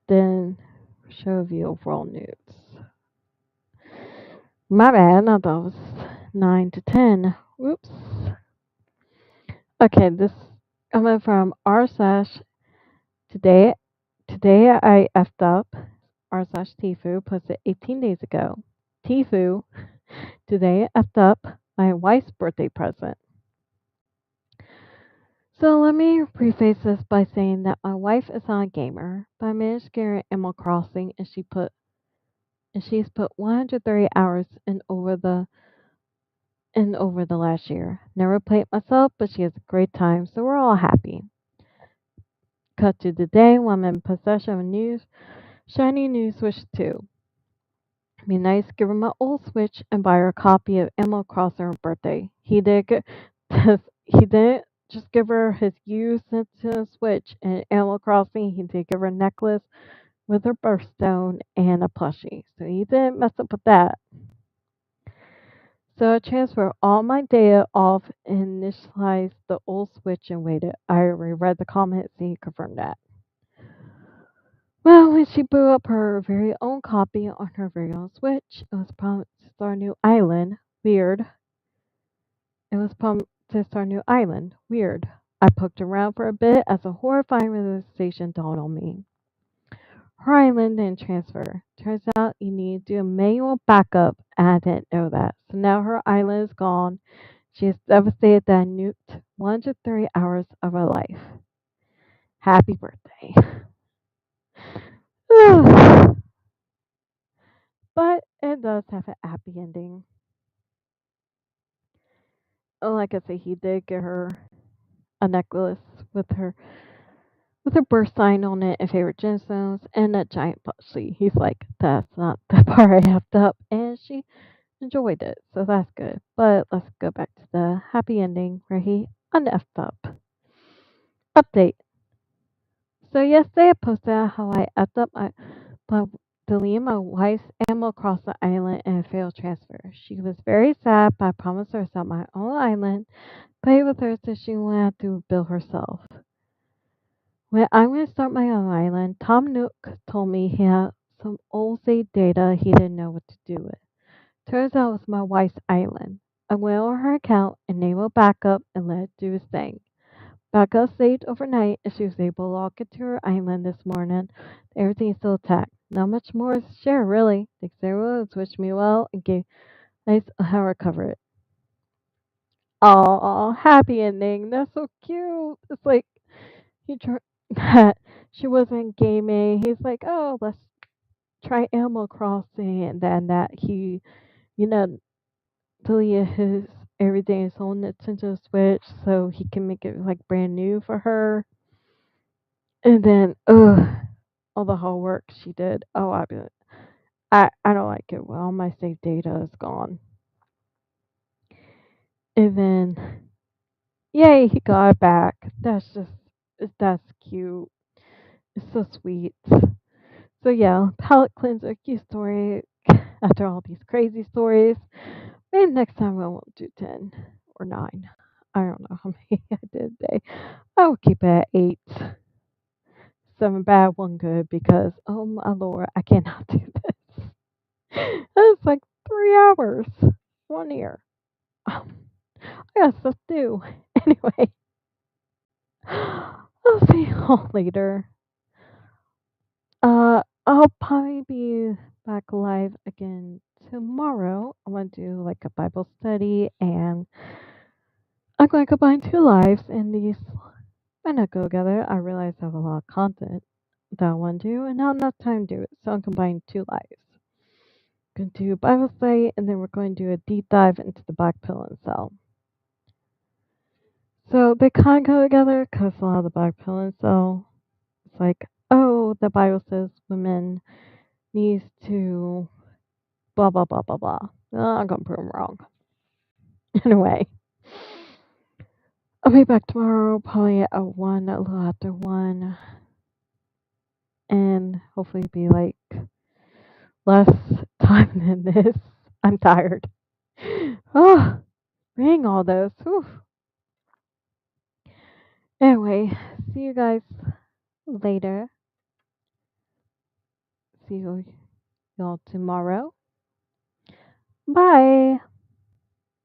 Then show view of world news. My bad, I thought it was 9 to 10. Whoops. Okay, this coming from r slash today. Today I effed up. R slash Tifu posted 18 days ago. Tifu, today I effed up my wife's birthday present. So let me preface this by saying that my wife is not a gamer, but I managed to get her Animal Crossing, and she's put 130 hours in over the last year. Never played myself, but she has a great time, so we're all happy. Cut to the day when I'm in possession of a shiny new Switch 2. It'd be nice to give her my old Switch and buy her a copy of Animal Crossing on her birthday. He didn't just give her his used Nintendo Switch and Animal Crossing. He did give her a necklace with her birthstone and a plushie. So he didn't mess up with that. So I transferred all my data off and initialized the old Switch and waited. I reread the comments and he confirmed that. Well, when she blew up her very own copy on her very own Switch, it was promised to start a new island. Weird. It was promised to start a new island. Weird. I poked around for a bit as a horrifying realization dawned on me. Her island didn't transfer. Turns out you need to do a manual backup, and I didn't know that. So now her island is gone. She is devastated that I nuked 130 hours of her life. Happy birthday. But it does have a happy ending. Oh, like I said, he did get her a necklace with her birth sign on it and favorite gemstones and a giant plushie. He's like, that's not the part I effed up, and she enjoyed it, so that's good. But let's go back to the happy ending where he uneffed up. Update. So yesterday I posted how I effed up by deleting my wife's animal across the island and a failed transfer. She was very sad, but I promised her to start my own island, play with her so she wouldn't have to build herself. When I'm going to start my own island, Tom Nook told me he had some old saved data he didn't know what to do with. Turns out it was my wife's island. I went on her account, enabled backup, and let it do its thing. Backup saved overnight, and she was able to log into her island this morning. Everything is still intact. Not much more to share, really. Thanks everyone. Wish me well and gave nice how I recover it. Oh, happy ending. That's so cute. It's like he tried that she wasn't gaming. He's like, oh, let's try Animal Crossing, and then that he, you know, deleted his everything his own Nintendo Switch so he can make it like brand new for her. And then, all the hard work she did. Oh, I don't like it. Well, all my saved data is gone. And then, yay, he got it back. That's cute. It's so sweet. So yeah, palate cleanser, cute story. After all these crazy stories, maybe next time I won't do 10 or 9. I don't know how many I did today. I will keep it at 8. 7 bad, 1 good because, oh my lord, I cannot do this. It's like 3 hours. 1 year. I got stuff to do. Anyway, I'll see you all later. I'll probably be back live again tomorrow. I want to do like a Bible study, and I'm going to combine 2 lives, and these might not go together. I realize I have a lot of content that I want to do, and not enough time to do it, so I'm combining 2 lives. Going to do a Bible study, and then we're going to do a deep dive into the Black Pill and Cell. So they kind of go together because a lot of the Black Pill and Cell, it's like, oh, the Bible says women needs to blah blah blah blah blah. I'm gonna prove them wrong. Anyway, I'll be back tomorrow, probably at 1, a little after 1, and hopefully be like less time than this. I'm tired. Oh, reading all those. Whew. Anyway, see you guys later. See you all tomorrow. Bye.